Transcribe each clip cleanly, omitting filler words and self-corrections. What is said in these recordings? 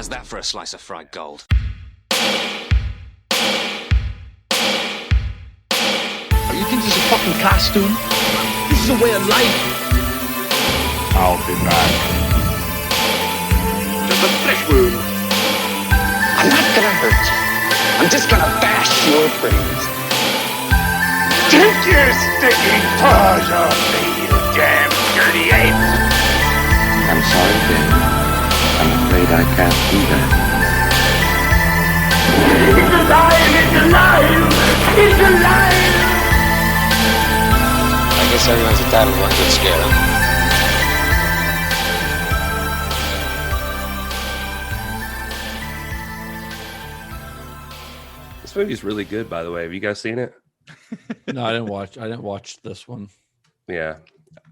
How's that for a slice of fried gold? You think this is a fucking costume? This is a way of life. I'll be back. There's a flesh wound. I'm not gonna hurt you. I'm just gonna bash your brains. Take your sticking paws off me, you damn dirty ape! I'm sorry, Dave. I'm afraid I can't do that. It's alive! It's alive! It's alive! I guess everyone's entitled to one good scare, huh? This movie's really good, by the way. Have you guys seen it? No, I didn't watch this one. Yeah.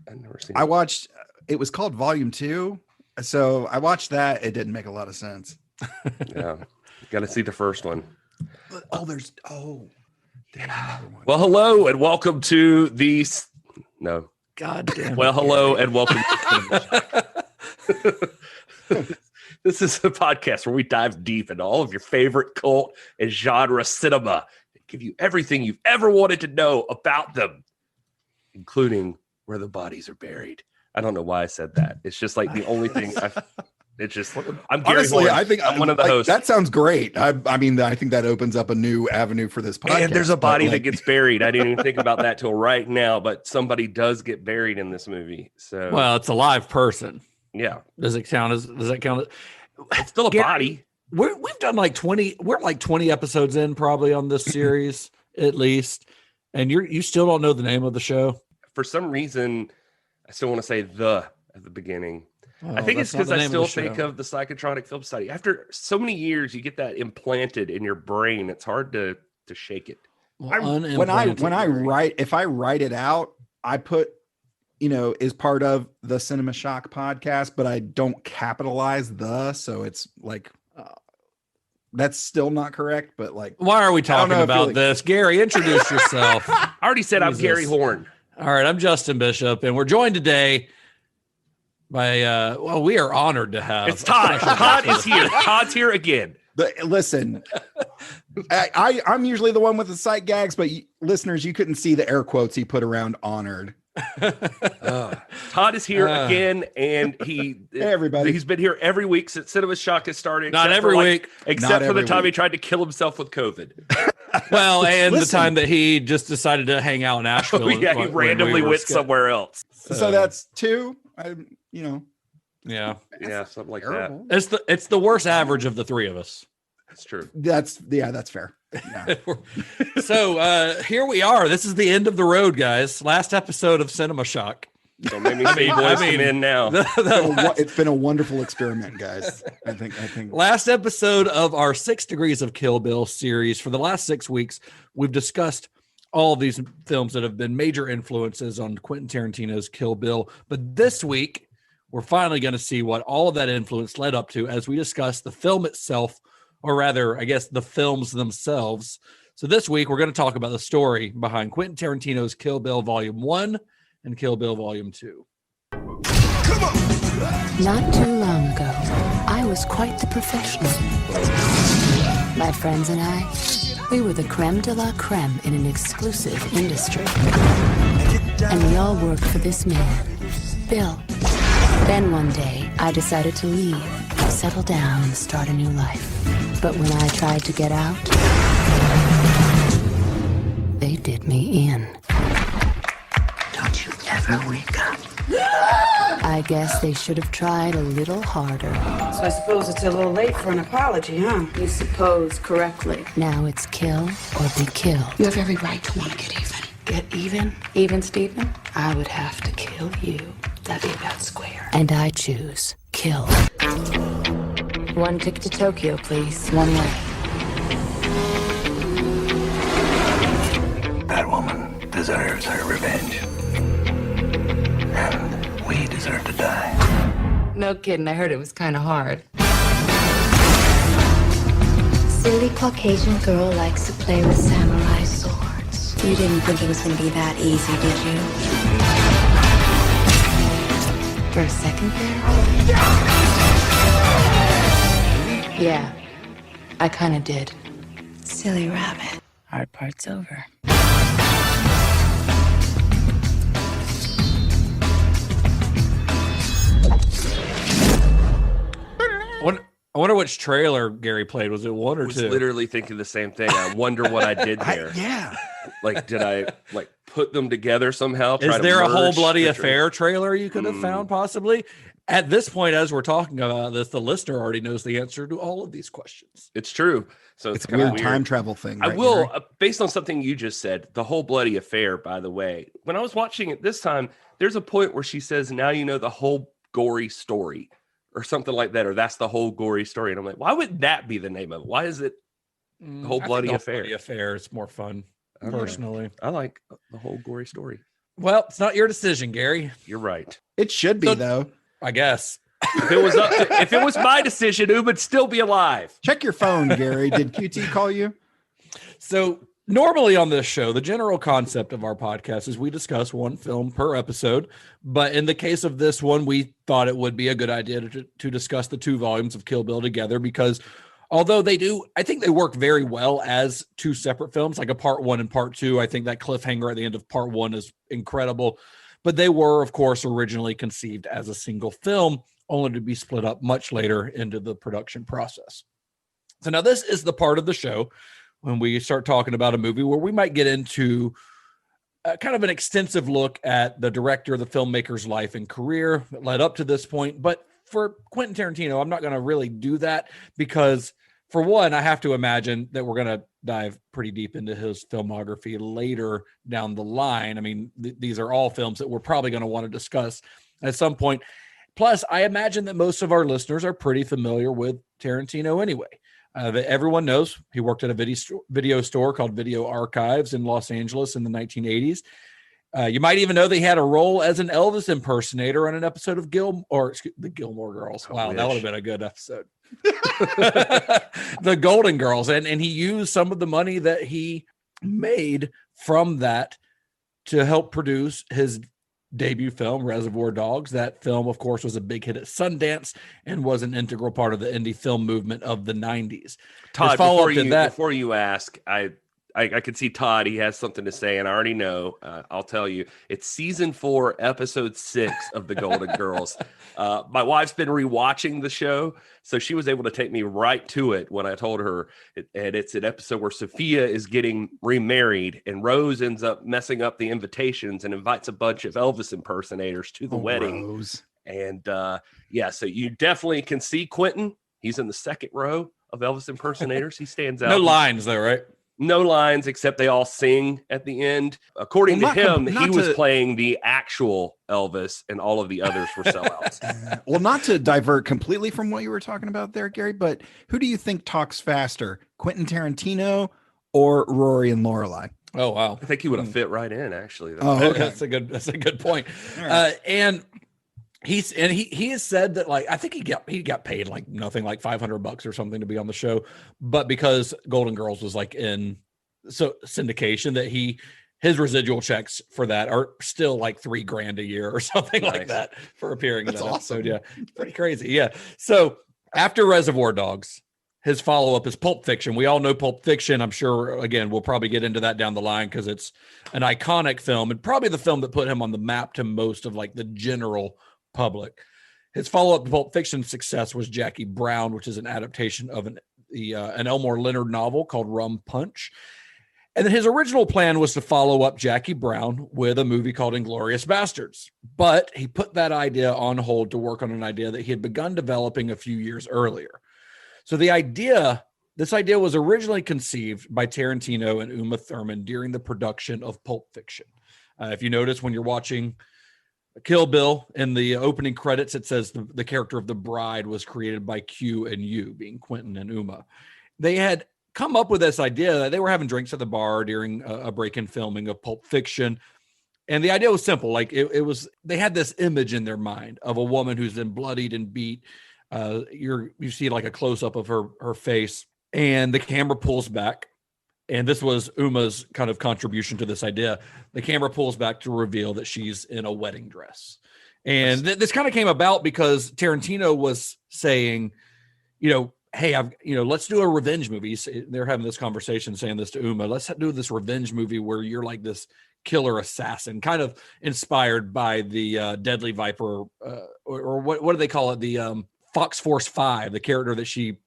I've never seen I it. watched, it was called Volume 2. So I watched that. It didn't make a lot of sense. Yeah. Got to see the first one. Well, hello and welcome to the... No. God damn. Well, hello and welcome to... This is a podcast where we dive deep into all of your favorite cult and genre cinema and give you everything you've ever wanted to know about them, including where the bodies are buried. I don't know why I said that. It's just like the only thing I'm Gary honestly, Horne. I think I'm one of the hosts. That sounds great. I mean, I think that opens up a new avenue for this podcast. And there's a body that gets buried. I didn't even think about that till right now, but somebody does get buried in this movie. So, Well, it's a live person. yeah, Does that count as? it's still a body. We've done like 20. We're like 20 episodes in probably on this series at least, and you still don't know the name of the show. For some reason, I still want to say at the beginning. Oh, I think it's that's not because the I name still of the think show. of the psychotronic film study. After so many years, you get that implanted in your brain. It's hard to shake it. Well, when I write, if I write it out, I put, is part of the Cinema Shock podcast, but I don't capitalize so it's like, that's still not correct, but like, Why are we talking about this? Gary, introduce yourself. I already said I'm Jesus. Gary Horne. All right, I'm Justin Bishop, and we're joined today by we are honored to have It's Todd. Todd is here. Todd's here again. listen, I'm usually the one with the sight gags, but listeners, you couldn't see the air quotes he put around honored. Todd is here again, and Hey, everybody. he's been here every week since Cinema Shock has started. Not except every for, week. Except Not for the every time he week. tried to kill himself with COVID. Well, and the Listen. time that he just decided to hang out in Asheville. Yeah, he when randomly we were went sca- somewhere else. So that's two. Yeah, Yeah, something like Terrible. it's the worst average of the three of us. That's true. That's fair. Yeah. So here we are. This is the end of the road, guys. Last episode of Cinema Shock. Don't make me say boys come in now. It's been a wonderful experiment, guys. I think Last episode of our 6 Degrees of Kill Bill series. For the last 6 weeks, we've discussed all of these films that have been major influences on Quentin Tarantino's Kill Bill. But this week, we're finally going to see what all of that influence led up to as we discuss the film itself, or rather, I guess, the films themselves. So this week, we're going to talk about the story behind Quentin Tarantino's Kill Bill Volume 1 and Kill Bill Volume 2. Not too long ago, I was quite the professional. My friends and I, we were the creme de la creme in an exclusive industry. And we all worked for this man, Bill. Then one day, I decided to leave, settle down, and start a new life. But when I tried to get out, they did me in. Don't you ever wake up. I guess they should have tried a little harder. So I suppose it's a little late for an apology, huh? You suppose correctly. Now it's kill or be killed. You have every right to want to get even. Get even? Even, Stephen? I would have to kill you. That'd be about square. And I choose kill. One ticket to Tokyo, please. One way. That woman deserves her revenge. And we deserve to die. No kidding, I heard it was kind of hard. Silly Caucasian girl likes to play with samurai swords. You didn't think it was going to be that easy, did you? For a second there, Yeah, I kind of did. Silly rabbit. Hard part's over. I wonder which trailer Gary played. Was it one or I was two? literally thinking the same thing. I wonder what I did there. Yeah. Like, did I like put them together somehow? Is to there a whole merge bloody the affair trailer you could have found possibly? At this point, as we're talking about this, the listener already knows the answer to all of these questions. It's true. So It's a kinda weird time travel thing. I right, will, Gary? based on something you just said, the whole bloody affair, by the way, when I was watching it this time, there's a point where she says, now you know the whole gory story or something like that, or that's the whole gory story. And I'm like, why would that be the name of it? Why is it the whole bloody affair? Bloody affair is more fun, Okay. personally. I like the whole gory story. Well, it's not your decision, Gary. You're right. It should be, though. I guess. If it was my decision, Uba would still be alive. Check your phone, Gary. Did QT call you? So normally on this show, the general concept of our podcast is we discuss one film per episode. But in the case of this one, we thought it would be a good idea to discuss the 2 volumes of Kill Bill together, because although I think they work very well as 2 separate films, like a part 1 and part 2. I think that cliffhanger at the end of part 1 is incredible. But they were, of course, originally conceived as a single film, only to be split up much later into the production process. So now this is the part of the show when we start talking about a movie where we might get into kind of an extensive look at the director, the filmmaker's life and career that led up to this point. But for Quentin Tarantino, I'm not going to really do that because, for one, I have to imagine that we're going to dive pretty deep into his filmography later down the line. I mean, these are all films that we're probably going to want to discuss at some point. Plus, I imagine that most of our listeners are pretty familiar with Tarantino anyway. Everyone knows he worked at a video store called Video Archives in Los Angeles in the 1980s. You might even know that he had a role as an Elvis impersonator on an episode of the Gilmore Girls. Wow, that would have been a good episode. The Golden Girls. And he used some of the money that he made from that to help produce his debut film, Reservoir Dogs. That film, of course, was a big hit at Sundance and was an integral part of the indie film movement of the 90s. Todd, before you ask, I could see Todd. He has something to say, and I already know. I'll tell you. It's season 4, episode 6 of The Golden Girls. My wife's been rewatching the show, so she was able to take me right to it when I told her. And it's an episode where Sophia is getting remarried, and Rose ends up messing up the invitations and invites a bunch of Elvis impersonators to the wedding. Rose. And so you definitely can see Quentin. He's in the second row of Elvis impersonators. He stands out. No lines, though, right? No lines, except they all sing at the end. According to him, he was playing the actual Elvis, and all of the others were sellouts. Well, not to divert completely from what you were talking about there, Gary, but who do you think talks faster, Quentin Tarantino or Rory and Lorelai? Oh, wow. I think he would have fit right in, actually. Oh, okay. That's a good point. Right. And he has said that, like, I think he got paid like nothing, like $500 or something to be on the show, but because Golden Girls was like in syndication, that his residual checks for that are still like $3,000 a year or something like that for appearing in that episode. Yeah, pretty crazy. Yeah. So after Reservoir Dogs, his follow-up is Pulp Fiction. We all know Pulp Fiction. I'm sure, again, we'll probably get into that down the line because it's an iconic film and probably the film that put him on the map to most of like the general public. His follow-up to Pulp Fiction's success was Jackie Brown, which is an adaptation of an Elmore Leonard novel called Rum Punch. And then his original plan was to follow up Jackie Brown with a movie called Inglourious Bastards. But he put that idea on hold to work on an idea that he had begun developing a few years earlier. So this idea was originally conceived by Tarantino and Uma Thurman during the production of Pulp Fiction. If you notice when you're watching Kill Bill, in the opening credits, it says the character of the bride was created by Q and U, being Quentin and Uma. They had come up with this idea that they were having drinks at the bar during a break-in filming of Pulp Fiction. And the idea was simple. Like they had this image in their mind of a woman who's been bloodied and beat. You see like a close-up of her face, and the camera pulls back. And this was Uma's kind of contribution to this idea. The camera pulls back to reveal that she's in a wedding dress. And this kind of came about because Tarantino was saying, hey, let's do a revenge movie. They're having this conversation, saying this to Uma. Let's do this revenge movie where you're like this killer assassin, kind of inspired by the Deadly Viper, or what do they call it? The Fox Force 5, the character that she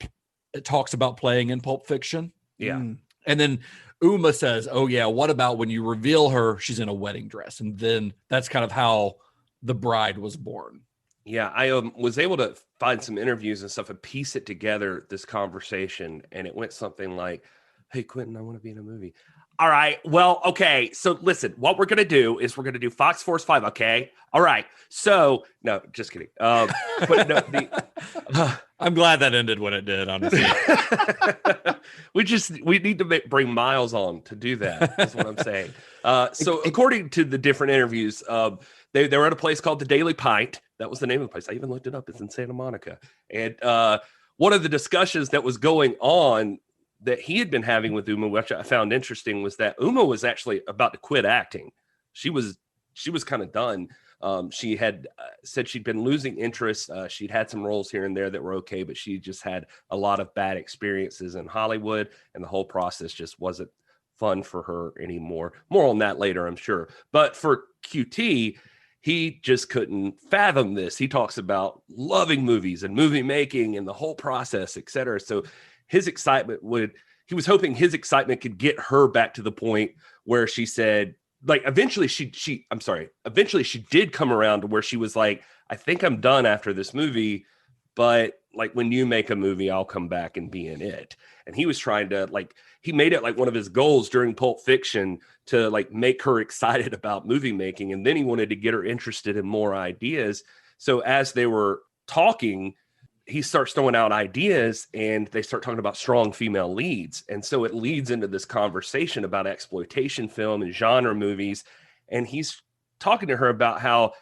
talks about playing in Pulp Fiction. Yeah. And then Uma says, oh yeah, what about when you reveal her, she's in a wedding dress? And then that's kind of how The Bride was born. Yeah, I was able to find some interviews and stuff and piece it together, this conversation, and it went something like, hey, Quentin, I want to be in a movie. All right, well, okay, so listen, what we're going to do is we're going to do Fox Force 5, okay? All right, so, no, just kidding. But no, I'm glad that ended when it did, honestly. we need to bring Miles on to do that, is what I'm saying. So according to the different interviews, they were at a place called the Daily Pint. That was the name of the place. I even looked it up. It's in Santa Monica. And one of the discussions that was going on that he had been having with Uma, which I found interesting, was that Uma was actually about to quit acting. She was kind of done. She had said she'd been losing interest. She'd had some roles here and there that were okay, but she just had a lot of bad experiences in Hollywood, and the whole process just wasn't fun for her anymore. More on that later, I'm sure. But for QT, he just couldn't fathom this. He talks about loving movies and movie making and the whole process, et cetera. So his excitement he was hoping his excitement could get her back to the point where she said, like, eventually she did come around to where she was like, I think I'm done after this movie, but like, when you make a movie, I'll come back and be in it. And he was trying to, like, he made it like one of his goals during Pulp Fiction to like make her excited about movie making. And then he wanted to get her interested in more ideas. So as they were talking, he starts throwing out ideas and they start talking about strong female leads. And so it leads into this conversation about exploitation film and genre movies. And he's talking to her about how,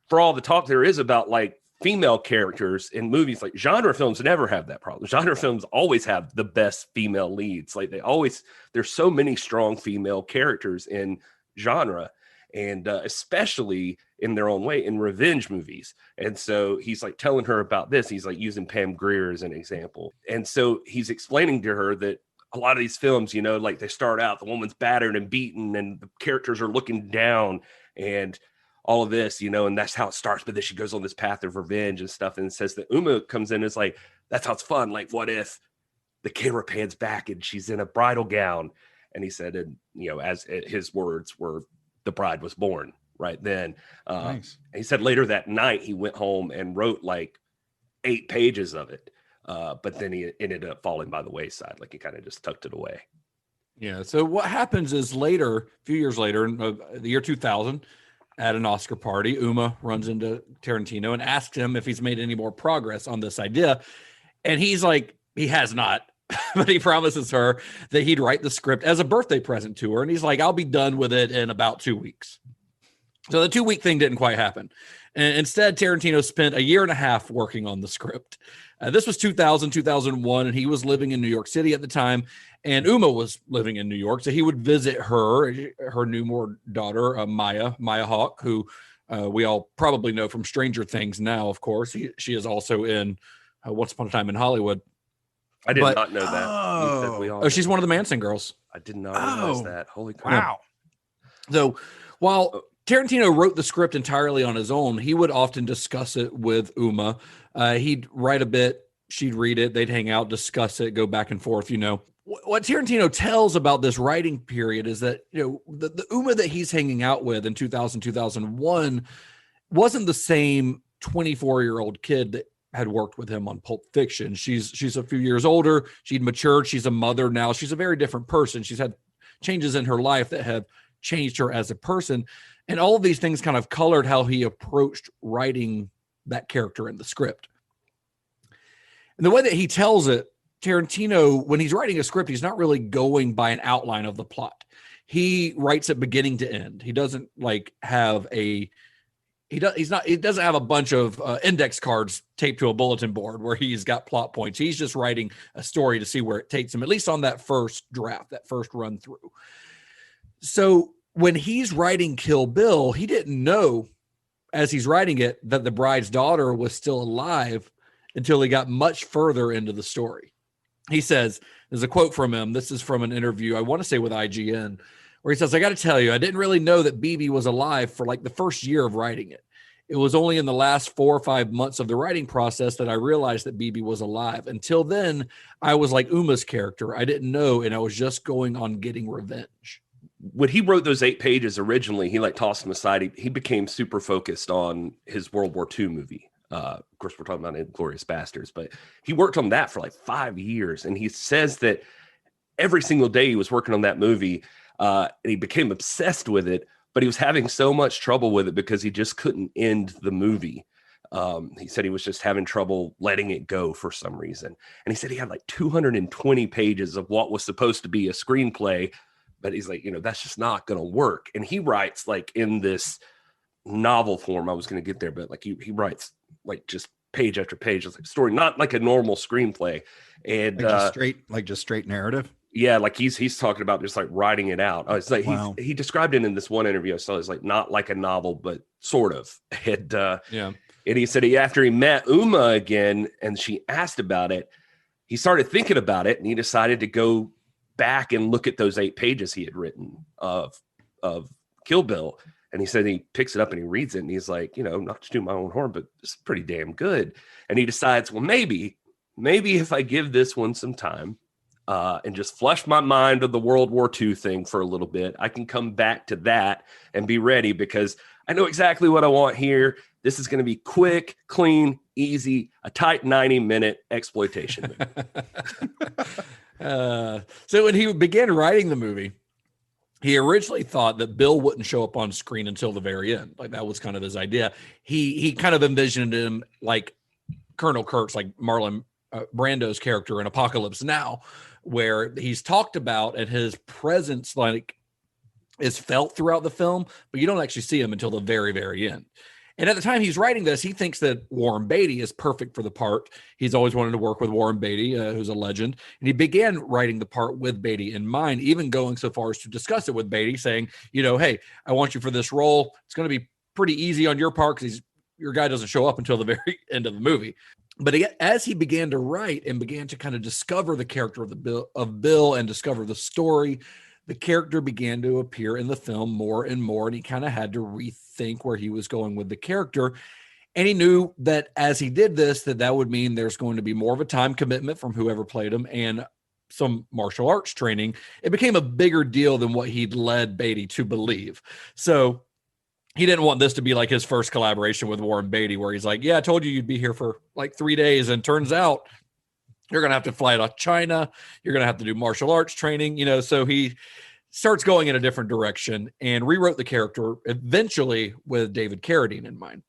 for all the talk there is about like female characters in movies, like genre films never have that problem. Genre films always have the best female leads. Like there's so many strong female characters in genre, and especially in their own way in revenge movies. And so he's like telling her about this. He's like using Pam Grier as an example. And so he's explaining to her that a lot of these films, like they start out, the woman's battered and beaten and the characters are looking down and all of this, and that's how it starts. But then she goes on this path of revenge and stuff. And it says that Uma comes in and is like, that sounds fun. Like, what if the camera pans back and she's in a bridal gown? And he said, and as his words were, the bride was born right then. Nice. And he said later that night he went home and wrote like 8 pages of it. But then he ended up falling by the wayside. Like he kind of just tucked it away. Yeah. So what happens is later, a few years later, in the year 2000, at an Oscar party, Uma runs into Tarantino and asks him if he's made any more progress on this idea. And he's like, he has not, but he promises her that he'd write the script as a birthday present to her. And he's like, I'll be done with it in about 2 weeks. So the 2-week thing didn't quite happen. And instead, Tarantino spent 1.5 years working on the script. This was 2001, and he was living in New York City at the time, and Uma was living in New York. So he would visit her newborn daughter, Maya Hawke, who we all probably know from Stranger Things now, of course. She is also in Once Upon a Time in Hollywood. I did not know that. She's one of the Manson girls. I did not realize that. Holy crap. Wow. So while Tarantino wrote the script entirely on his own, he would often discuss it with Uma. He'd write a bit, she'd read it, they'd hang out, discuss it, go back and forth. What Tarantino tells about this writing period is that the Uma that he's hanging out with in 2001 wasn't the same 24-year-old kid that had worked with him on Pulp Fiction. She's a few years older. She'd matured. She's a mother now. She's a very different person. She's had changes in her life that have changed her as a person. And all of these things kind of colored how he approached writing that character in the script. And the way that he tells it, Tarantino, when he's writing a script, he's not really going by an outline of the plot. He writes it beginning to end. He doesn't have he doesn't have a bunch of index cards taped to a bulletin board where he's got plot points. He's just writing a story to see where it takes him, at least on that first draft, that first run through. So when he's writing Kill Bill, he didn't know as he's writing it that the bride's daughter was still alive until he got much further into the story. He says, there's a quote from him. This is from an interview, I want to say with IGN, where he says, I got to tell you, I didn't really know that BB was alive for like the first year of writing it. It was only in the last 4 or 5 months of the writing process that I realized that BB was alive. Until then, I was like Uma's character. I didn't know, and I was just going on getting revenge. When he wrote those 8 pages originally, he like tossed them aside. He became super focused on his World War II movie. Of course, we're talking about Inglourious Bastards, but he worked on that for like 5 years. And he says that every single day he was working on that movie, and he became obsessed with it, but he was having so much trouble with it because he just couldn't end the movie. He said he was just having trouble letting it go for some reason. And he said he had like 220 pages of what was supposed to be a screenplay, but he's like, that's just not going to work. And he writes like in this novel form. I was going to get there, but like he writes like just page after page, like story, not like a normal screenplay. And just straight narrative. Yeah, like he's talking about just like writing it out. It's like wow. He described it in this one interview I saw. It's like not like a novel, but sort of. And and he said after he met Uma again and she asked about it, he started thinking about it and he decided to go back and look at those 8 pages he had written of Kill Bill. And he said he picks it up and he reads it and he's like, not to do my own horn, but it's pretty damn good. And he decides, well, maybe if I give this one some time and just flush my mind of the World War II thing for a little bit, I can come back to that and be ready because I know exactly what I want here. This is going to be quick, clean, easy, a tight 90-minute exploitation movie. So when he began writing the movie, he originally thought that Bill wouldn't show up on screen until the very end. Like that was kind of his idea. He kind of envisioned him like Colonel Kurtz, like Marlon Brando's character in Apocalypse Now, where he's talked about and his presence like is felt throughout the film, but you don't actually see him until the very, very end. And at the time he's writing this, he thinks that Warren Beatty is perfect for the part. He's always wanted to work with Warren Beatty, who's a legend. And he began writing the part with Beatty in mind, even going so far as to discuss it with Beatty, saying, hey, I want you for this role. It's going to be pretty easy on your part because your guy doesn't show up until the very end of the movie. But as he began to write and began to kind of discover the character of Bill and discover the story, the character began to appear in the film more and more, and he kind of had to rethink where he was going with the character. And he knew that as he did this, that would mean there's going to be more of a time commitment from whoever played him and some martial arts training. It became a bigger deal than what he'd led Beatty to believe. So he didn't want this to be like his first collaboration with Warren Beatty, where he's like, yeah, I told you you'd be here for like 3 days. And turns out you're going to have to fly to China. You're going to have to do martial arts training, So he starts going in a different direction and rewrote the character eventually with David Carradine in mind.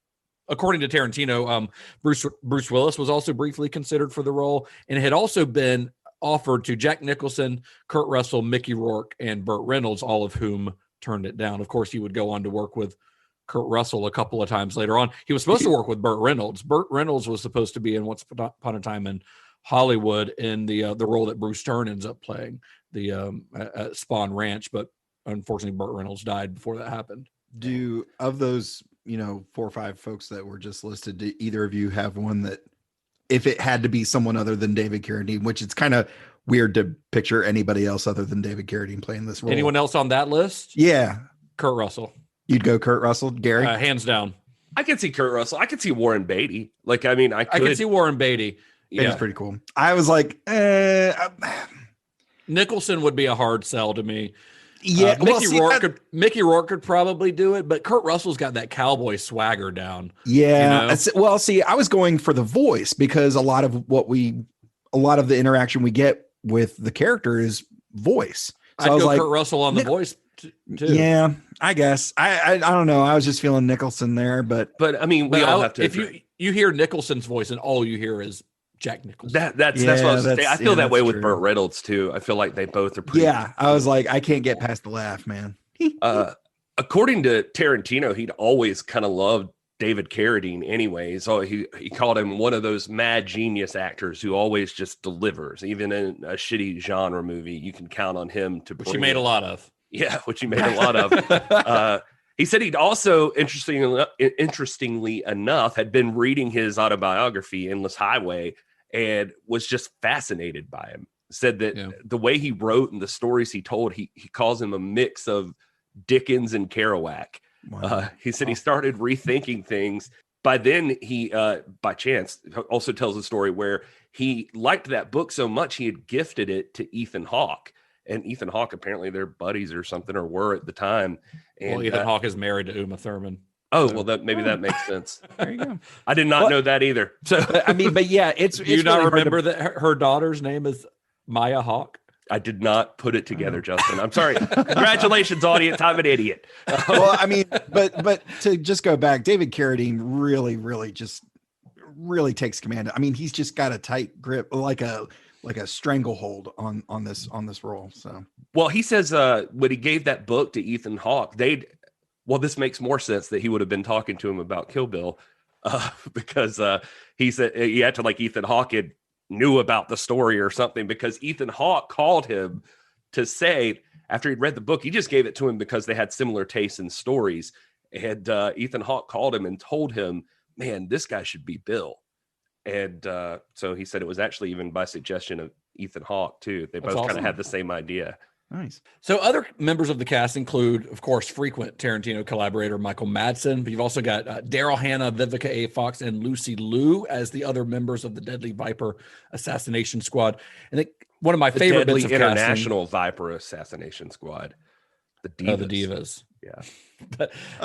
According to Tarantino, Bruce Willis was also briefly considered for the role and had also been offered to Jack Nicholson, Kurt Russell, Mickey Rourke, and Burt Reynolds, all of whom turned it down. Of course, he would go on to work with Kurt Russell a couple of times later on. He was supposed to work with Burt Reynolds. Burt Reynolds was supposed to be in Once Upon a Time in Hollywood in the role that Bruce Stern ends up playing, at Spawn Ranch, but unfortunately Burt Reynolds died before that happened. Do of those, 4 or 5 folks that were just listed, do either of you have one that if it had to be someone other than David Carradine, which it's kind of weird to picture anybody else other than David Carradine playing this role? Anyone else on that list? Yeah. Kurt Russell. You'd go Kurt Russell, Gary? Hands down. I can see Kurt Russell. I could see Warren Beatty. I could see Warren Beatty. Yeah, it's pretty cool. I was like, Nicholson would be a hard sell to me. Yeah, Mickey Rourke could probably do it, but Kurt Russell's got that cowboy swagger down. Yeah. Well, see, I was going for the voice because a lot of the interaction we get with the character is voice. So I'd go Kurt Russell on the voice too. Yeah, I guess. I don't know. I was just feeling Nicholson there, but I mean, we all have to. If you hear Nicholson's voice and all you hear is Jack Nicholson. That's what I was saying. I feel that way with Burt Reynolds too. I feel like they both are pretty. Yeah, I was like, I can't get past the laugh, man. According to Tarantino, he'd always kind of loved David Carradine anyway. So he called him one of those mad genius actors who always just delivers. Even in a shitty genre movie, you can count on him to which he made a lot of. Yeah, which he made a lot of. He said he'd also, interestingly enough, had been reading his autobiography, Endless Highway, and was just fascinated by him. Said that the way he wrote and the stories he told, he calls him a mix of Dickens and Kerouac. Wow. He said he started rethinking things. By then, he, by chance, also tells a story where he liked that book so much he had gifted it to Ethan Hawke. And Ethan Hawke, apparently they're buddies or something, or were at the time. And Ethan Hawke is married to Uma Thurman. Oh, well, that that makes sense. There you go. I did not know that either. So but yeah, it's. Do you not remember that her daughter's name is Maya Hawke? I did not put it together, Justin. I'm sorry. Congratulations, audience. I'm an idiot. Well, I mean, but to just go back, David Carradine really takes command. I mean, he's just got a tight grip, like a stranglehold on this role. So, well, he says when he gave that book to Ethan Hawke, this makes more sense that he would have been talking to him about Kill Bill, because he said he had to, like, Ethan Hawke had knew about the story or something, because Ethan Hawke called him to say, after he'd read the book, he just gave it to him because they had similar tastes in stories. And Ethan Hawke called him and told him, man, this guy should be Bill. And so he said it was actually even by suggestion of Ethan Hawke too. They both kind of had the same idea. Nice. So other members of the cast include, of course, frequent Tarantino collaborator Michael Madsen, but you've also got Daryl Hannah, Vivica A. Fox, and Lucy Liu as the other members of the Deadly Viper assassination squad. And one of my favorite bits of International casting, Viper assassination squad. The Divas. Yeah.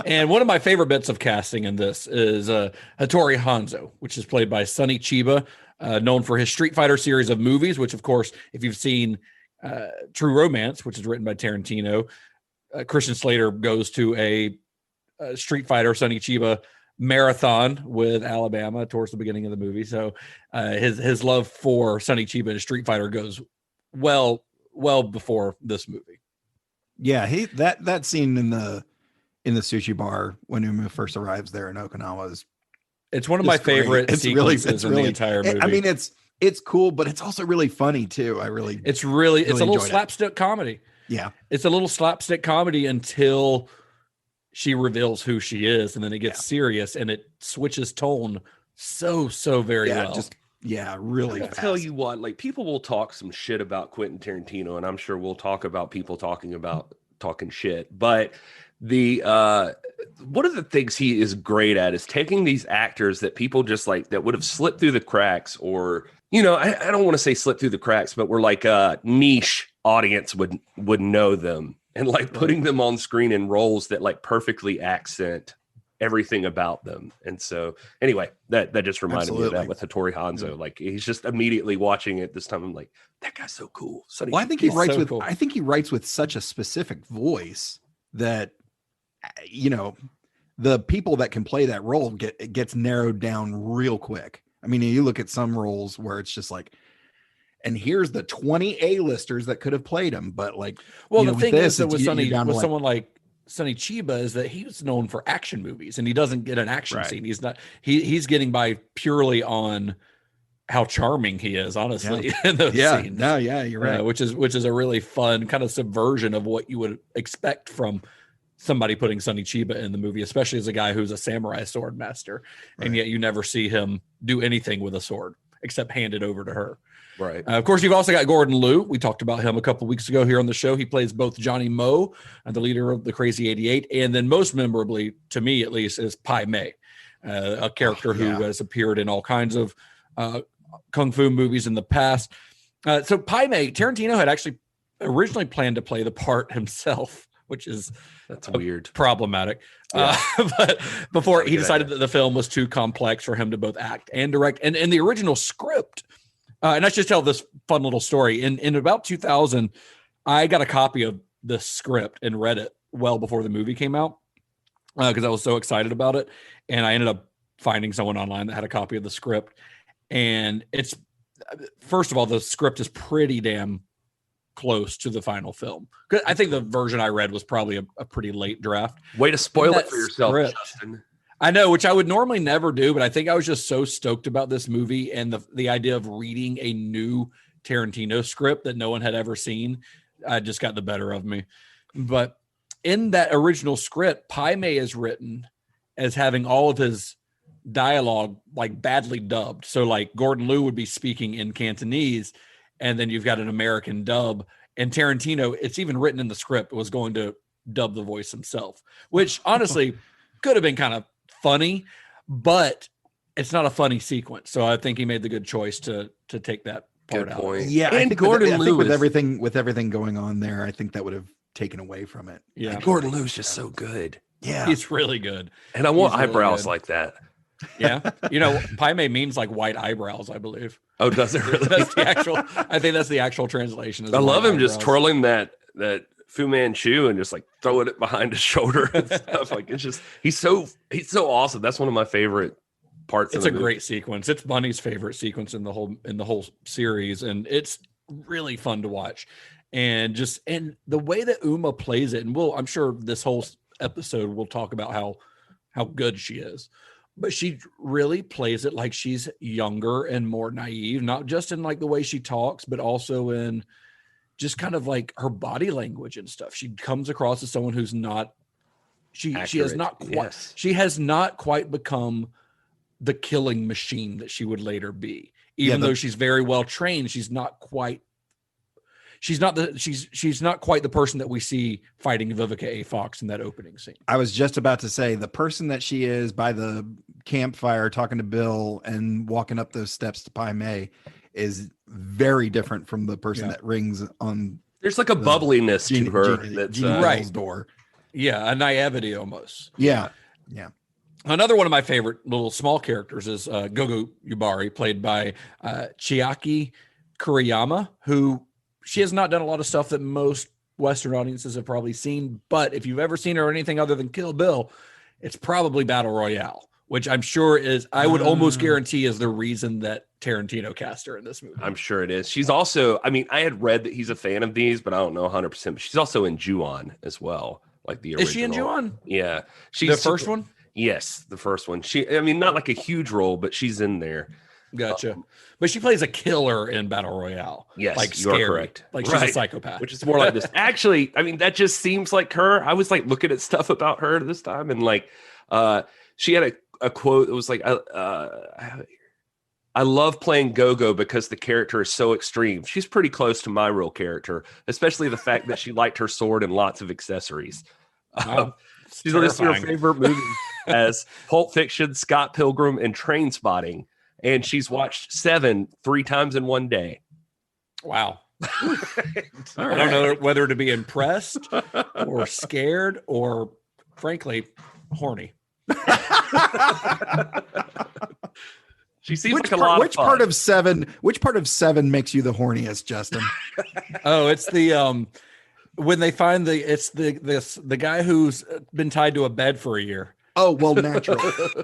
And one of my favorite bits of casting in this is Hattori Hanzo, which is played by Sonny Chiba, known for his Street Fighter series of movies, which, of course, if you've seen True Romance, which is written by Tarantino, Christian Slater goes to a Street Fighter Sonny Chiba marathon with Alabama towards the beginning of the movie. So his love for Sonny Chiba and Street Fighter goes well before this movie. Yeah, that scene in the sushi bar when Umu first arrives there in Okinawa it's one of my favorite sequences in the entire movie. I mean, it's cool, but it's also really funny too. It's a little slapstick comedy. Yeah. It's a little slapstick comedy until she reveals who she is, and then it gets serious and it switches tone so very well. Really fast. Tell you what, like, people will talk some shit about Quentin Tarantino, and I'm sure we'll talk about people talking shit, but one of the things he is great at is taking these actors that people just like that would have slipped through the cracks, or, you know, I don't want to say slip through the cracks, but we're like a niche audience would know them, and like putting them on screen in roles that like perfectly accent everything about them. And so anyway, that just reminded me of that with Hattori Hanzo. Like, he's just immediately watching it this time, I'm like, that guy's so cool. Well, I think he writes with such a specific voice that, you know, the people that can play that role gets narrowed down real quick. I mean, you look at some roles where it's just like, and here's the 20 A-listers that could have played him, but like, well, the thing is that with someone like Sonny Chiba is that he's known for action movies, and he doesn't get an action scene. He's getting by purely on how charming he is, honestly. In those scenes. No, yeah, you're right. Which is a really fun kind of subversion of what you would expect from somebody putting Sonny Chiba in the movie, especially as a guy who's a samurai sword master, and yet you never see him do anything with a sword except hand it over to her. Right. Of course, you've also got Gordon Liu. We talked about him a couple weeks ago here on the show. He plays both Johnny Moe, the leader of the Crazy 88, and then most memorably, to me at least, is Pai Mei, a character who has appeared in all kinds of kung fu movies in the past. So Pai Mei, Tarantino had actually originally planned to play the part himself, which is weird, problematic. But before he decided that the film was too complex for him to both act and direct. And in the original script, and I should tell this fun little story. In about 2000, I got a copy of the script and read it well before the movie came out because I was so excited about it. And I ended up finding someone online that had a copy of the script. And it's, first of all, the script is pretty damn close to the final film. I think the version I read was probably a pretty late draft. Way to spoil it for yourself, Justin. I know, which I would normally never do, but I think I was just so stoked about this movie and the idea of reading a new Tarantino script that no one had ever seen. I just got the better of me. But in that original script, Pai Mei is written as having all of his dialogue like badly dubbed. So like Gordon Liu would be speaking in Cantonese, and then you've got an American dub. And Tarantino, it's even written in the script, was going to dub the voice himself, which honestly could have been kind of funny, but it's not a funny sequence. So I think he made the good choice to take that part Good out. point. Yeah, And Gordon Liu with is- everything going on there, I think that would have taken away from it. Yeah, Gordon Liu's just so good. Yeah, he's really good. And I want He's really eyebrows good. like that. Yeah, you know, Paime means like white eyebrows, I believe. Oh, does it really? That's the actual. I think that's the actual translation. is I love white him just eyebrows. twirling that Fu Manchu and just like throwing it behind his shoulder and stuff. Like it's just he's so awesome. That's one of my favorite parts. It's of a the movie. great sequence. It's Bunny's favorite sequence in the whole series, and it's really fun to watch. And the way that Uma plays it, and I'm sure this whole episode we'll talk about how good she is. But she really plays it like she's younger and more naive, not just in like the way she talks, but also in just kind of like her body language and stuff. She comes across as someone who's not, she has not quite, Yes. she has not quite become the killing machine that she would later be. Even though she's very well trained, she's not quite the person that we see fighting Vivica A. Fox in that opening scene. I was just about to say the person that she is by the campfire talking to Bill and walking up those steps to Pai Mei is very different from the person that rings on. There's like a bubbliness to her that's Gene right. Bill's door. Yeah, a naivety almost. Yeah. Another one of my favorite little small characters is Gogo Yubari, played by Chiaki Kuriyama, who she has not done a lot of stuff that most Western audiences have probably seen. But if you've ever seen her or anything other than Kill Bill, it's probably Battle Royale, which I'm sure I would almost guarantee is the reason that Tarantino cast her in this movie. I'm sure it is. She's also, I mean, I had read that he's a fan of these, but I don't know 100%. But she's also in Ju-on as well, like the original. Is she in Ju-on? Yeah. The first one? Yes, the first one. I mean, not like a huge role, but she's in there. Gotcha. But she plays a killer in Battle Royale. Yes, like you are scary. correct. Like she's Right. a psychopath. Which is more like this. Actually, I mean, that just seems like her. I was like looking at stuff about her this time, and like she had a quote that was like, I love playing Go-Go because the character is so extreme. She's pretty close to my real character, especially the fact that she liked her sword and lots of accessories. Wow. She's listed her Terrifying. favorite movies as Pulp Fiction, Scott Pilgrim, and Train Spotting. And she's watched 7 3 times in one day. Wow. I don't know whether to be impressed or scared or, frankly, horny. She seems Which like a lot which of fun. part of 7? Which part of 7 makes you the horniest, Justin? Oh, it's the when they find the guy who's been tied to a bed for a year. Oh well, natural.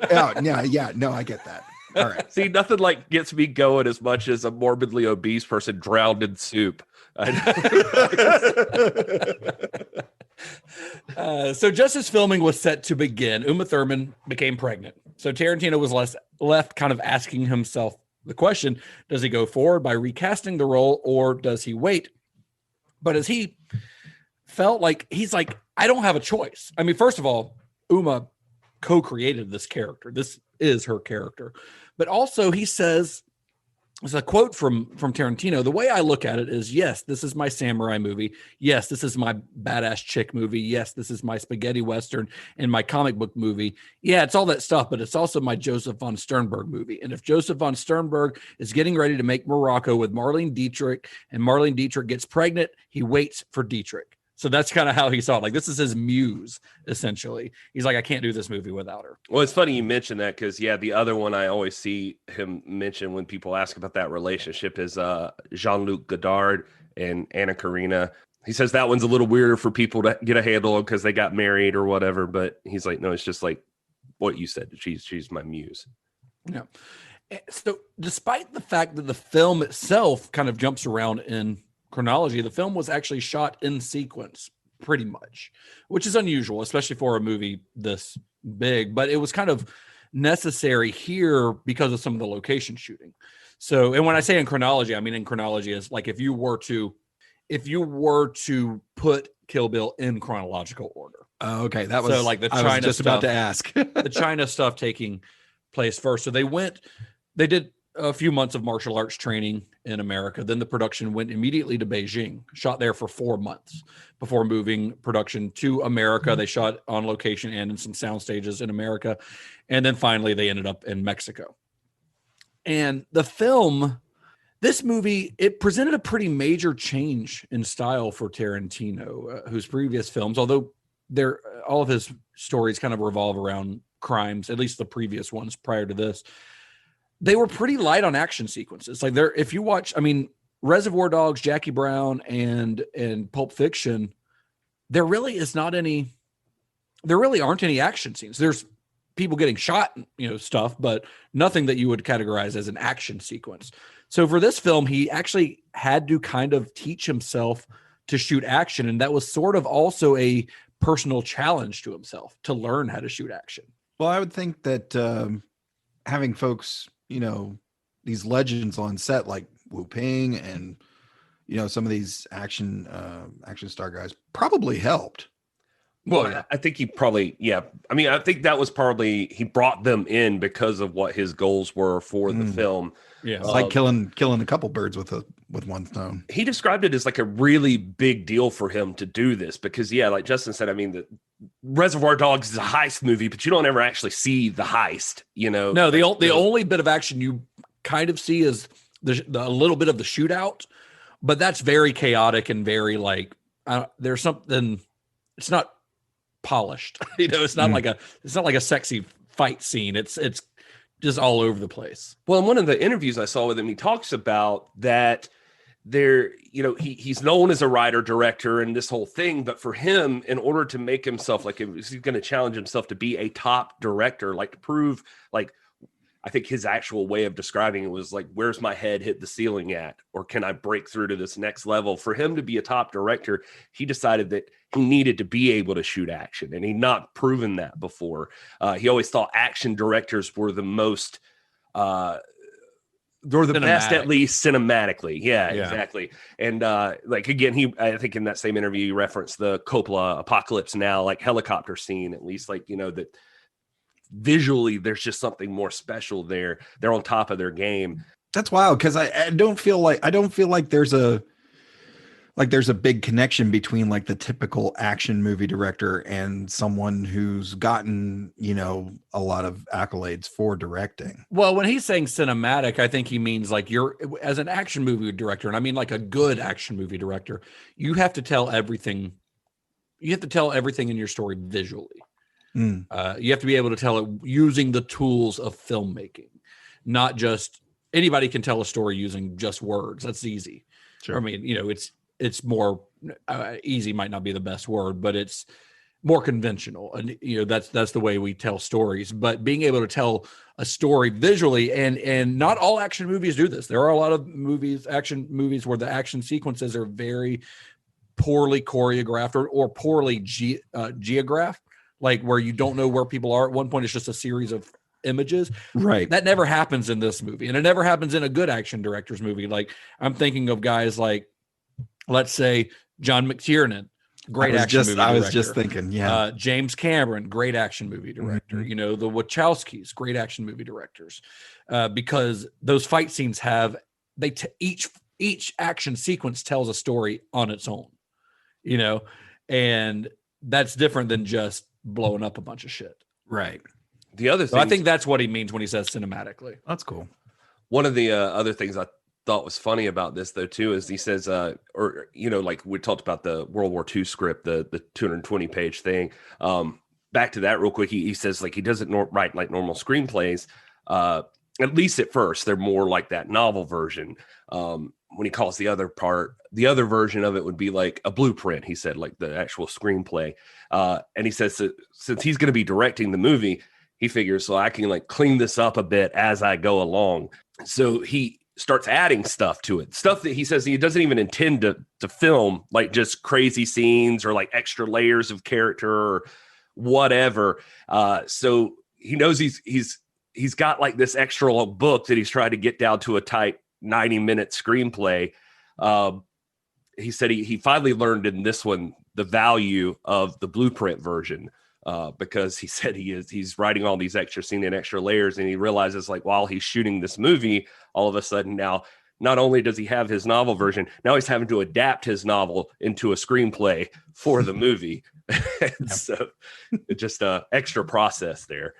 Yeah. No, I get that. All right. See, nothing like gets me going as much as a morbidly obese person drowned in soup. So just as filming was set to begin, Uma Thurman became pregnant. So Tarantino was left kind of asking himself the question, does he go forward by recasting the role or does he wait? But as he felt like, he's like, I don't have a choice. I mean, first of all, Uma co-created this character. This is her character. But also he says, it's a quote from Tarantino. The way I look at it is, yes, this is my samurai movie. Yes, this is my badass chick movie. Yes, this is my spaghetti Western and my comic book movie. Yeah, it's all that stuff, but it's also my Joseph von Sternberg movie. And if Joseph von Sternberg is getting ready to make Morocco with Marlene Dietrich and Marlene Dietrich gets pregnant, he waits for Dietrich. So that's kind of how he saw it. Like, this is his muse, essentially. He's like, I can't do this movie without her. Well, it's funny you mentioned that because, yeah, the other one I always see him mention when people ask about that relationship is Jean-Luc Godard and Anna Karina. He says that one's a little weirder for people to get a handle on because they got married or whatever. But he's like, no, it's just like what you said. She's my muse. Yeah. So despite the fact that the film itself kind of jumps around in chronology, the film was actually shot in sequence pretty much, which is unusual, especially for a movie this big, but it was kind of necessary here because of some of the location shooting. So, and when I say in chronology, I mean in chronology is like if you were to put Kill Bill in chronological order. Okay, that was so like the I China was just stuff, about to ask. the China stuff taking place first. So they did a few months of martial arts training in America. Then the production went immediately to Beijing, shot there for 4 months before moving production to America. They shot on location and in some sound stages in America. And then finally they ended up in Mexico. And this movie, it presented a pretty major change in style for Tarantino, whose previous films, although all of his stories kind of revolve around crimes, at least the previous ones prior to this, they were pretty light on action sequences. Like if you watch, I mean, Reservoir Dogs, Jackie Brown, and Pulp Fiction, there really aren't any action scenes. There's people getting shot, stuff, but nothing that you would categorize as an action sequence. So for this film, he actually had to kind of teach himself to shoot action. And that was sort of also a personal challenge to himself to learn how to shoot action. Well, I would think that having folks, these legends on set like Wu Ping and, some of these action star guys probably helped. Well, I think he probably, I mean, I think that was probably, he brought them in because of what his goals were for the film. Yeah. It's like killing a couple birds with one stone. He described it as like a really big deal for him to do this because, like Justin said, I mean, the Reservoir Dogs is a heist movie, but you don't ever actually see the heist, No, the only bit of action you kind of see is a little bit of the shootout, but that's very chaotic and very like, there's something, it's not polished, it's not like a sexy fight scene. It's just all over the place. Well, in one of the interviews I saw with him, he talks about that he's known as a writer director and this whole thing, but for him, in order to make himself, like, he's going to challenge himself to be a top director, like to prove, like, I think his actual way of describing it was like, where's my head hit the ceiling at? Or can I break through to this next level? For him to be a top director, he decided that he needed to be able to shoot action, and he'd not proven that before. He always thought action directors were the most, they're the best, at least cinematically. Yeah, exactly. And like, again, I think in that same interview, he referenced the Coppola Apocalypse Now, like helicopter scene, at least, like, that visually there's just something more special there. They're on top of their game. That's wild, because I don't feel like there's a big connection between like the typical action movie director and someone who's gotten a lot of accolades for directing. Well, when he's saying cinematic, I think he means like you're, as an action movie director, and I mean like a good action movie director, you have to tell everything in your story visually. You have to be able to tell it using the tools of filmmaking, not just anybody can tell a story using just words. That's easy. Sure. I mean, it's more easy might not be the best word, but it's more conventional. And, that's the way we tell stories, but being able to tell a story visually, and not all action movies do this. There are a lot of action movies where the action sequences are very poorly choreographed or poorly geographed. Like where you don't know where people are. At one point, it's just a series of images. Right. That never happens in this movie. And it never happens in a good action director's movie. Like I'm thinking of guys like, let's say, John McTiernan, great action movie director. I was just thinking, James Cameron, great action movie director. Mm-hmm. The Wachowskis, great action movie directors. Because those fight scenes each action sequence tells a story on its own, and that's different than just blowing up a bunch of shit. Right. The other thing, I think that's what he means when he says cinematically. That's cool. One of the other things I thought was funny about this though too is he says, like we talked about the World War II script, the 220 page thing. Back to that real quick. He says like he doesn't write like normal screenplays. At least at first, they're more like that novel version. When he calls the other version of it would be like a blueprint, he said, like the actual screenplay. And he says that since he's going to be directing the movie, he figures, so I can like clean this up a bit as I go along. So he starts adding stuff to it, stuff that he says he doesn't even intend to film, like just crazy scenes or like extra layers of character or whatever. So he knows he's got like this extra book that he's trying to get down to a tight 90-minute screenplay. He said he finally learned in this one the value of the blueprint version, because he said he's writing all these extra scene and extra layers, and he realizes like while he's shooting this movie, all of a sudden now not only does he have his novel version, now he's having to adapt his novel into a screenplay for the movie. So it's just a extra process there.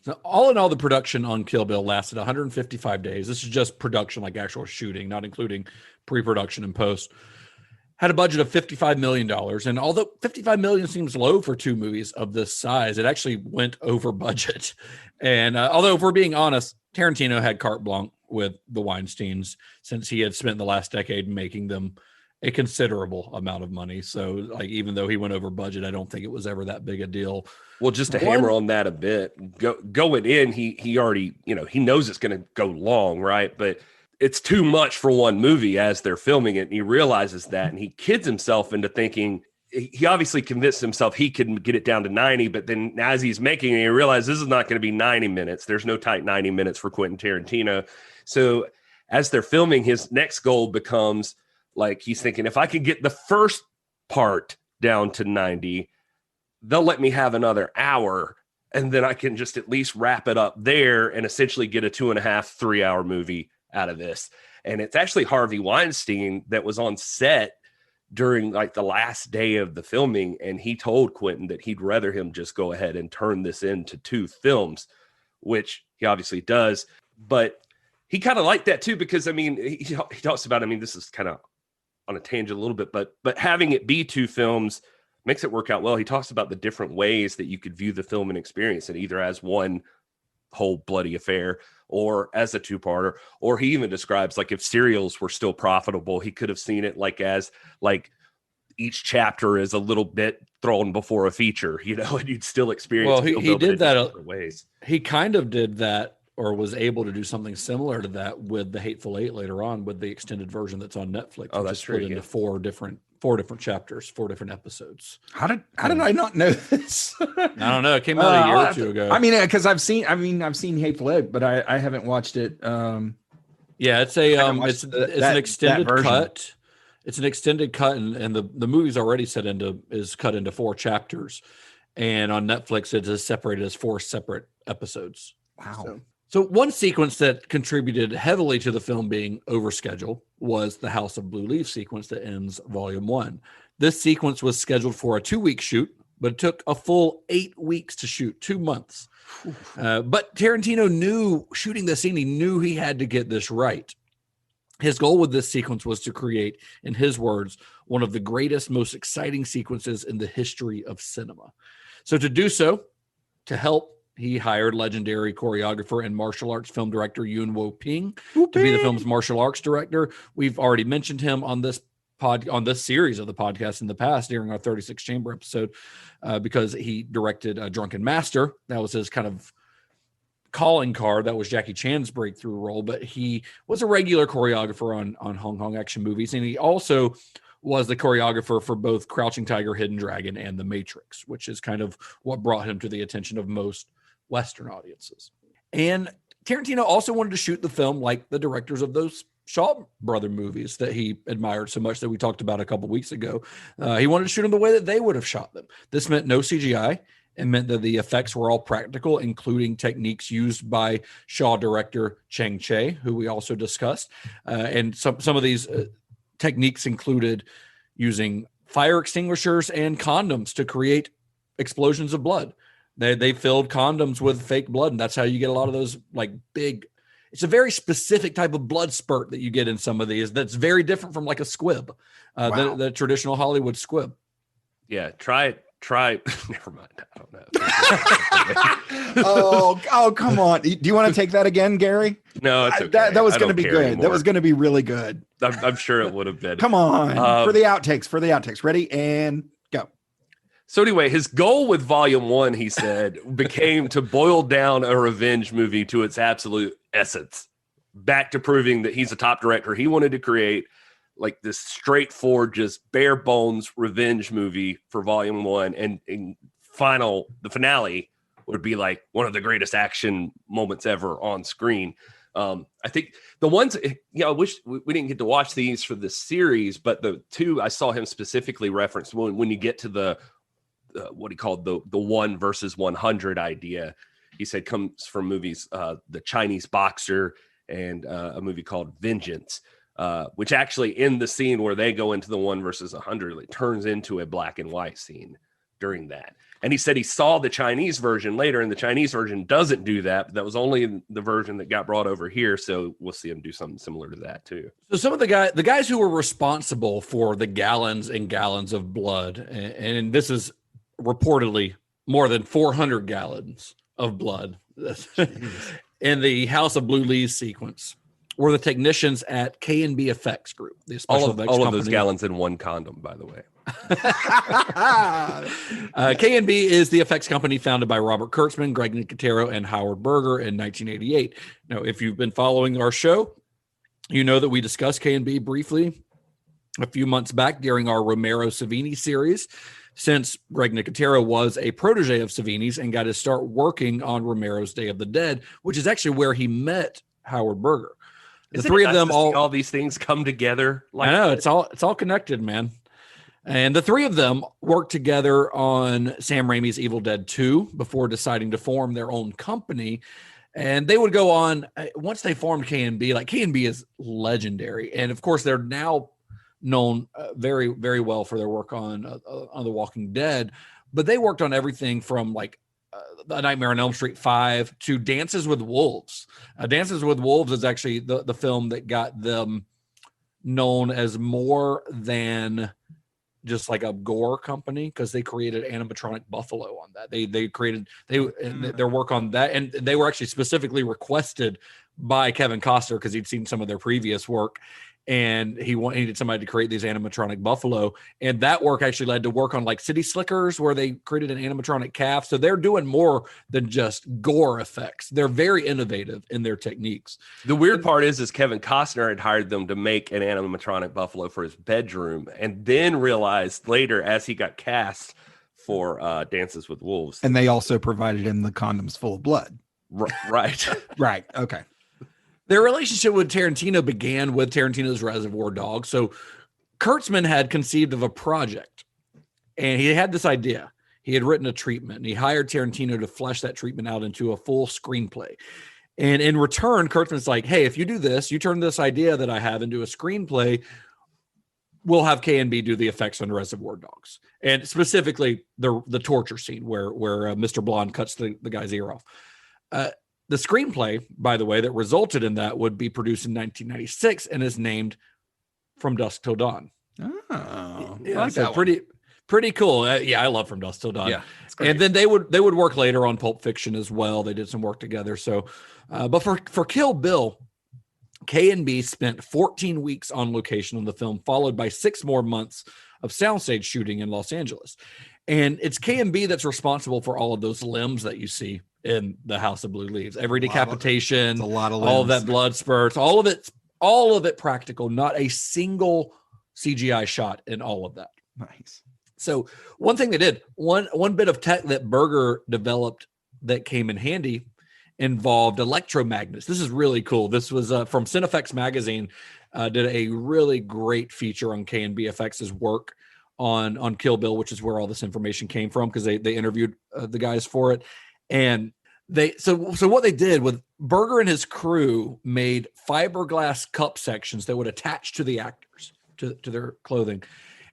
So all in all, the production on Kill Bill lasted 155 days. This is just production, like actual shooting, not including pre-production and post. Had a budget of $55 million. And although $55 million seems low for two movies of this size, it actually went over budget. And although if we're being honest, Tarantino had carte blanche with the Weinsteins since he had spent the last decade making them a considerable amount of money. So like, even though he went over budget, I don't think it was ever that big a deal. Well, just to hammer on that a bit, going in, he already, he knows it's going to go long, right? But it's too much for one movie as they're filming it. And he realizes that, and he kids himself into thinking, he obviously convinced himself he could get it down to 90, but then as he's making it, he realized this is not going to be 90 minutes. There's no tight 90 minutes for Quentin Tarantino. So as they're filming, his next goal becomes like, he's thinking, if I could get the first part down to 90, they'll let me have another hour, and then I can just at least wrap it up there and essentially get a 2.5, 3 hour movie out of this. And it's actually Harvey Weinstein that was on set during like the last day of the filming, and he told Quentin that he'd rather him just go ahead and turn this into 2 films, which he obviously does. But he kind of liked that too, because I mean, he talks about, I mean, this is kind of on a tangent a little bit, but having it be 2 films makes it work out well. He talks about the different ways that you could view the film and experience it, either as one whole bloody affair or as a 2-parter, or he even describes like if serials were still profitable, he could have seen it like as like each chapter is a little bit thrown before a feature, and you'd still experience. Well, he did that different ways. He kind of did that, or was able to do something similar to that with The Hateful Eight later on with the extended version that's on Netflix. Oh, that's true. Split into 4 different chapters, 4 different episodes. How did I not know this? I don't know. It came out a year or 2 ago. I mean, because I've seen Hateful Eight, but I haven't watched it. Yeah, it's an extended cut. It's an extended cut, and the movie's already is cut into 4 chapters, and on Netflix it is separated as 4 separate episodes. Wow. So one sequence that contributed heavily to the film being over schedule was the House of Blue Leaf sequence that ends Volume 1. This sequence was scheduled for a 2-week shoot, but it took a full 8 weeks to shoot, 2 months. But Tarantino knew shooting this scene, he knew he had to get this right. His goal with this sequence was to create, in his words, one of the greatest, most exciting sequences in the history of cinema. So to do so, to help, he hired legendary choreographer and martial arts film director Yuen Woo-ping to be the film's martial arts director. We've already mentioned him on this series of the podcast in the past during our 36 Chamber episode because he directed Drunken Master. That was his kind of calling card. That was Jackie Chan's breakthrough role, but he was a regular choreographer on Hong Kong action movies, and he also was the choreographer for both Crouching Tiger, Hidden Dragon, and The Matrix, which is kind of what brought him to the attention of most Western audiences. And Tarantino also wanted to shoot the film like the directors of those Shaw brother movies that he admired so much that we talked about a couple weeks ago. He wanted to shoot them the way that they would have shot them. This meant no CGI. It meant that the effects were all practical, including techniques used by Shaw director Chang Che, who we also discussed. And some of these techniques included using fire extinguishers and condoms to create explosions of blood. They filled condoms with fake blood, and that's how you get a lot of those like big. It's a very specific type of blood spurt that you get in some of these. That's very different from like a squib, the traditional Hollywood squib. Yeah, try it. Never mind. I don't know. oh, come on. Do you want to take that again, Gary? No, it's okay. That was going to be good. Anymore. That was going to be really good. I'm sure it would have been. Come on. For the outtakes. Ready and go. So anyway, his goal with Volume 1, he said, became to boil down a revenge movie to its absolute essence. Back to proving that he's a top director. He wanted to create like this straightforward, just bare bones revenge movie for Volume 1, and the finale would be like one of the greatest action moments ever on screen. I think the ones, I wish we didn't get to watch these for this series, but the 2 I saw him specifically reference when you get to the what he called the 1 versus 100 idea. He said comes from movies, The Chinese Boxer and a movie called Vengeance, which actually in the scene where they go into the 1 versus 100, it turns into a black and white scene during that. And he said he saw the Chinese version later, and the Chinese version doesn't do that. But that was only the version that got brought over here. So we'll see him do something similar to that too. So some of the guys who were responsible for the gallons and gallons of blood, and this is reportedly more than 400 gallons of blood in the House of Blue Leaves sequence, were the technicians at K&B Effects Group. The all of those gallons in one condom, by the way. K&B is the effects company founded by Robert Kurtzman, Greg Nicotero, and Howard Berger in 1988. Now, if you've been following our show, you know that we discussed K&B briefly a few months back during our Romero Savini series, since Greg Nicotero was a protege of Savini's and got to start working on Romero's Day of the Dead, which is actually where he met Howard Berger. The three of them all these things come together. I know it's all connected, man. And the three of them worked together on Sam Raimi's Evil Dead 2 before deciding to form their own company. And they would go on, once they formed K&B, like K&B is legendary. And of course, they're now known very, very well for their work on The Walking Dead. But they worked on everything from like A Nightmare on Elm Street 5 to Dances with Wolves. Dances with Wolves is actually the film that got them known as more than just like a gore company, because they created animatronic buffalo on that. They created their work on that, and they were actually specifically requested by Kevin Costner because he'd seen some of their previous work, and he needed somebody to create these animatronic buffalo. And that work actually led to work on like City Slickers, where they created an animatronic calf. So they're doing more than just gore effects. They're very innovative in their techniques. The weird part is Kevin Costner had hired them to make an animatronic buffalo for his bedroom, and then realized later as he got cast for Dances with Wolves. And they also provided him the condoms full of blood. Right. Right. Okay. Their relationship with Tarantino began with Tarantino's Reservoir Dogs. So Kurtzman had conceived of a project, and he had this idea. He had written a treatment, and he hired Tarantino to flesh that treatment out into a full screenplay. And in return, Kurtzman's like, hey, if you do this, you turn this idea that I have into a screenplay, we'll have K&B do the effects on Reservoir Dogs. And specifically the torture scene where Mr. Blonde cuts the guy's ear off. The screenplay, by the way, that resulted in that would be produced in 1996 and is named From Dusk Till Dawn. Oh, yeah, I like so that pretty cool. Yeah, I love From Dusk Till Dawn. Yeah, it's great. And then they would work later on Pulp Fiction as well. They did some work together. So, but for Kill Bill, K&B spent 14 weeks on location on the film, followed by 6 more months of soundstage shooting in Los Angeles. And it's K&B that's responsible for all of those limbs that you see in the House of Blue Leaves. Every decapitation, a lot of all of limbs. that blood spurts, all of it practical, not a single CGI shot in all of that. Nice. So one thing they did, one bit of tech that Berger developed that came in handy involved electromagnets. This is really cool. This was from Cinefex magazine, did a really great feature on K&B FX's work on Kill Bill, which is where all this information came from, because they interviewed the guys for it. And so what they did with Berger and his crew made fiberglass cup sections that would attach to the actors to their clothing.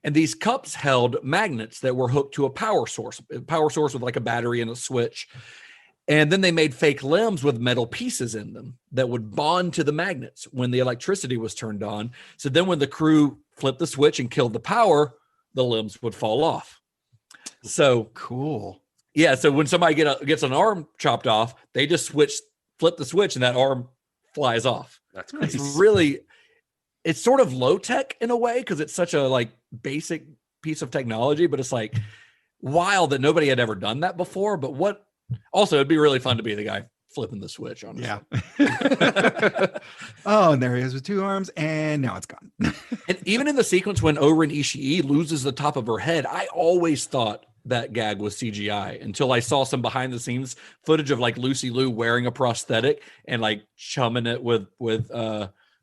And these cups held magnets that were hooked to a power source with like a battery and a switch. And then they made fake limbs with metal pieces in them that would bond to the magnets when the electricity was turned on. So then when the crew flipped the switch and killed the power, the limbs would fall off. So cool. Yeah. So when somebody gets an arm chopped off, they just flip the switch and that arm flies off. That's crazy. It's sort of low tech in a way, because it's such a like basic piece of technology, but it's like wild that nobody had ever done that before. But also it'd be really fun to be the guy flipping the switch, honestly. Yeah. Oh, and there he is with 2 arms, and now it's gone. And even in the sequence when Oren Ishii loses the top of her head, I always thought that gag was CGI until I saw some behind the scenes footage of like Lucy Liu wearing a prosthetic and like chumming it with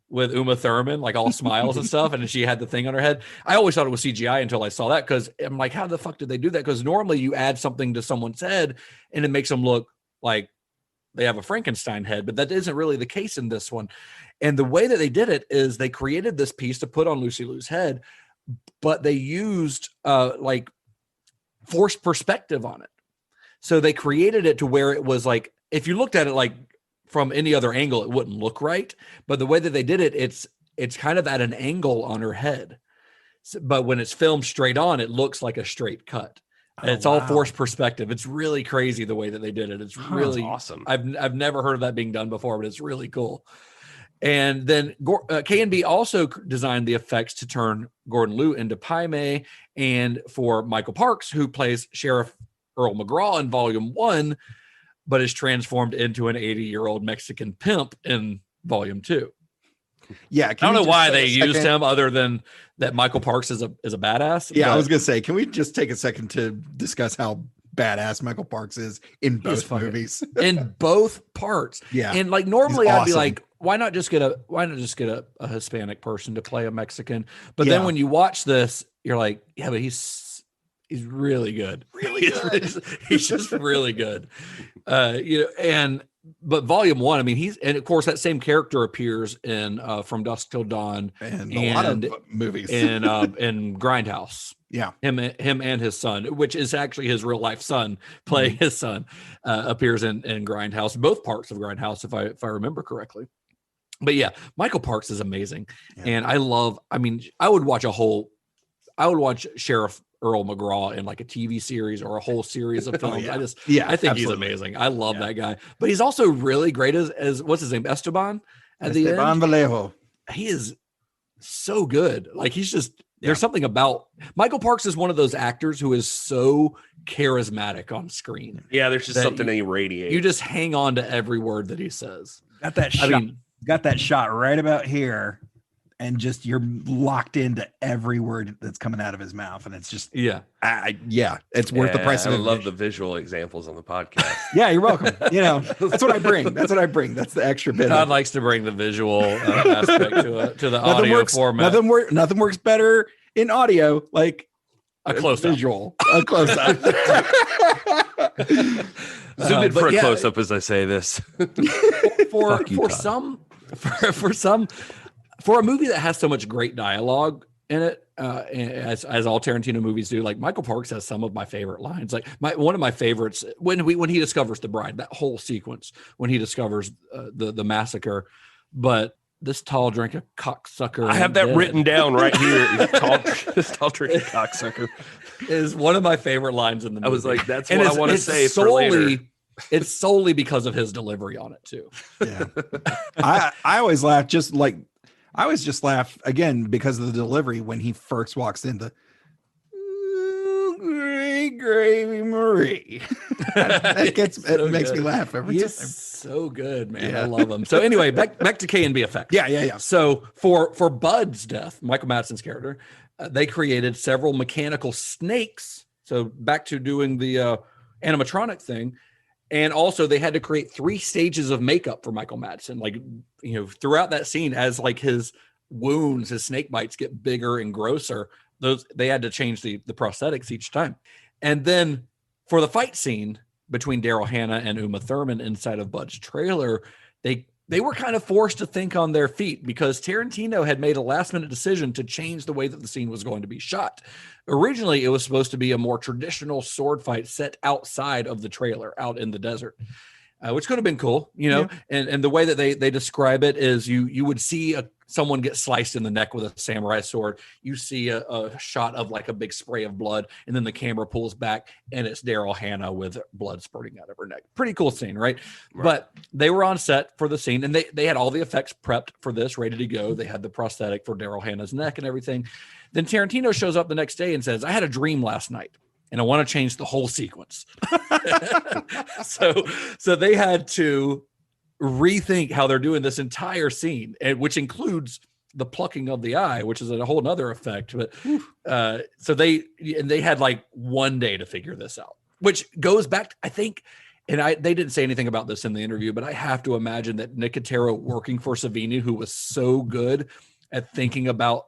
with Uma Thurman, like all smiles and stuff, and she had the thing on her head. I always thought it was CGI until I saw that, because I'm like, how the fuck did they do that? Because normally you add something to someone's head and it makes them look like they have a Frankenstein head, but that isn't really the case in this one. And the way that they did it is they created this piece to put on Lucy Liu's head, but they used like forced perspective on it. So they created it to where it was like, if you looked at it like from any other angle, it wouldn't look right. But the way that they did it, it's kind of at an angle on her head. So, but when it's filmed straight on, it looks like a straight cut. And it's all forced perspective. It's really crazy the way that they did it. It's really awesome. I've never heard of that being done before, but it's really cool. And then K&B also designed the effects to turn Gordon Liu into Pai Mei, and for Michael Parks, who plays Sheriff Earl McGraw in Volume 1, but is transformed into an 80-year-old Mexican pimp in Volume 2. Yeah, I don't know why they used him, other than that Michael Parks is a badass. Yeah, I was gonna say, can we just take a second to discuss how badass Michael Parks is in both movies? In both parts. Yeah. And like normally I'd be awesome. like, why not just get a Hispanic person to play a Mexican? But then when you watch this, you're like, yeah, but he's really good. Really good. He's just really good. But Volume 1, I mean, and of course that same character appears in From Dusk Till Dawn and a lot of movies in Grindhouse. Yeah, him and his son, which is actually his real life son, playing his son, appears in Grindhouse, both parts of Grindhouse, if I remember correctly. But yeah, Michael Parks is amazing, and I would watch Sheriff Earl McGraw in like a TV series or a whole series of films. I think he's amazing. I love that guy. But he's also really great as what's his name? Esteban at the end. Vallejo. He is so good. Like he's just there's something about Michael Parks is one of those actors who is so charismatic on screen. Yeah, there's just something that he radiates. You just hang on to every word that he says. Got that shot. Got that shot right about here. And just you're locked into every word that's coming out of his mouth, and it's just it's worth the price of admission. I love the visual examples on the podcast. Yeah, you're welcome. That's what I bring. That's the extra bit. Todd likes to bring the visual aspect to the audio format. Nothing works better in audio like a close visual, a close up. Zoom in for a close up as I say this. For a movie that has so much great dialogue in it, as all Tarantino movies do, like Michael Parks has some of my favorite lines. Like one of my favorites when he discovers the bride, that whole sequence when he discovers the massacre. But this tall drink of cocksucker, I have that written down right here. This tall drink of cocksucker is one of my favorite lines in the movie. I was like, that's what I want to say for later. It's solely because of his delivery on it too. Yeah, I always laugh I always just laugh again because of the delivery when he first walks in the Gravy Marie. It makes me laugh every time. So good, man. Yeah. I love him. So anyway, back to K&B effects. Yeah. So for Bud's death, Michael Madsen's character, they created several mechanical snakes. So back to doing the animatronic thing. And also they had to create 3 stages of makeup for Michael Madsen. Like, throughout that scene, as like his wounds, his snake bites get bigger and grosser, they had to change the prosthetics each time. And then for the fight scene between Daryl Hannah and Uma Thurman inside of Bud's trailer, they were kind of forced to think on their feet because Tarantino had made a last-minute decision to change the way that the scene was going to be shot. Originally, it was supposed to be a more traditional sword fight set outside of the trailer, out in the desert, which could have been cool, And the way that they describe it is you would see someone get sliced in the neck with a samurai sword. You see a shot of like a big spray of blood, and then the camera pulls back, and it's Daryl Hannah with blood spurting out of her neck. Pretty cool scene, right? But they were on set for the scene, and they had all the effects prepped for this, ready to go. They had the prosthetic for Daryl Hannah's neck and everything. Then Tarantino shows up the next day and says, I had a dream last night, and I want to change the whole sequence. So they had to rethink how they're doing this entire scene, which includes the plucking of the eye, which is a whole nother effect. But so they had like one day to figure this out, which goes back, I think and they didn't say anything about this in the interview, but I have to imagine that Nicotero working for Savini, who was so good at thinking about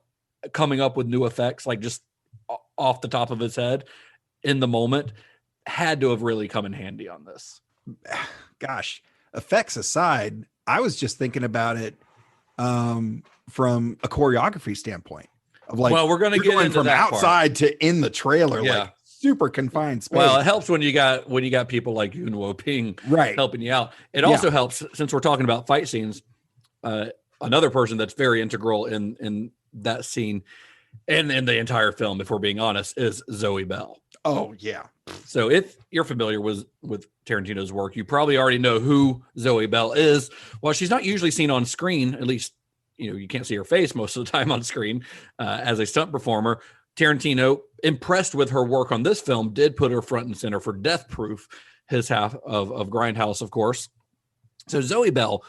coming up with new effects, like just off the top of his head in the moment, had to have really come in handy on this. Gosh, effects aside, I was just thinking about it from a choreography standpoint of like, well, we're going to get into from that outside part. to in the trailer, Yeah. like super confined space. Well, it helps when you got people like Yunwo Ping helping you out. It also helps, since we're talking about fight scenes, another person that's very integral in that scene and in the entire film, if we're being honest, is Zoe Bell. Oh yeah. So if you're familiar with Tarantino's work, you probably already know who Zoe Bell is. While she's not usually seen on screen, at least you can't see her face most of the time on screen as a stunt performer. Tarantino, impressed with her work on this film, did put her front and center for Death Proof, his half of Grindhouse, of course. So Zoe Bell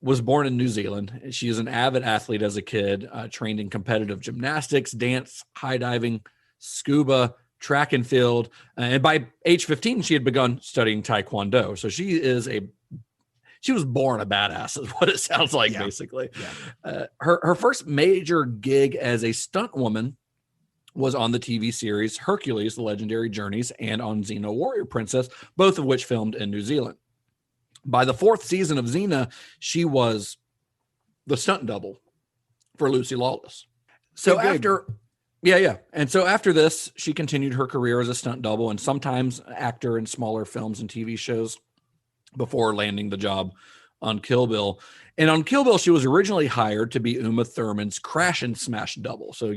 was born in New Zealand. She is an avid athlete as a kid, trained in competitive gymnastics, dance, high diving, scuba, track and field. And by age 15, she had begun studying Taekwondo. So she was born a badass is what it sounds like, basically. Yeah. Her first major gig as a stunt woman was on the TV series Hercules, The Legendary Journeys, and on Xena Warrior Princess, both of which filmed in New Zealand. By the 4th season of Xena, she was the stunt double for Lucy Lawless. So And so after this, she continued her career as a stunt double and sometimes actor in smaller films and TV shows before landing the job on Kill Bill. And on Kill Bill, she was originally hired to be Uma Thurman's crash and smash double. So,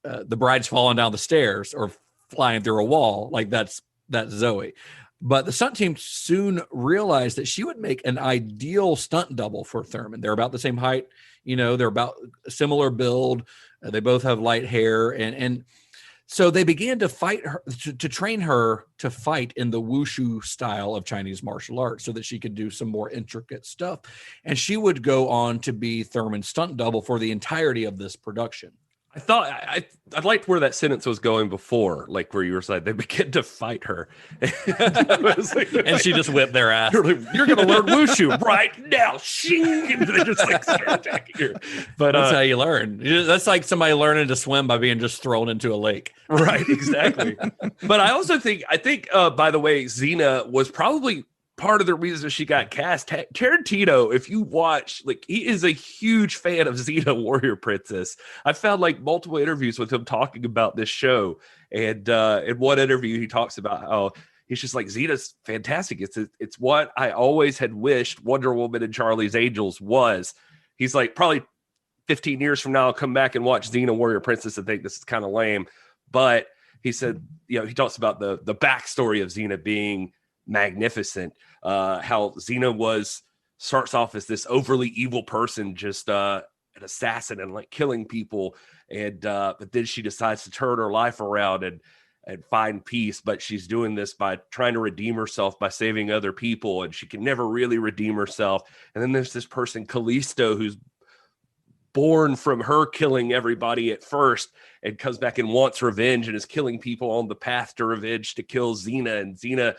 the bride's falling down the stairs or flying through a wall, like that's Zoe. But the stunt team soon realized that she would make an ideal stunt double for Thurman. They're about the same height, they're about a similar build. They both have light hair. And so they began to fight her, to train her to fight in the wushu style of Chinese martial arts so that she could do some more intricate stuff. And she would go on to be Thurman's stunt double for the entirety of this production. I thought I liked where that sentence was going before, like where you were saying they began to fight her, and she just whipped their ass. You're going to learn wushu right now. Shing, and they just like start attacking her. But that's how you learn. That's like somebody learning to swim by being just thrown into a lake. Right, exactly. But I also think by the way, Xena was probably part of the reason she got cast. Tarantino, if you watch, like, he is a huge fan of Xena Warrior Princess. I found like multiple interviews with him talking about this show, and in one interview he talks about how he's just like, Xena's fantastic. It's what I always had wished Wonder Woman and Charlie's Angels was. He's like, probably 15 years from now I'll come back and watch Xena Warrior Princess and think this is kind of lame, but he said, he talks about the backstory of Xena being magnificent, how Xena starts off as this overly evil person, just an assassin and like killing people, and but then she decides to turn her life around and find peace, but she's doing this by trying to redeem herself by saving other people, and she can never really redeem herself. And then there's this person Callisto who's born from her killing everybody at first and comes back and wants revenge and is killing people on the path to revenge to kill Xena, and Xena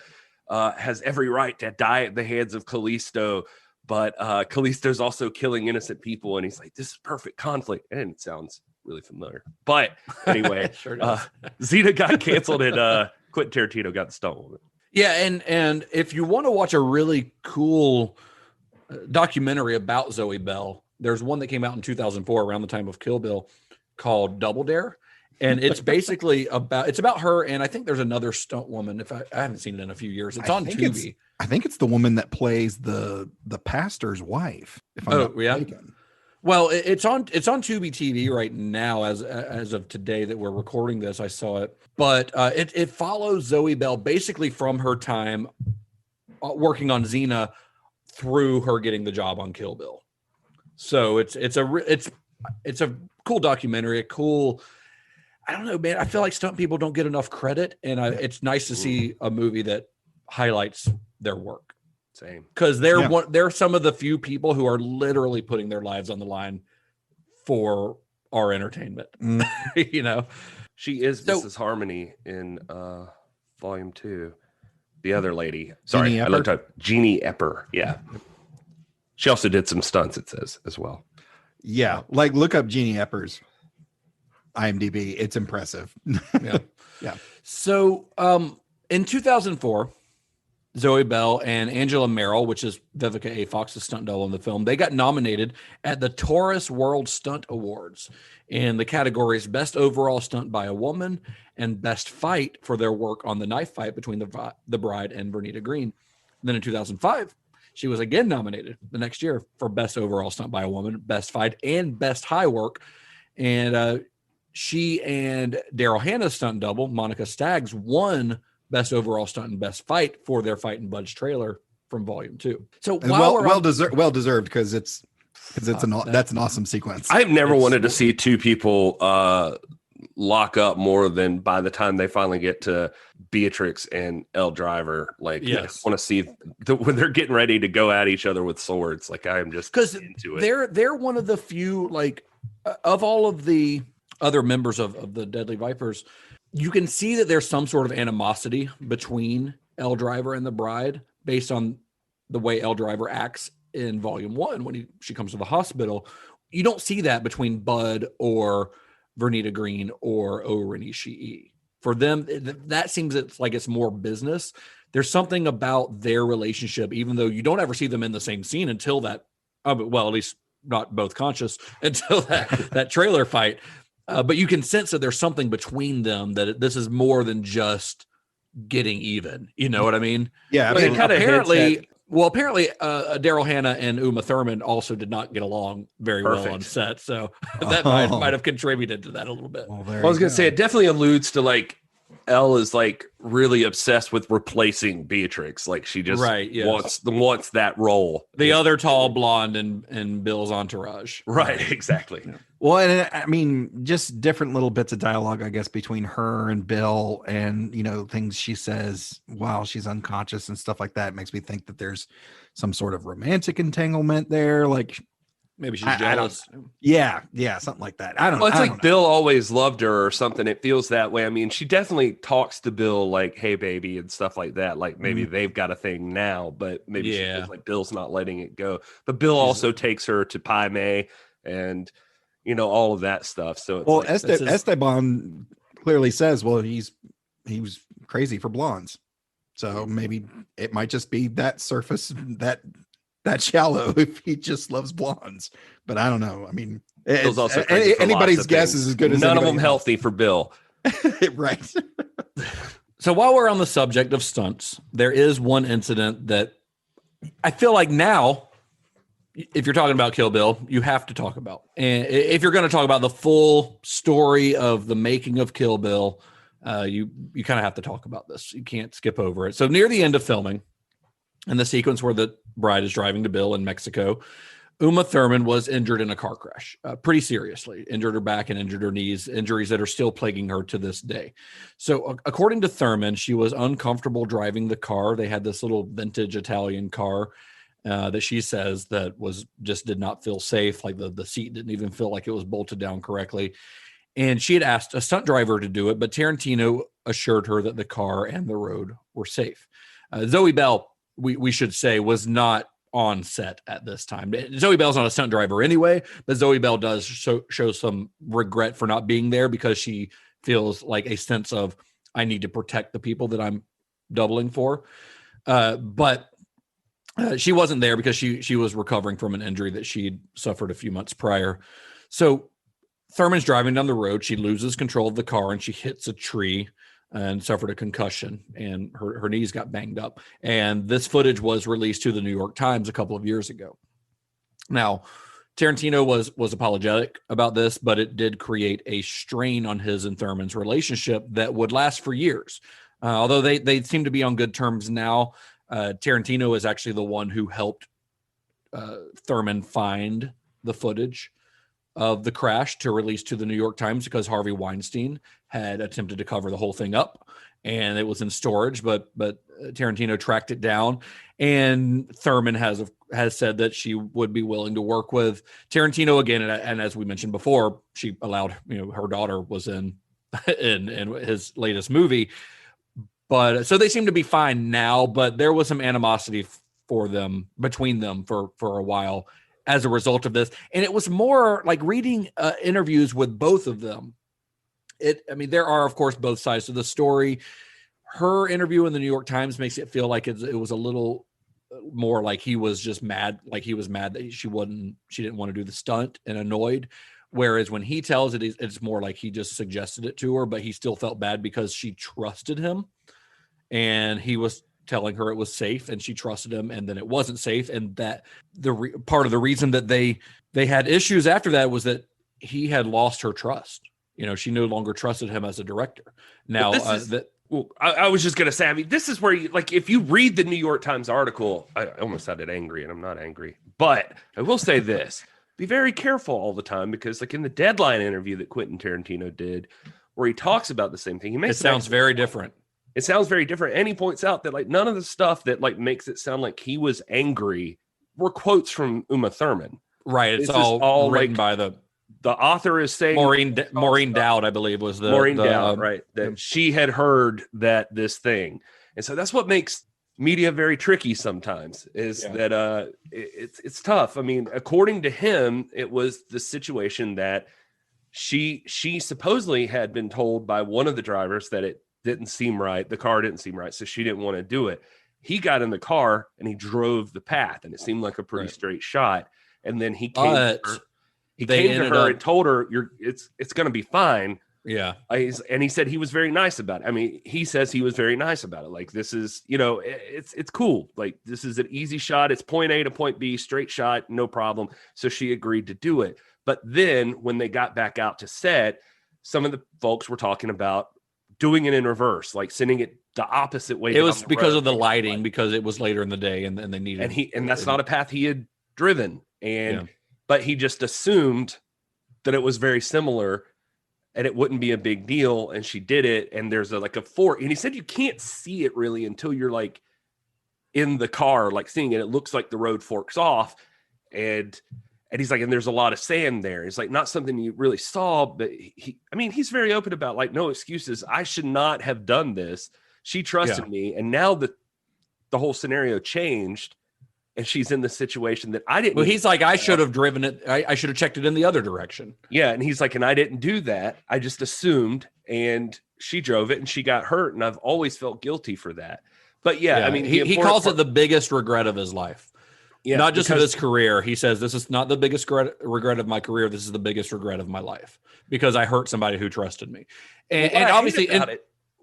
has every right to die at the hands of Callisto, but Callisto's also killing innocent people, and he's like, this is perfect conflict, and it sounds really familiar. But anyway, sure Xena got canceled, and Quentin Tarantino got the stunt woman. Yeah, and if you want to watch a really cool documentary about Zoe Bell, there's one that came out in 2004 around the time of Kill Bill called Double Dare. And it's basically about her, and I think there's another stunt woman. If I haven't seen it in a few years, it's on Tubi. I think it's the woman that plays the pastor's wife. If I'm not mistaken. Well, it's on Tubi TV right now as of today that we're recording this. I saw it, but it follows Zoe Bell basically from her time working on Xena through her getting the job on Kill Bill. So it's a cool documentary, I don't know, man. I feel like stunt people don't get enough credit, and it's nice to see a movie that highlights their work. Same, because they're some of the few people who are literally putting their lives on the line for our entertainment. She is Mrs. Harmony in Volume 2. the other lady. Sorry, Jeannie I looked up Jeannie Epper. Yeah. She also did some stunts, it says, as well. Yeah, like look up Jeannie Epper's IMDb. It's impressive. Yeah. Yeah. So in 2004, Zoe Bell and Angela Merrill, which is Vivica A. Fox's stunt double in the film, they got nominated at the Taurus World Stunt Awards in the categories Best Overall Stunt by a Woman and Best Fight for their work on the knife fight between the bride and Vernita Green. And then in 2005, she was again nominated the next year for Best Overall Stunt by a Woman, Best Fight, and Best High Work. And she and Daryl Hannah's stunt double, Monica Staggs, won Best Overall Stunt and Best Fight for their Fight and Budge trailer from Volume 2. So And well deserved because that's an awesome sequence. I've never wanted to see two people lock up more than by the time they finally get to Beatrix and Elle Driver. Like, I just want to see when they're getting ready to go at each other with swords. Like, I am just because into it. They're one of the few, like, of all of the other members of the Deadly Vipers, you can see that there's some sort of animosity between Elle Driver and the bride based on the way Elle Driver acts in Volume 1 when she comes to the hospital. You don't see that between Bud or Vernita Green or Renee Shee. For them, that seems like it's more business. There's something about their relationship, even though you don't ever see them in the same scene until that, well, at least not both conscious, until that trailer fight. But you can sense that there's something between them, that this is more than just getting even. You know what I mean? Yeah. But apparently Daryl Hannah and Uma Thurman also did not get along very well on set. So that might have contributed to that a little bit. I was going to say, it definitely alludes to, like, Elle is, like, really obsessed with replacing Beatrix. Like, she just wants that role. The other tall blonde in Bill's entourage. Right, exactly. Yeah. Well, and I mean, just different little bits of dialogue, I guess, between her and Bill, and, you know, things she says while she's unconscious and stuff like that makes me think that there's some sort of romantic entanglement there. Like, maybe she's jealous. Yeah, something like that. I don't know. Well, it's like Bill always loved her or something. It feels that way. I mean, she definitely talks to Bill like, hey, baby, and stuff like that. Like, maybe they've got a thing now, but maybe she feels like Bill's not letting it go. But Bill also takes her to Pai Mei and, you know, all of that stuff. So it's like, Esteban clearly says, well, he was crazy for blondes. So maybe it might just be that surface, that shallow if he just loves blondes. But I don't know. I mean, anybody's guess is as good as none of them healthy for Bill. Right. So while we're on the subject of stunts, there is one incident that I feel like now, if you're talking about Kill Bill, you have to talk about. And if you're going to talk about the full story of the making of Kill Bill, you kind of have to talk about this. You can't skip over it. So near the end of filming, in the sequence where the bride is driving to Bill in Mexico, Uma Thurman was injured in a car crash, pretty seriously. Injured her back and injured her knees, injuries that are still plaguing her to this day. So according to Thurman, she was uncomfortable driving the car. They had this little vintage Italian car that she says that did not feel safe. Like the seat didn't even feel like it was bolted down correctly. And she had asked a stunt driver to do it, but Tarantino assured her that the car and the road were safe. Zoe Bell, we should say, was not on set at this time. Zoe Bell's not a stunt driver anyway, but Zoe Bell does show some regret for not being there because she feels like a sense of, I need to protect the people that I'm doubling for. But she wasn't there because she was recovering from an injury that she'd suffered a few months prior. So Thurman's driving down the road. She loses control of the car and she hits a tree and suffered a concussion, and her knees got banged up. And this footage was released to the New York Times a couple of years ago. Now, Tarantino was apologetic about this, but it did create a strain on his and Thurman's relationship that would last for years. Although they seem to be on good terms now, Tarantino is actually the one who helped Thurman find the footage of the crash to release to the New York Times because Harvey Weinstein had attempted to cover the whole thing up and it was in storage, but Tarantino tracked it down, and Thurman has said that she would be willing to work with Tarantino again. And as we mentioned before, she allowed, her daughter was in his latest movie, But so they seem to be fine now, but there was some animosity between them for a while as a result of this. And it was more like reading interviews with both of them. There are, of course, both sides to the story. Her interview in the New York Times makes it feel like it was a little more like he was just mad. Like he was mad that she didn't want to do the stunt and annoyed. Whereas when he tells it, it's more like he just suggested it to her, but he still felt bad because she trusted him and he was telling her it was safe and she trusted him, and then it wasn't safe. And that part of the reason that they had issues after that was that he had lost her trust. She no longer trusted him as a director. Now I was just going to say, this is where if you read the New York Times article, I almost sounded angry and I'm not angry, but I will say this. Be very careful all the time because in the Deadline interview that Quentin Tarantino did, where he talks about the same thing, it sounds very different. It sounds very different. And he points out that none of the stuff that makes it sound like he was angry were quotes from Uma Thurman. Right. It's all written by the author is saying Maureen Dowd, I believe was Maureen Dowd, right? That she had heard that this thing. And so that's what makes media very tricky sometimes that it's tough. According to him, it was the situation that she supposedly had been told by one of the drivers that it didn't seem right. The car didn't seem right. So she didn't want to do it. He got in the car and he drove the path and it seemed like a pretty straight shot. And then he came to her. He came to her and told her, it's going to be fine. Yeah. And he said he was very nice about it. He says he was very nice about it. This is, it's cool. This is an easy shot. It's point A to point B, straight shot, no problem. So she agreed to do it. But then when they got back out to set, some of the folks were talking about doing it in reverse, sending it the opposite way. It was because of the lighting, because it was later in the day and they needed. And that's not a path he had driven. But he just assumed that it was very similar and it wouldn't be a big deal. And she did it. And there's a fork. And he said, you can't see it really until you're in the car, seeing it. It looks like the road forks off. And he's and there's a lot of sand there. It's not something you really saw, but he's very open about no excuses. I should not have done this. She trusted me. And now the whole scenario changed. And she's in the situation that I didn't. Well, he's I should have driven it. I should have checked it in the other direction. Yeah. And he's and I didn't do that. I just assumed, and she drove it and she got hurt. And I've always felt guilty for that. But he calls it the biggest regret of his life. Yeah. Not just of his career. He says, this is not the biggest regret of my career. This is the biggest regret of my life because I hurt somebody who trusted me. And obviously,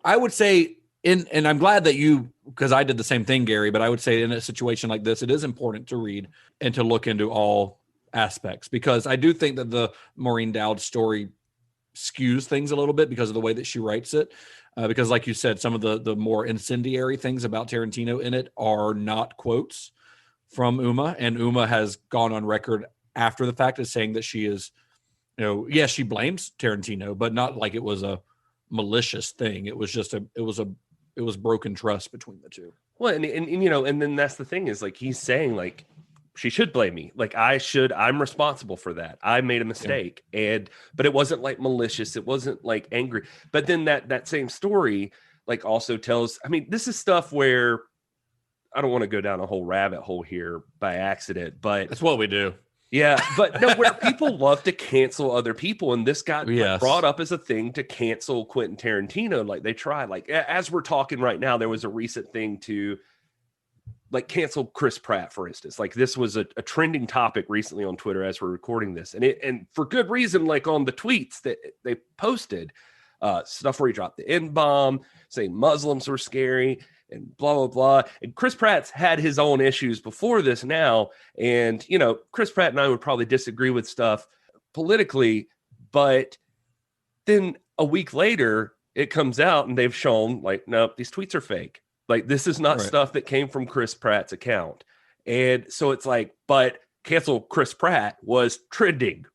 I would say, and I'm glad that because I did the same thing, Gary, but I would say in a situation like this, it is important to read and to look into all aspects, because I do think that the Maureen Dowd story skews things a little bit because of the way that she writes it. Because like you said, some of the more incendiary things about Tarantino in it are not quotes from Uma, and Uma has gone on record after the fact as saying that she is, yes, she blames Tarantino, but not like it was a malicious thing. It was just it was broken trust between the two. Well, and then that's the thing is he's saying she should blame me. I'm responsible for that. I made a mistake. Yeah. But it wasn't malicious. It wasn't angry. But then that same story also tells, this is stuff where I don't want to go down a whole rabbit hole here by accident, but that's what we do. Yeah, but no, where people love to cancel other people, and this got brought up as a thing to cancel Quentin Tarantino. They try, as we're talking right now, there was a recent thing to cancel Chris Pratt, for instance. This was a trending topic recently on Twitter as we're recording this, and for good reason. On the tweets that they posted, stuff where he dropped the N-bomb, saying Muslims were scary, and blah, blah, blah. And Chris Pratt's had his own issues before this now. And, Chris Pratt and I would probably disagree with stuff politically, but then a week later it comes out and they've shown nope, these tweets are fake. This is not stuff that came from Chris Pratt's account. And so it's but cancel Chris Pratt was trending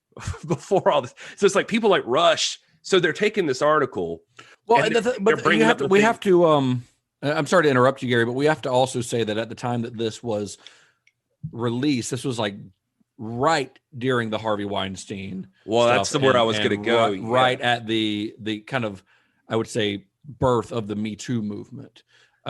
before all this. So it's people rush. So they're taking this article. Well, we have to, I'm sorry to interrupt you, Gary, but we have to also say that at the time that this was released, this was right during the Harvey Weinstein. Well, that's where I was going to go. Right at the kind of, I would say, birth of the Me Too movement,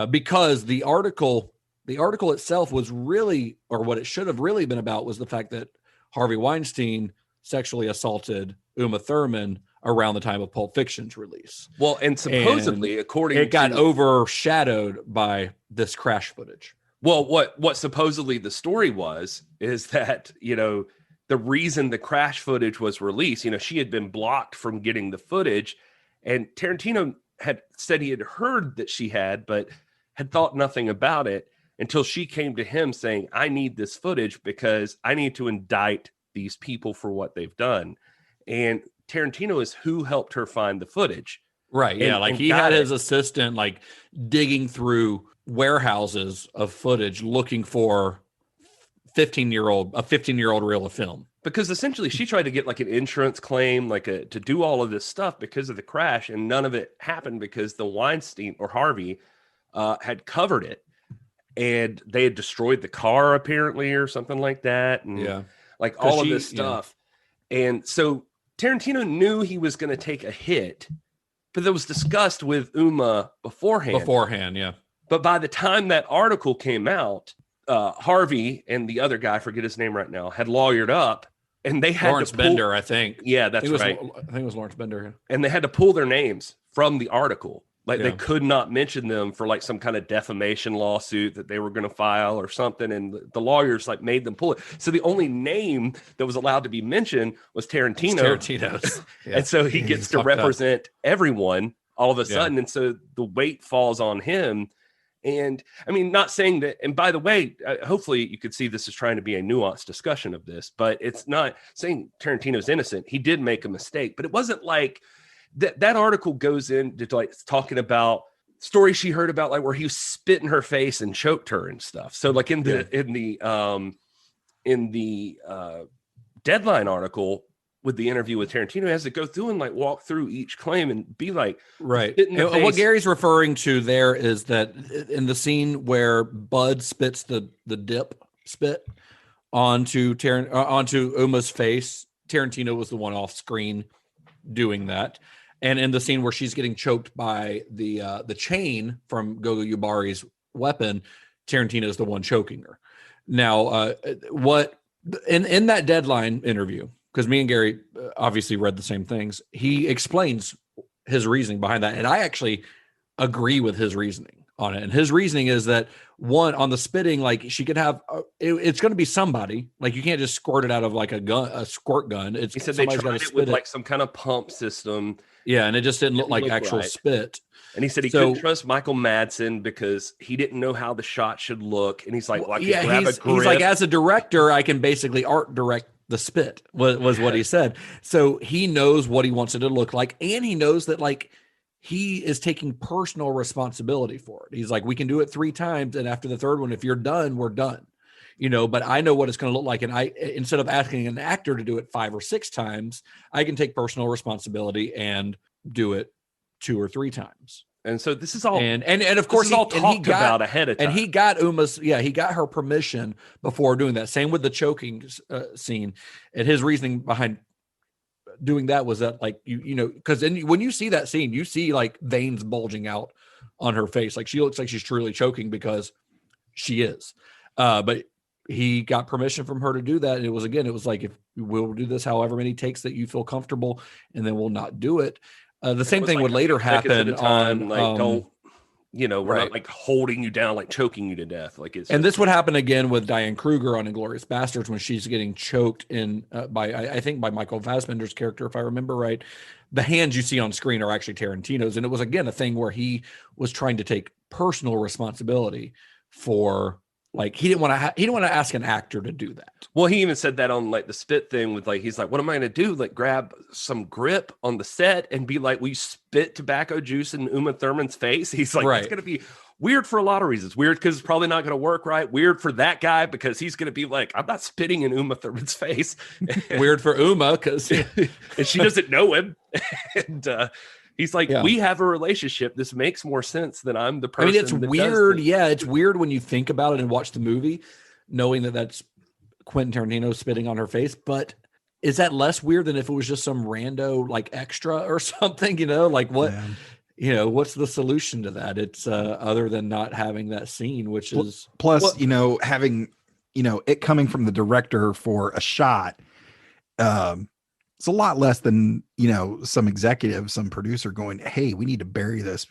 because the article itself was really, or what it should have really been about, was the fact that Harvey Weinstein sexually assaulted Uma Thurman around the time of Pulp Fiction's release. Well, and supposedly, according it got overshadowed by this crash footage. Well, what supposedly the story was is that, the reason the crash footage was released, she had been blocked from getting the footage, and Tarantino had said he had heard that she had, but had thought nothing about it until she came to him saying, I need this footage because I need to indict these people for what they've done. And Tarantino is who helped her find the footage. Right. Yeah. Like he had his assistant like digging through warehouses of footage looking for a 15-year-old reel of film. Because essentially she tried to get like an insurance claim, to do all of this stuff because of the crash, and none of it happened because the Weinstein or Harvey had covered it, and they had destroyed the car apparently or something like that. And all of this stuff. Yeah. And so Tarantino knew he was going to take a hit, but that was discussed with Uma beforehand. Yeah. But by the time that article came out, Harvey and the other guy, I forget his name right now, had lawyered up, and they had Lawrence Bender, I think. Yeah, that's right. I think it was Lawrence Bender. And they had to pull their names from the article. They could not mention them for like some kind of defamation lawsuit that they were going to file or something. And the lawyers made them pull it. So the only name that was allowed to be mentioned was Tarantino. Tarantino's. Yeah. And so he gets to represent everyone all of a sudden. Yeah. And so the weight falls on him. And I mean, not saying that, and by the way, hopefully you could see this is trying to be a nuanced discussion of this, but it's not saying Tarantino's innocent. He did make a mistake, but it wasn't like that article goes into talking about stories she heard about, where he spit in her face and choked her and stuff. So in the Deadline article with the interview with Tarantino, he has to go through and walk through each claim and be right. And what Gary's referring to there is that in the scene where Bud spits the dip spit onto Uma's face, Tarantino was the one off screen doing that. And in the scene where she's getting choked by the chain from Gogo Yubari's weapon, Tarantino is the one choking her. Now, in that Deadline interview, because me and Gary obviously read the same things, he explains his reasoning behind that, and I actually agree with his reasoning on it. And his reasoning is that one, on the spitting, she could have it's going to be somebody. You can't just squirt it out of a squirt gun. He said they tried it with some kind of pump system. Yeah, and it just didn't look like actual spit. And he said he couldn't trust Michael Madsen because he didn't know how the shot should look. And he's like, he's like, as a director, I can basically art direct the spit, was what he said. So he knows what he wants it to look like, and he knows that he is taking personal responsibility for it. He's like, we can do it 3 times, and after the third one, if you're done, we're done. But I know what it's going to look like. And instead of asking an actor to do it 5 or 6 times, I can take personal responsibility and do it 2 or 3 times. And so this is all, and of course, all talked about ahead of time. And he got he got her permission before doing that. Same with the choking scene. And his reasoning behind doing that was that, because when you see that scene, you see veins bulging out on her face. She looks like she's truly choking because she is. But he got permission from her to do that. And it was if we'll do this however many takes that you feel comfortable, and then we'll not do it. The same thing would later happen on we're not holding you down, choking you to death. And this would happen again with Diane Kruger on Inglourious Bastards when she's getting choked by Michael Fassbender's character, if I remember right. The hands you see on screen are actually Tarantino's, and it was again a thing where he was trying to take personal responsibility for. He didn't want to ask an actor to do that. Well, he even said that on the spit thing with he's like, what am I going to do? Grab some grip on the set and be like, we spit tobacco juice in Uma Thurman's face. He's like, It's going to be weird for a lot of reasons. Weird because it's probably not going to work right. Weird for that guy because he's going to be like, I'm not spitting in Uma Thurman's face. Weird for Uma because and she doesn't know him. And he's like, we have a relationship. This makes more sense than I'm the person. It's weird. Yeah, it's weird when you think about it and watch the movie, knowing that that's Quentin Tarantino spitting on her face. But is that less weird than if it was just some rando extra or something? What? Yeah. you know, what's the solution to that? It's other than not having that scene, which is plus, you know, having, you know, it coming from the director for a shot. It's a lot less than, you know, some executive, some producer going, hey, we need to bury this.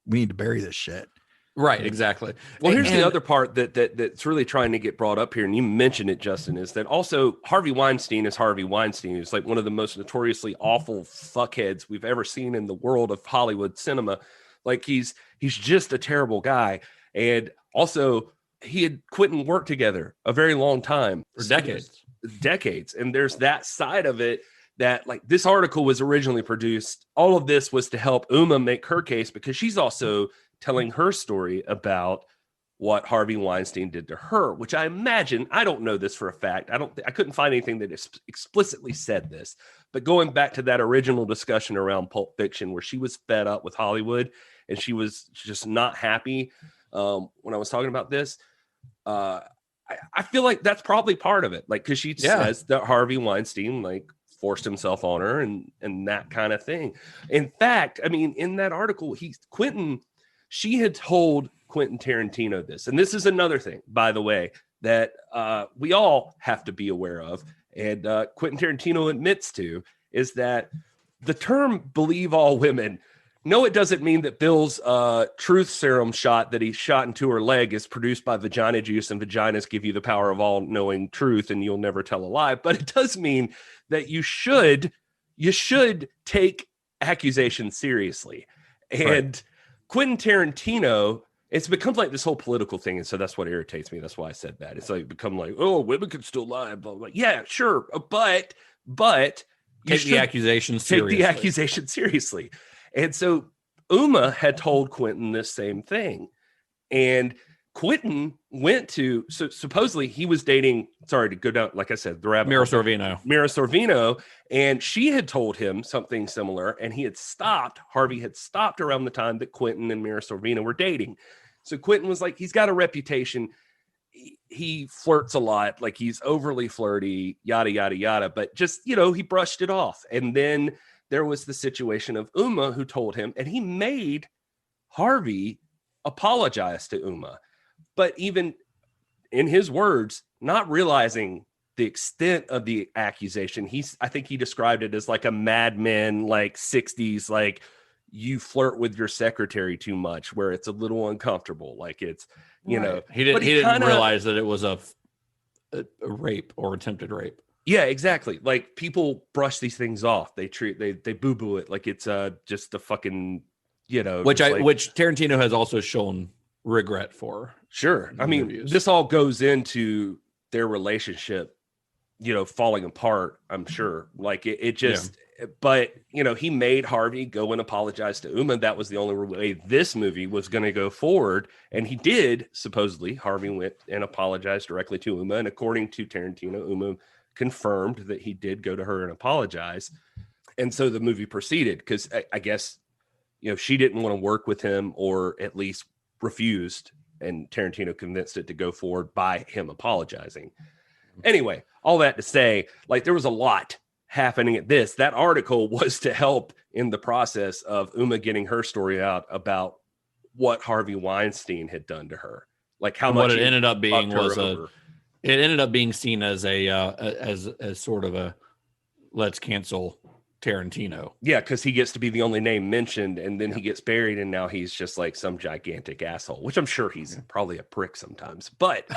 We need to bury this shit. Right, exactly. Well, here's the other part that's really trying to get brought up here, and you mentioned it, Justin, is that also Harvey Weinstein is Harvey Weinstein. He's like one of the most notoriously awful fuckheads we've ever seen in the world of Hollywood cinema. Like he's just a terrible guy. And also he had Quentin worked together a very long time. For decades. And there's that side of it that, like, this article was originally produced. All of this was to help Uma make her case, because she's also telling her story about what Harvey Weinstein did to her, which I imagine, I don't know this for a fact. I couldn't find anything that explicitly said this, but going back to that original discussion around Pulp Fiction, where she was fed up with Hollywood and she was just not happy when I was talking about this, I feel like that's probably part of it. Like, cause she says that Harvey Weinstein, like, forced himself on her and that kind of thing. In fact, I mean, in that article, she had told Quentin Tarantino this. And this is another thing, by the way, that we all have to be aware of. And Quentin Tarantino admits to, is that the term believe all women, no, it doesn't mean that Bill's truth serum shot that he shot into her leg is produced by vagina juice and vaginas give you the power of all knowing truth and you'll never tell a lie. But it does mean that you should take accusations seriously. And right. Quentin Tarantino, it's become like this whole political thing. And so that's what irritates me. That's why I said that. It's like become like, oh, women can still lie. Blah, blah. Yeah, sure. But take the accusation seriously. Take the accusation seriously. And so Uma had told Quentin this same thing. And Quentin went to, so supposedly he was dating, sorry to go down, like I said, the rabbit. Mira Sorvino. And she had told him something similar, and Harvey had stopped around the time that Quentin and Mira Sorvino were dating. So Quentin was like, he's got a reputation. He flirts a lot, like he's overly flirty, yada, yada, yada. But just, you know, he brushed it off. And then there was the situation of Uma who told him, and he made Harvey apologize to Uma. But even in his words, not realizing the extent of the accusation, I think he described it as like a Mad Men, like 60s, like you flirt with your secretary too much, where it's a little uncomfortable. Like it's, you know, he didn't realize that it was a rape or attempted rape. Yeah, exactly. Like people brush these things off. They boo-boo it like it's just a fucking, you know, which Tarantino has also shown regret for. Sure. I mean, this all goes into their relationship, you know, falling apart, I'm sure. Like it just, but you know, he made Harvey go and apologize to Uma. That was the only way this movie was going to go forward. And he did, supposedly. Harvey went and apologized directly to Uma. And according to Tarantino, Uma confirmed that he did go to her and apologize. And so the movie proceeded, because I guess, you know, she didn't want to work with him, or at least refused, and Tarantino convinced it to go forward by him apologizing. Anyway, all that to say, like, there was a lot happening at this. That article was to help in the process of Uma getting her story out about what Harvey Weinstein had done to her. Like how much it ended up being was it ended up being seen as as sort of a let's cancel Tarantino. Yeah, because he gets to be the only name mentioned, and then he gets buried, and now he's just like some gigantic asshole, which I'm sure he's probably a prick sometimes. But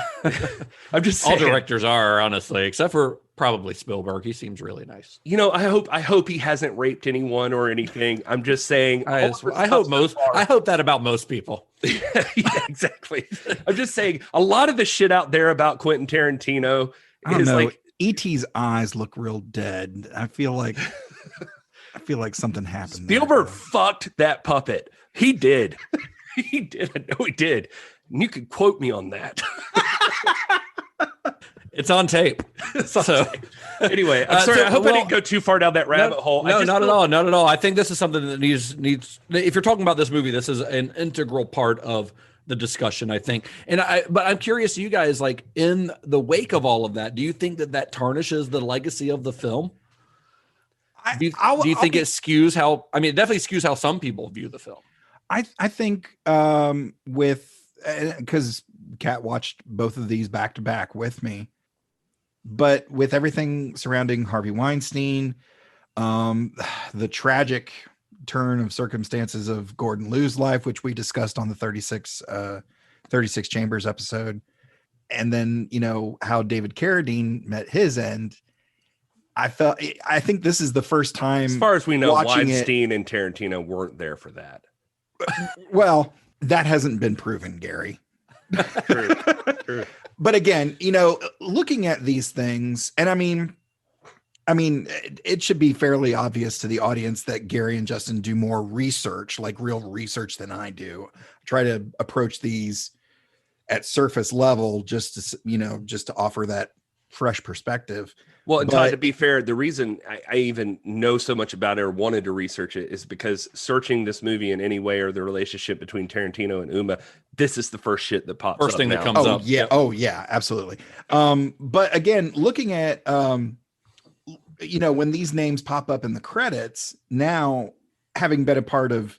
I'm just saying, all directors are, honestly, except for probably Spielberg. He seems really nice. You know, I hope he hasn't raped anyone or anything. I'm just saying. I hope that about most people. Yeah, exactly. I'm just saying a lot of the shit out there about Quentin Tarantino is like E.T.'s eyes look real dead. I feel like something happened. Spielberg fucked that puppet. He did. He did. I know he did. And you can quote me on that. It's on tape. Anyway, I'm sorry. I hope I didn't go too far down that rabbit hole. No, not at all. Not at all. I think this is something that needs. If you're talking about this movie, this is an integral part of the discussion, I think. But I'm curious, you guys, like in the wake of all of that, do you think that tarnishes the legacy of the film? Do you think it skews how? I mean, it definitely skews how some people view the film. I think because Kat watched both of these back to back with me, but with everything surrounding Harvey Weinstein, the tragic turn of circumstances of Gordon Liu's life, which we discussed on the 36 Chambers episode, and then how David Carradine met his end. I think this is the first time, as far as we know, Weinstein it, and Tarantino weren't there for that. Well, that hasn't been proven, Gary. True. But again, looking at these things, and I mean, it should be fairly obvious to the audience that Gary and Justin do more research, like real research, than I do. I try to approach these at surface level just to offer that fresh perspective. Well, and Todd, to be fair, the reason I even know so much about it or wanted to research it is because searching this movie in any way or the relationship between Tarantino and Uma, this is the first shit that pops up. First thing that now. comes up. Yeah. Yep. Oh, yeah, absolutely. But again, looking at, when these names pop up in the credits, now having been a part of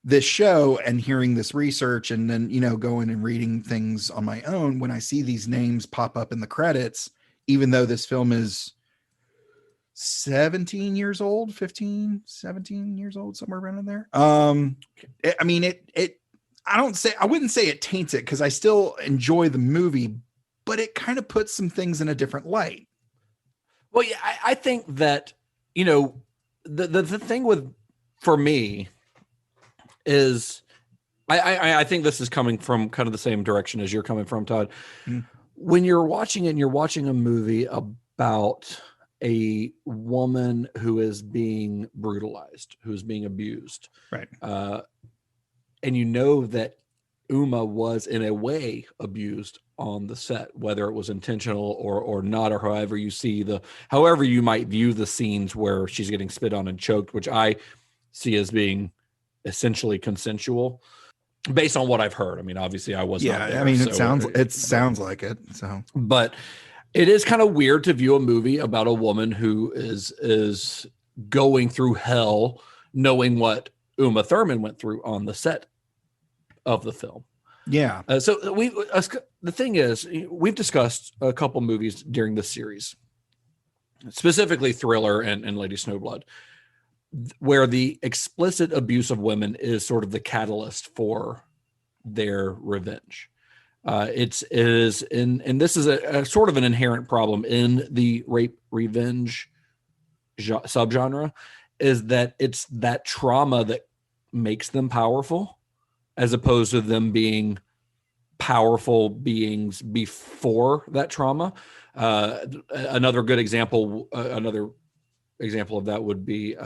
this show and hearing this research and then, going and reading things on my own, when I see these names pop up in the credits, even though this film is 17 years old, 15, 17 years old, somewhere around in there. I wouldn't say it taints it, because I still enjoy the movie, but it kind of puts some things in a different light. Well, yeah, I think that, the thing for me is I think this is coming from kind of the same direction as you're coming from, Todd. Mm. When you're watching it and you're watching a movie about a woman who is being brutalized, who's being abused, right? And that Uma was in a way abused on the set, whether it was intentional or not, or however you might view the scenes where she's getting spit on and choked, which I see as being essentially consensual. Based on what I've heard. I mean, obviously I wasn't. Yeah, there, it sounds like it. So, but it is kind of weird to view a movie about a woman who is going through hell, knowing what Uma Thurman went through on the set of the film. Yeah. So the thing is, we've discussed a couple movies during this series, specifically Thriller and Lady Snowblood, where the explicit abuse of women is sort of the catalyst for their revenge. And this is a sort of an inherent problem in the rape revenge subgenre, is that it's that trauma that makes them powerful, as opposed to them being powerful beings before that trauma. Another good example, of that would be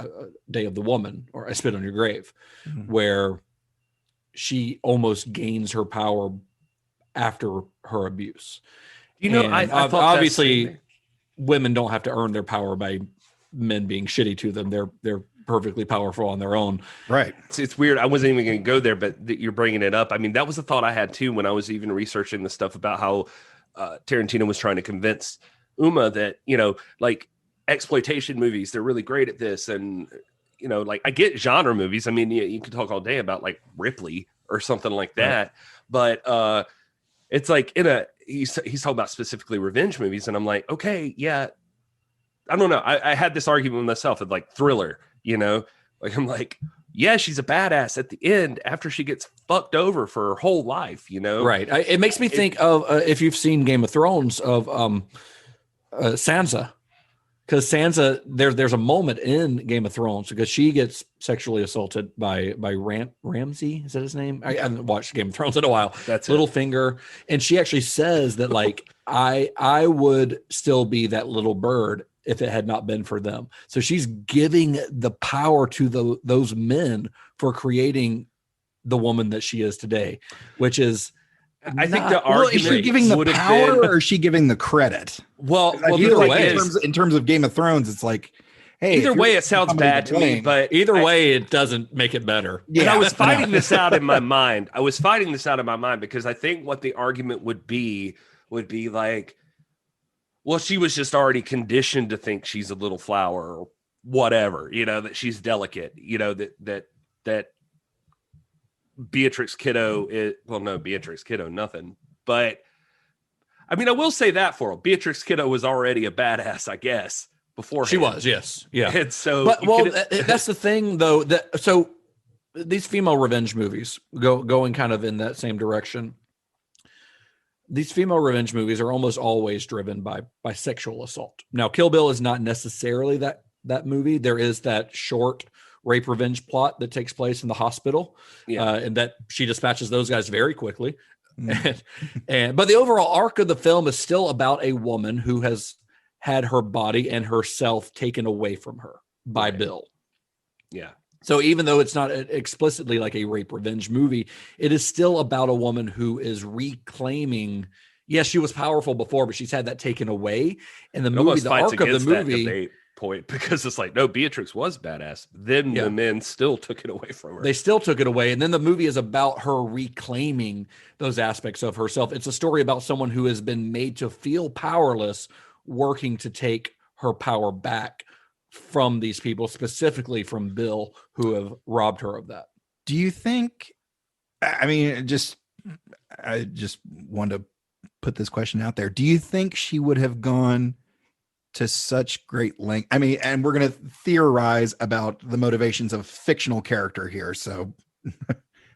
Day of the Woman, or I Spit on Your Grave, mm-hmm. where she almost gains her power after her abuse. I thought obviously women don't have to earn their power by men being shitty to them. They're perfectly powerful on their own. Right. It's weird. I wasn't even going to go there, but you're bringing it up. I mean, that was a thought I had too, when I was even researching the stuff about how Tarantino was trying to convince Uma that, exploitation movies, they're really great at this. And, I get genre movies. I mean, you could talk all day about like Ripley or something like that, right. But it's like he's talking about specifically revenge movies. And I'm like, okay, yeah, I don't know. I had this argument with myself of like Thriller, I'm like, yeah, she's a badass at the end after she gets fucked over for her whole life, Right. It makes me think of, if you've seen Game of Thrones, of Sansa. Because Sansa, there's a moment in Game of Thrones because she gets sexually assaulted by Ramsay. Is that his name? I haven't watched Game of Thrones in a while. That's Littlefinger, and she actually says that like I would still be that little bird if it had not been for them. So she's giving the power to those men for creating the woman that she is today, which is. I think the argument is she giving the power or is she giving the credit? Well, either way, in terms of Game of Thrones, it's like, hey, either way, it sounds bad to me, but either way, it doesn't make it better. Yeah, and I was fighting this out in my mind. Because I think what the argument would be like, well, she was just already conditioned to think she's a little flower or whatever, that she's delicate, that Beatrix Kiddo Beatrix Kiddo, nothing. But I mean, I will say that for her. Beatrix Kiddo was already a badass, I guess, before She was, yes. Yeah. And so, that's the thing, though. So these female revenge movies going kind of in that same direction. These female revenge movies are almost always driven by sexual assault. Now, Kill Bill is not necessarily that movie. There is that short rape revenge plot that takes place in the hospital, and that she dispatches those guys very quickly. But the overall arc of the film is still about a woman who has had her body and herself taken away from her by Bill. Yeah. So even though it's not explicitly like a rape revenge movie, it is still about a woman who is reclaiming. Yes, she was powerful before, but she's had that taken away. And the movie, the arc of the movie, point, because it's like, no, Beatrix was badass. Then the men still took it away from her. They still took it away. And then the movie is about her reclaiming those aspects of herself. It's a story about someone who has been made to feel powerless, working to take her power back from these people, specifically from Bill, who have robbed her of that. Do you think, I mean, I just want to put this question out there. Do you think she would have gone to such great length? I mean, and we're going to theorize about the motivations of a fictional character here. So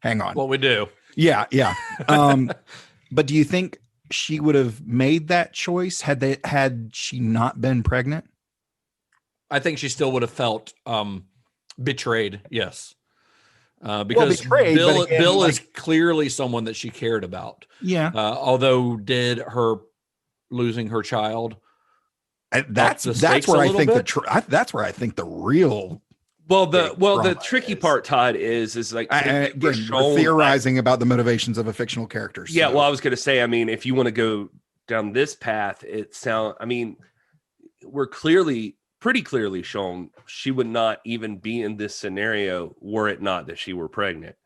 hang on. What we do. Yeah. Yeah. But do you think she would have made that choice had she not been pregnant? I think she still would have felt betrayed. Yes. Because betrayed, Bill is clearly someone that she cared about. Yeah. Although did her losing her child, that's where I think that's where I think the real the tricky part, Todd, is like we're theorizing about the motivations of a fictional character. So. Yeah, well, I was going to say, I mean, if you want to go down this path, we're pretty clearly shown she would not even be in this scenario were it not that she were pregnant.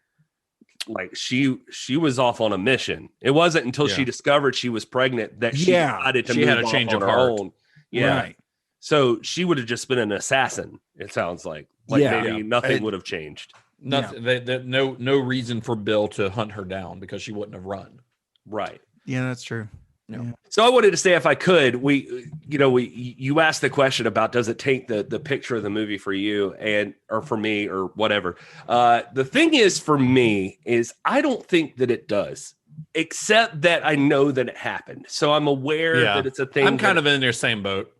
Like she was off on a mission. It wasn't until she discovered she was pregnant that she decided to move had a change of her heart. Own. Yeah. Right. So she would have just been an assassin. It sounds like maybe nothing would have changed. Nothing. No reason for Bill to hunt her down because she wouldn't have run. Right. Yeah, that's true. Yeah. So I wanted to say, if I could, you asked the question about does it take the picture of the movie for you or for me or whatever. The thing is, for me, is I don't think that it does, except that I know that it happened. So I'm aware that it's a thing. I'm kind of in your same boat.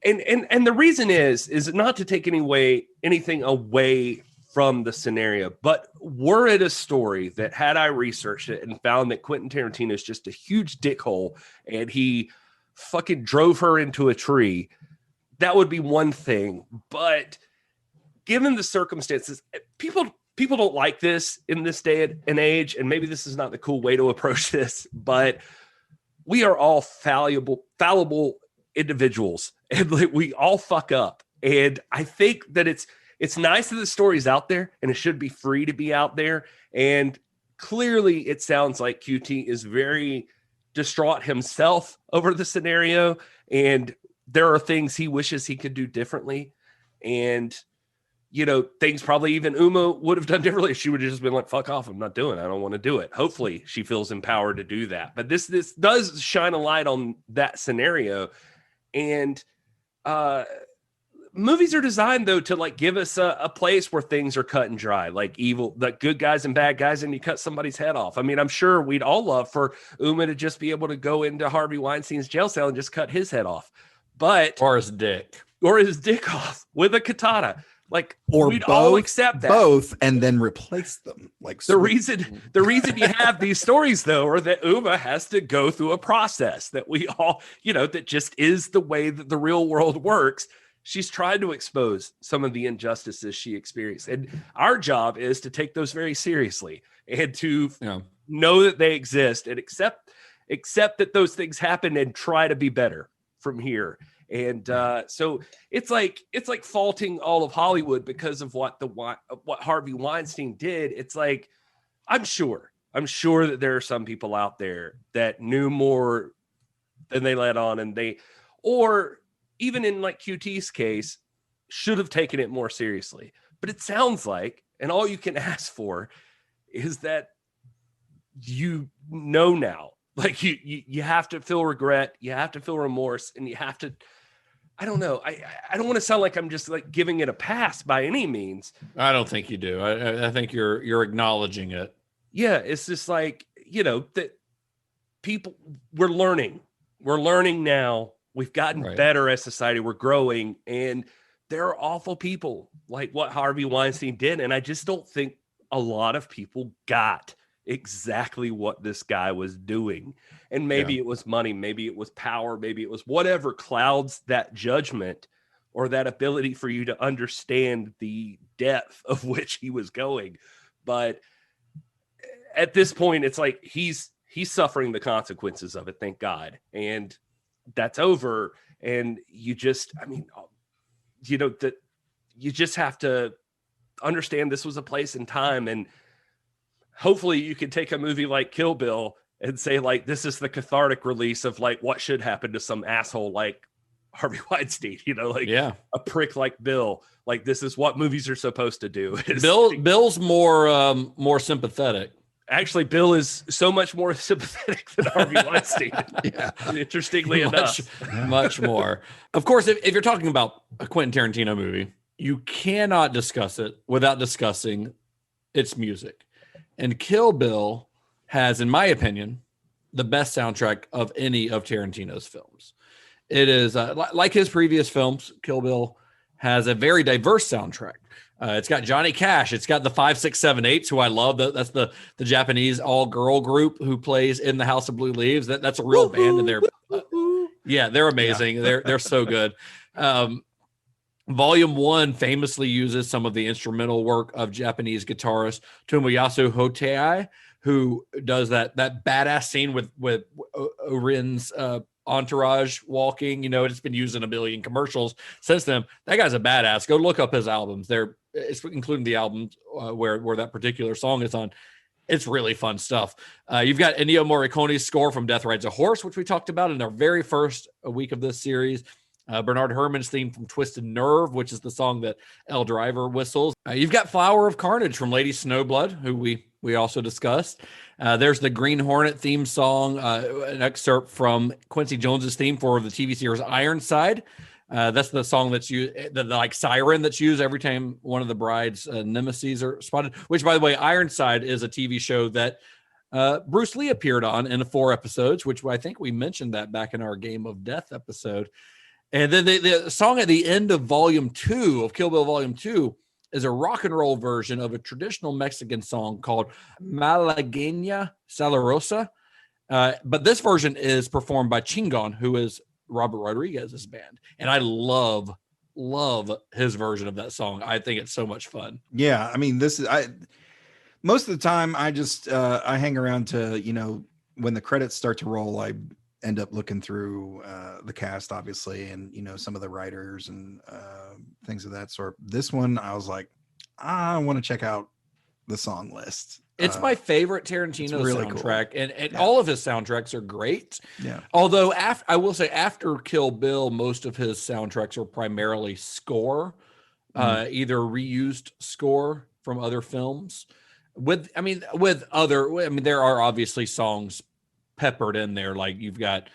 And the reason is not to take anything away from the scenario, but were it a story that had I researched it and found that Quentin Tarantino is just a huge dickhole and he fucking drove her into a tree, that would be one thing. But given the circumstances, people don't like this in this day and age, and maybe this is not the cool way to approach this, but we are all fallible individuals, and we all fuck up. And I think that it's nice that the story's out there, and it should be free to be out there. And clearly it sounds like QT is very distraught himself over the scenario, and there are things he wishes he could do differently. And, things probably even Uma would have done differently. She would have just been like, fuck off. I'm not doing it. I don't want to do it. Hopefully she feels empowered to do that. But this does shine a light on that scenario. And, movies are designed, though, to give us a place where things are cut and dry, like evil, like good guys and bad guys, and you cut somebody's head off. I mean, I'm sure we'd all love for Uma to just be able to go into Harvey Weinstein's jail cell and just cut his head off, or his dick off with a katana. Or we'd both, all accept that. Both, and then replace them. The reason you have these stories, though, are that Uma has to go through a process that we all, that just is the way that the real world works. She's tried to expose some of the injustices she experienced. And our job is to take those very seriously and to know that they exist and accept that those things happen and try to be better from here. And so it's like faulting all of Hollywood because of what Harvey Weinstein did. It's like, I'm sure that there are some people out there that knew more than they let on, or even in QT's case, should have taken it more seriously. But it sounds like, and all you can ask for is that you know now, like you have to feel regret, you have to feel remorse, and you have to, I don't know. I don't want to sound like I'm just like giving it a pass by any means. I don't think you do. I think you're acknowledging it. Yeah, it's just like, you know, that people, we're learning now. We've gotten better as society. We're growing, and there are awful people like what Harvey Weinstein did. And I just don't think a lot of people got exactly what this guy was doing. And maybe it was money, maybe it was power, maybe it was whatever clouds that judgment or that ability for you to understand the depth of which he was going. But at this point, it's like he's suffering the consequences of it, thank God. And that's over. And you just, I mean, you know, that you just have to understand this was a place and time. And hopefully you can take a movie like Kill Bill and say, like, this is the cathartic release of like what should happen to some asshole like Harvey Weinstein, you know, like a prick like Bill. Like, this is what movies are supposed to do. Bill's more sympathetic. Actually, Bill is so much more sympathetic than Harvey Weinstein. Interestingly enough. Much more. Of course, if you're talking about a Quentin Tarantino movie, you cannot discuss it without discussing its music. And Kill Bill has, in my opinion, the best soundtrack of any of Tarantino's films. It is, like his previous films, Kill Bill has a very diverse soundtrack. It's got Johnny Cash. It's got the 5678s, who I love. That's the Japanese all-girl group who plays in the House of Blue Leaves. That's a real band, and they're amazing. Yeah. They're so good. Volume 1 famously uses some of the instrumental work of Japanese guitarist Tomoyasu Hotei, who does that badass scene with Orin's entourage walking. You know, it's been used in a billion commercials since then. That guy's a badass. Go look up his albums. It's including the album where that particular song is on. It's really fun stuff. You've got Ennio Morricone's score from Death Rides a Horse, which we talked about in our very first week of this series. Bernard Herrmann's theme from Twisted Nerve, which is the song that Elle Driver whistles. You've got Flower of Carnage from Lady Snowblood, who we also discussed. There's the Green Hornet theme song, an excerpt from Quincy Jones's theme for the TV series Ironside. That's the song that's used, the like siren that's used every time one of the bride's nemesis are spotted. Which, by the way, Ironside is a TV show that Bruce Lee appeared on in 4 episodes, which I think we mentioned that back in our Game of Death episode. And then the song at the end of Volume 2 of Kill Bill Volume 2 is a rock and roll version of a traditional Mexican song called Malagueña Salarosa. But this version is performed by Chingon, who is Robert Rodriguez's band. And I love his version of that song. I think it's so much fun. Yeah. I mean, most of the time I just, I hang around to, you know, when the credits start to roll, I end up looking through the cast, obviously, and, you know, some of the writers and things of that sort. This one, I was like, I want to check out the song list. It's my favorite Tarantino really soundtrack, cool. and all of his soundtracks are great. Yeah. Although I will say after Kill Bill, most of his soundtracks are primarily score, either reused score from other films. There are obviously songs peppered in there, like you've got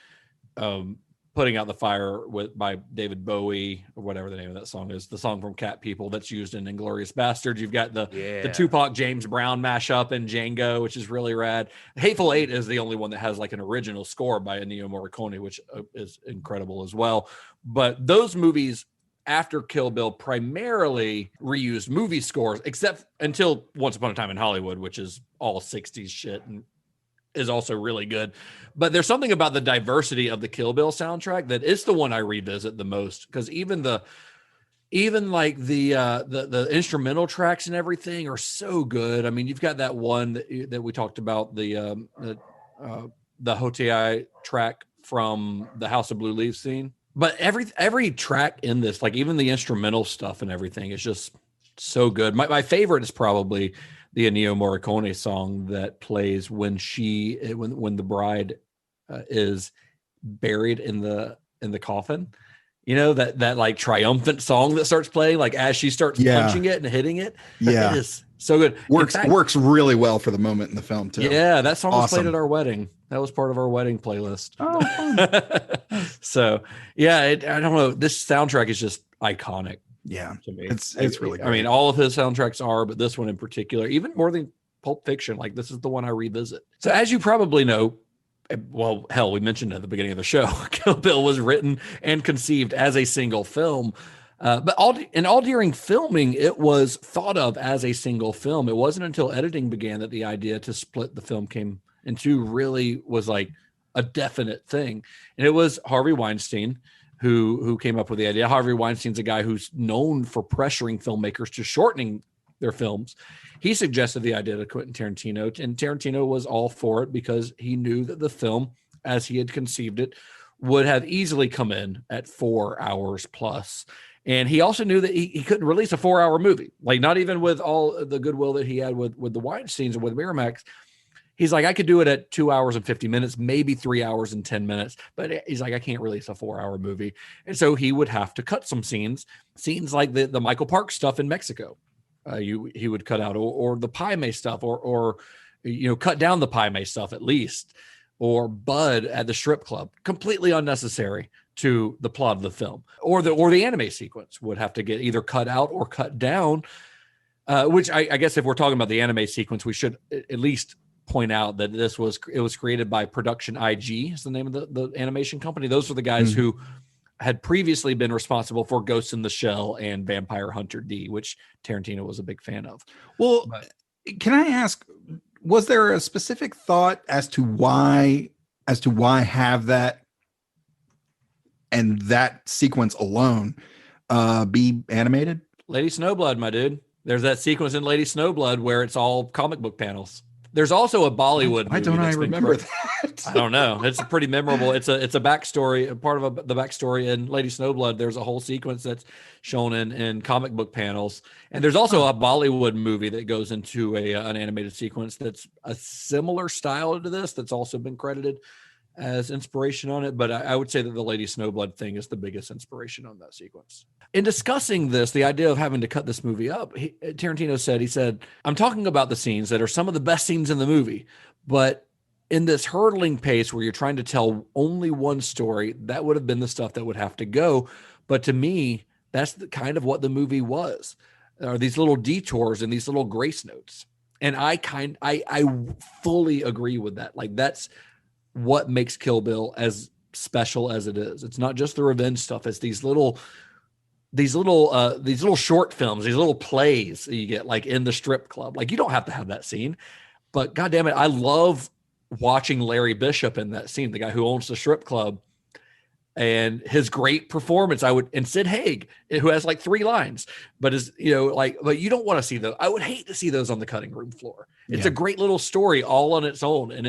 Putting Out the Fire by David Bowie, or whatever the name of that song is, the song from Cat People that's used in Inglourious Basterds. You've got the Tupac James Brown mashup in Django, which is really rad. Hateful Eight is the only one that has like an original score by Ennio Morricone, which is incredible as well. But those movies after Kill Bill primarily reused movie scores, except until Once Upon a Time in Hollywood, which is all 60s shit and is also really good. But there's something about the diversity of the Kill Bill soundtrack that is the one I revisit the most, because even the instrumental tracks and everything are so good. I mean, you've got that one that we talked about, the Hotei track from the House of Blue Leaves scene. But every track in this, like even the instrumental stuff and everything, is just so good. My favorite is probably the Ennio Morricone song that plays when the bride is buried in the coffin. You know, that like triumphant song that starts playing, like as she starts punching it and hitting it. Yeah, So good. Works really well for the moment in the film too. Yeah, that song was played Awesome. at our wedding. That was part of our wedding playlist. Oh, fun. So yeah, I don't know. This soundtrack is just iconic. Yeah, to me. it's really great. I mean, all of his soundtracks are, but this one in particular, even more than Pulp Fiction, like this is the one I revisit. So as you probably know, well, hell, we mentioned at the beginning of the show, Kill Bill was written and conceived as a single film. But all during filming, it was thought of as a single film. It wasn't until editing began that the idea to split the film came into really was like a definite thing. And it was Harvey Weinstein who came up with the idea. Harvey Weinstein's a guy who's known for pressuring filmmakers to shortening their films. He suggested the idea to Quentin Tarantino, and Tarantino was all for it because he knew that the film, as he had conceived it, would have easily come in at 4 hours plus. And he also knew that he couldn't release a 4-hour movie, like not even with all the goodwill that he had with the Weinsteins and with Miramax. He's like, I could do it at 2 hours and 50 minutes, maybe 3 hours and 10 minutes. But he's like, I can't release a 4-hour movie. And so he would have to cut some scenes like the Michael Park stuff in Mexico. He would cut out or the Pai Mei stuff or cut down the Pai Mei stuff at least, or Bud at the strip club, completely unnecessary to the plot of the film, or the anime sequence would have to get either cut out or cut down, which I guess if we're talking about the anime sequence, we should at least point out that it was created by Production IG, is the name of the animation company. Those were the guys who had previously been responsible for Ghost in the Shell and Vampire Hunter D, which Tarantino was a big fan of. Well, can I ask, was there a specific thought as to why have that and that sequence alone be animated? Lady Snowblood, my dude. There's that sequence in Lady Snowblood where it's all comic book panels. There's also a Bollywood Why movie don't I that's been remember created. that? I don't know. It's pretty memorable. It's a backstory, part of the backstory in Lady Snowblood. There's a whole sequence that's shown in comic book panels. And there's also a Bollywood movie that goes into an animated sequence that's a similar style to this that's also been credited as inspiration on it. But I would say that the Lady Snowblood thing is the biggest inspiration on that sequence. In discussing this, the idea of having to cut this movie up, Tarantino said, I'm talking about the scenes that are some of the best scenes in the movie, but in this hurtling pace where you're trying to tell only one story, that would have been the stuff that would have to go. But to me, that's the kind of what the movie was, are these little detours and these little grace notes. And I fully agree with that. Like that's what makes Kill Bill as special as it is. It's not just the revenge stuff. It's these little short films, these little plays that you get like in the strip club. Like you don't have to have that scene, but God damn it, I love watching Larry Bishop in that scene, the guy who owns the strip club, and his great performance. And Sid Haig, who has like 3 lines, but but you don't want to see those. I would hate to see those on the cutting room floor. It's a great little story all on its own, and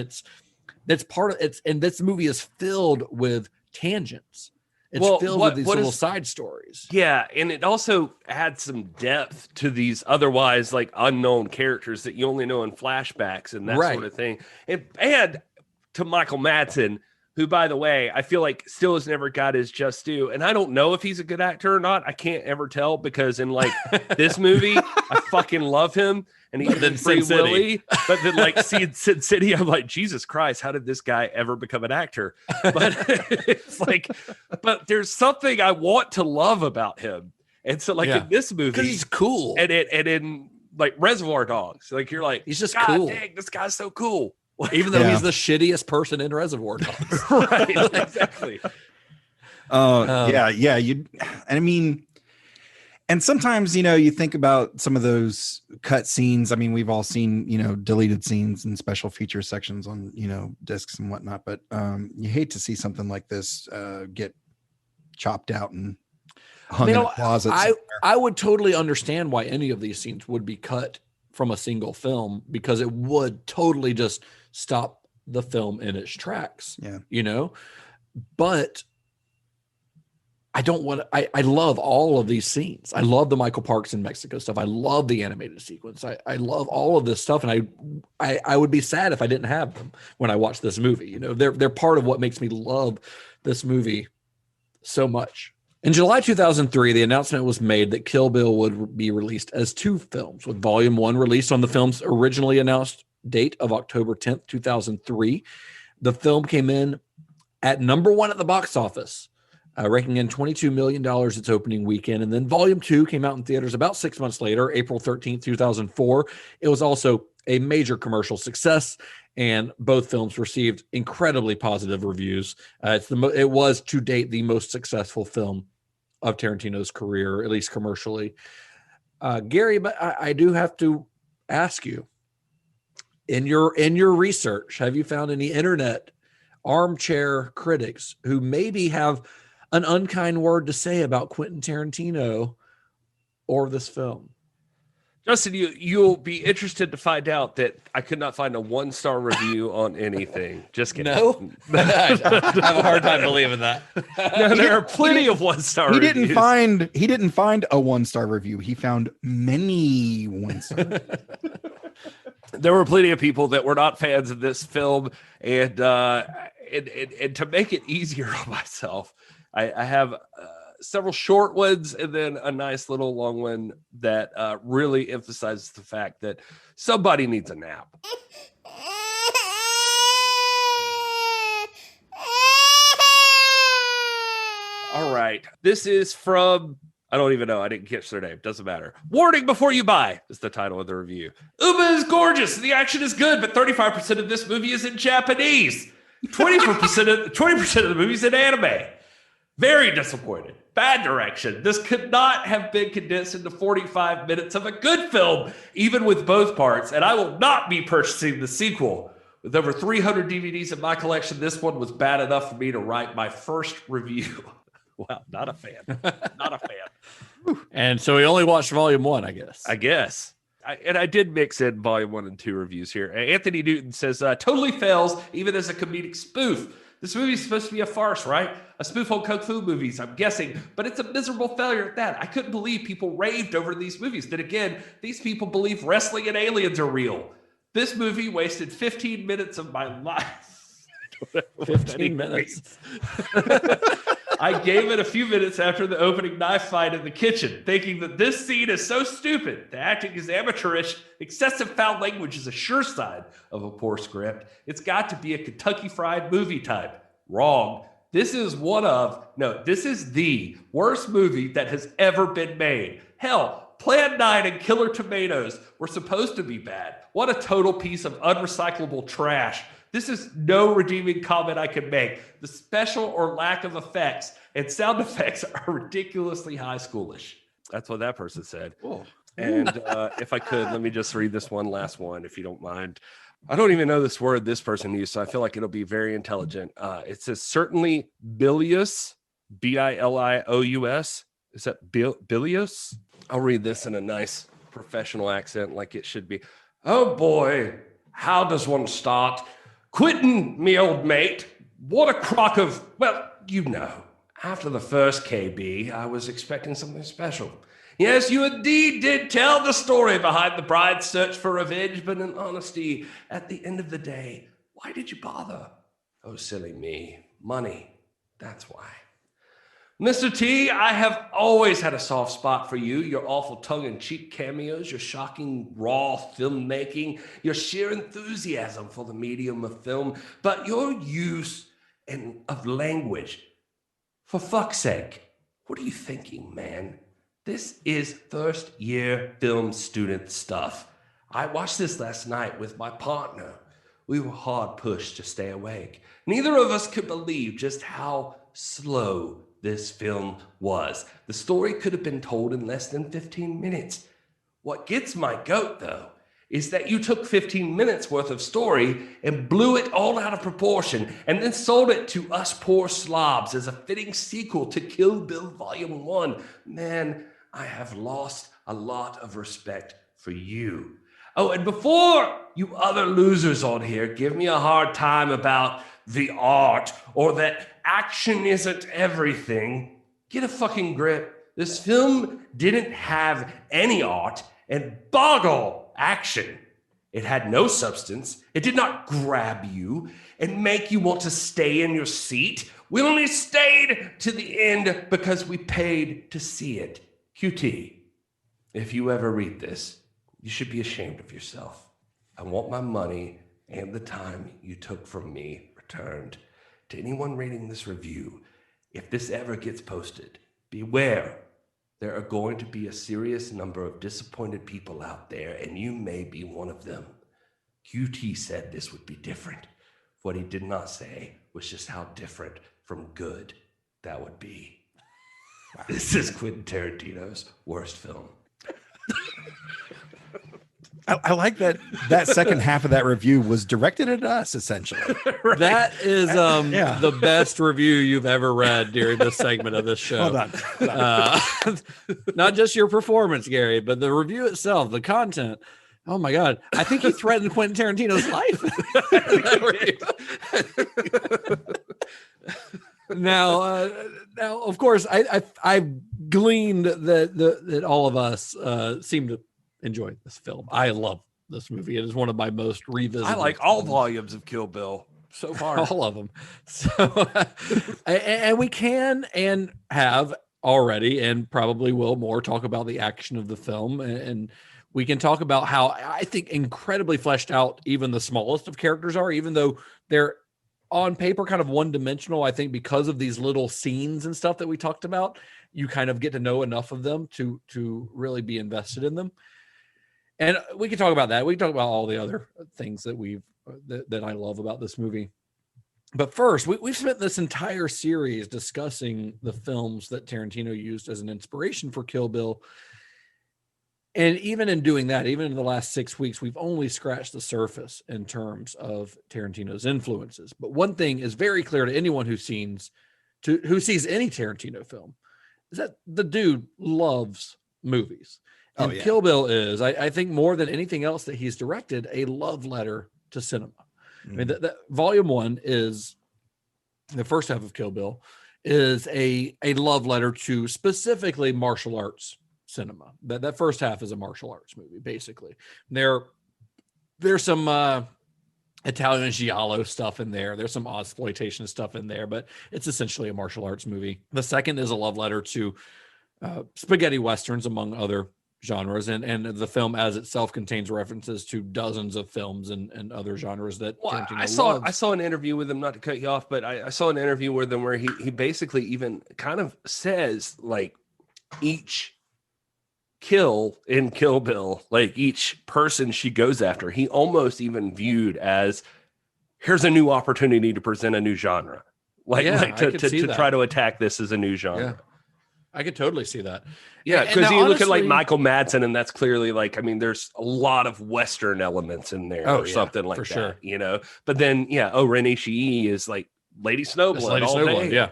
that's part of it. And this movie is filled with tangents. It's filled with these little side stories. Yeah, and it also adds some depth to these otherwise like unknown characters that you only know in flashbacks and that sort of thing. And to Michael Madsen, who, by the way, I feel like still has never got his just due. And I don't know if he's a good actor or not. I can't ever tell because in like this movie, I fucking love him. And he's in Free Willy. But then like Sin City, I'm like, Jesus Christ, how did this guy ever become an actor? But it's like, but there's something I want to love about him. And so like in this movie, because he's cool. And in like Reservoir Dogs, like you're like, he's just God cool. Dang, this guy's so cool. Even though he's the shittiest person in Reservoir Dogs. Right, exactly. And sometimes, you think about some of those cut scenes. I mean, we've all seen, deleted scenes and special feature sections on, discs and whatnot, but you hate to see something like this get chopped out and hung in a closet. I would totally understand why any of these scenes would be cut from a single film, because it would totally just stop the film in its tracks. Yeah. But I don't want to, I love all of these scenes. I love the Michael Parks in Mexico stuff. I love the animated sequence. I love all of this stuff. And I would be sad if I didn't have them when I watch this movie. They're part of what makes me love this movie so much. In July 2003, the announcement was made that Kill Bill would be released as 2 films, with Volume 1 released on the film's originally announced date of October 10th, 2003. The film came in at number 1 at the box office, raking in $22 million its opening weekend. And then Volume 2 came out in theaters about 6 months later, April 13th, 2004. It was also a major commercial success, and both films received incredibly positive reviews. It was to date the most successful film of Tarantino's career, at least commercially. Gary, but I do have to ask you, in your research, have you found any internet armchair critics who maybe have an unkind word to say about Quentin Tarantino or this film? Justin, you'll be interested to find out that I could not find a 1-star review on anything. Just kidding. No, I have a hard time believing that. No, there are plenty of 1-star reviews. He didn't find a 1-star review. He found many 1-star. There were plenty of people that were not fans of this film, and to make it easier on myself, I have several short ones and then a nice little long one that really emphasizes the fact that somebody needs a nap. All right. This is from, I don't even know. I didn't catch their name. Doesn't matter. Warning before you buy is the title of the review. Uma is gorgeous. The action is good, but 35% of this movie is in Japanese. 20% of the movie is in anime. Very disappointed. Bad direction. This could not have been condensed into 45 minutes of a good film, even with both parts. And I will not be purchasing the sequel. With over 300 DVDs in my collection, this one was bad enough for me to write my first review. Wow, not a fan. Not a fan. And so he only watched Volume 1, I guess. I did mix in Volume 1 and 2 reviews here. Anthony Newton says, totally fails, even as a comedic spoof. This movie is supposed to be a farce, right? A spoof on Kung Fu movies, I'm guessing. But it's a miserable failure at that. I couldn't believe people raved over these movies. Then again, these people believe wrestling and aliens are real. This movie wasted 15 minutes of my life. 15 minutes. I gave it a few minutes after the opening knife fight in the kitchen, thinking that this scene is so stupid. The acting is amateurish. Excessive foul language is a sure sign of a poor script. It's got to be a Kentucky Fried Movie type. Wrong. This is this is the worst movie that has ever been made. Hell, Plan 9 and Killer Tomatoes were supposed to be bad. What a total piece of unrecyclable trash. This is no redeeming comment I can make. The special or lack of effects and sound effects are ridiculously high schoolish. That's what that person said. Cool. And if I could, let me just read this one last one, if you don't mind. I don't even know this word this person used, so I feel like it'll be very intelligent. It says, certainly bilious, B-I-L-I-O-U-S. Is that bilious? I'll read this in a nice professional accent like it should be. Oh boy, how does one start? Quentin, me old mate, what a crock of, well, you know. After the first KB, I was expecting something special. Yes, you indeed did tell the story behind the bride's search for revenge, but in honesty, at the end of the day, why did you bother? Oh, silly me. Money. That's why. Mr. T, I have always had a soft spot for you, your awful tongue-in-cheek cameos, your shocking raw filmmaking, your sheer enthusiasm for the medium of film, but your use of language. For fuck's sake, what are you thinking, man? This is first-year film student stuff. I watched this last night with my partner. We were hard pushed to stay awake. Neither of us could believe just how slow this film was. The story could have been told in less than 15 minutes. What gets my goat, though, is that you took 15 minutes worth of story and blew it all out of proportion and then sold it to us poor slobs as a fitting sequel to Kill Bill Volume 1. Man, I have lost a lot of respect for you. Oh, and before you other losers on here give me a hard time about the art or that action isn't everything, get a fucking grip. This film didn't have any art and boggle action. It had no substance. It did not grab you and make you want to stay in your seat We only stayed to the end because we paid to see it. QT, if you ever read this, you should be ashamed of yourself. I want my money and the time you took from me returned. To anyone reading this review, if this ever gets posted, beware. There are going to be a serious number of disappointed people out there, and you may be one of them. QT said this would be different. What he did not say was just how different from good that would be. Wow. This is Quentin Tarantino's worst film. I like that second half of that review was directed at us, essentially. Right. That is the best review you've ever read during this segment of this show. Hold on. Not just your performance, Gary, but the review itself, the content. Oh my God. I think he threatened Quentin Tarantino's life. Now, of course, I've gleaned that all of us seem to enjoy this film. I love this movie. It is one of my most revisited. I like all volumes of Kill Bill so far. All of them. So, and we can and have already, and probably will more, talk about the action of the film, and we can talk about how I think incredibly fleshed out even the smallest of characters are, even though they're on paper kind of one-dimensional. I think because of these little scenes and stuff that we talked about, you kind of get to know enough of them to really be invested in them. And we can talk about that. We can talk about all the other things that that I love about this movie. But first, we've spent this entire series discussing the films that Tarantino used as an inspiration for Kill Bill. And even in doing that, even in the last 6 weeks, we've only scratched the surface in terms of Tarantino's influences. But one thing is very clear to anyone who sees any Tarantino film is that the dude loves movies. And Kill Bill is, I think, more than anything else that he's directed, a love letter to cinema. I mean, the volume 1 is, the first half of Kill Bill is a love letter to specifically martial arts cinema. That first half is a martial arts movie, basically. There's some Italian giallo stuff in there. There's some exploitation stuff in there, but it's essentially a martial arts movie. The second is a love letter to spaghetti westerns, among other genres, and the film as itself contains references to dozens of films and other genres that Tarantino loves. I saw an interview with him, not to cut you off, but I saw an interview with him where he basically even kind of says, like, each kill in Kill Bill, like each person she goes after, he almost even viewed as, here's a new opportunity to present a new genre, to try to attack this as a new genre. Yeah. I could totally see that. Yeah, because you look at like Michael Madsen, and that's clearly like, I mean, there's a lot of Western elements in there or something like that, sure. You know? But then, Ren Ishii is like Lady Snowblood all day. Yeah.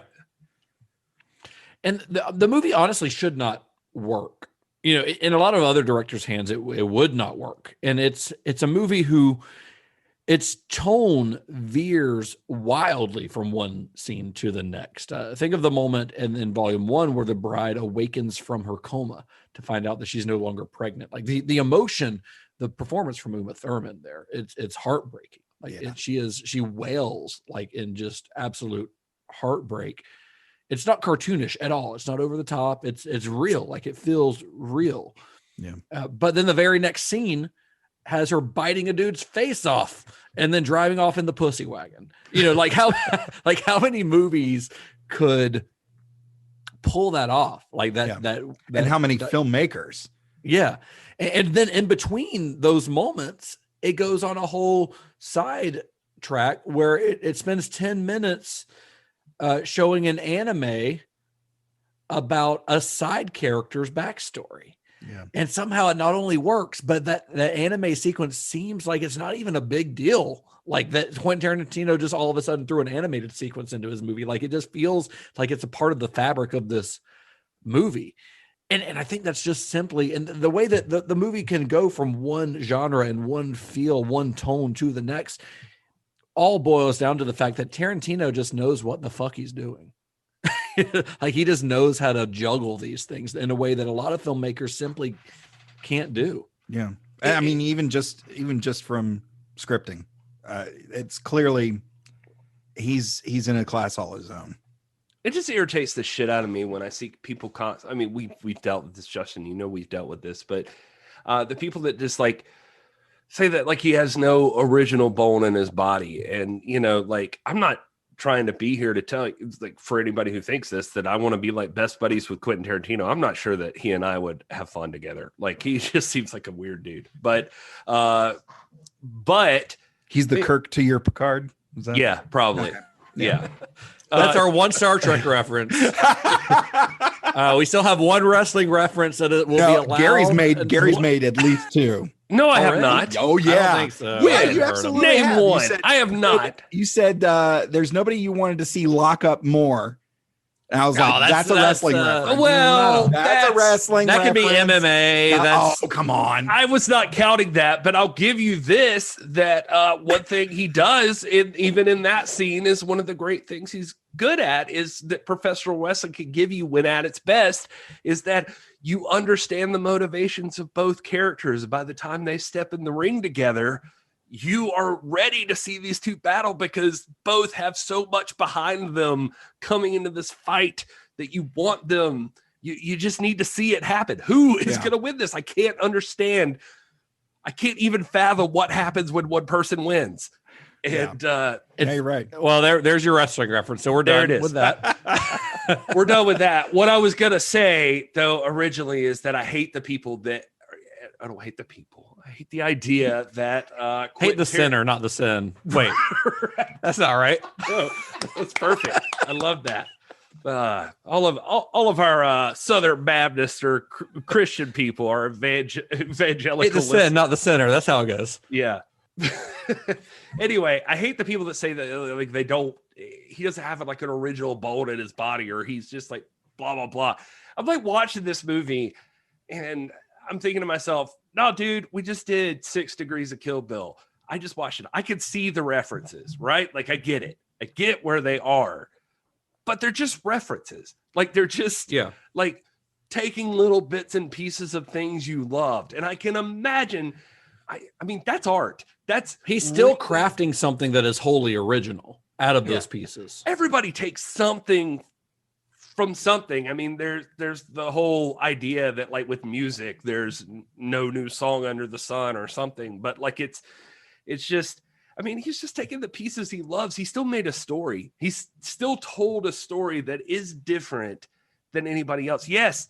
And the movie honestly should not work. You know, in a lot of other directors' hands, it would not work. And it's a movie who its tone veers wildly from one scene to the next. Think of the moment in volume 1 where the bride awakens from her coma to find out that she's no longer pregnant. Like the emotion, the performance from Uma Thurman there, it's heartbreaking. Like she wails like in just absolute heartbreak. It's not cartoonish at all. It's not over the top. It's real. Like it feels real. Yeah. But then the very next scene has her biting a dude's face off and then driving off in the pussy wagon. You know, like how many movies could pull that off like that? And how many filmmakers? Yeah. And then in between those moments, it goes on a whole side track where it spends 10 minutes showing an anime about a side character's backstory. Yeah. And somehow it not only works, but that anime sequence seems like it's not even a big deal. Like that Quentin Tarantino just all of a sudden threw an animated sequence into his movie. Like it just feels like it's a part of the fabric of this movie. And I think that's just simply, and the way that the movie can go from one genre and one feel, one tone to the next, all boils down to the fact that Tarantino just knows what the fuck he's doing. Like he just knows how to juggle these things in a way that a lot of filmmakers simply can't do. Yeah. I mean, even just from scripting, it's clearly he's in a class all his own. It just irritates the shit out of me when I see people. I mean, we've dealt with this, Justin. You know, we've dealt with this, but the people that just like say that like he has no original bone in his body, and you know, like I'm not trying to be here to tell you, like for anybody who thinks this, that I want to be like best buddies with Quentin Tarantino. I'm not sure that he and I would have fun together. Like he just seems like a weird dude, but he's the Kirk to your Picard. Is that? Yeah, probably. Okay. Yeah. That's our one Star Trek reference. We still have one wrestling reference that it will be allowed. Gary's made at least two. No, I have not. Oh yeah, I don't think so. Yeah, you absolutely name have. one. I have not. You said there's nobody you wanted to see lock up more. And I was like, that's a wrestling reference. Well, that's a wrestling. That could be MMA. Oh, come on. I was not counting that, but I'll give you this: that one thing he does, even in that scene, is one of the great things he's good at. Is that professional wrestling can give you when at its best is that you understand the motivations of both characters. By the time they step in the ring together, you are ready to see these two battle because both have so much behind them coming into this fight that you want them. You just need to see it happen. Who is going to win this? I can't understand. I can't even fathom what happens when one person wins. And you're right. Well, there's your wrestling reference. So we're done with that. We're done with that. What I was going to say, though, originally is that I hate the people that I don't hate the people. I hate the idea that hate the sinner, not the sin. Wait, that's not right. No, that's perfect. I love that. All of our Southern Baptist or Christian people are evangelical. Hate the sin, not the sinner. That's how it goes. Yeah. Anyway, I hate the people that say that like they don't. He doesn't have like an original bone in his body, or he's just like blah blah blah. I'm like watching this movie, and I'm thinking to myself, no, dude, we just did 6 Degrees of Kill Bill. I just watched it. I could see the references, right? Like I get it. I get where they are, but they're just references. Like they're just like taking little bits and pieces of things you loved. And I can imagine, I mean, that's art. He's still crafting something that is wholly original out of those pieces. Everybody takes something from something. I mean, there's the whole idea that like with music, there's no new song under the sun or something, but like it's just, I mean, he's just taking the pieces he loves. He still made a story. He's still told a story that is different than anybody else. Yes,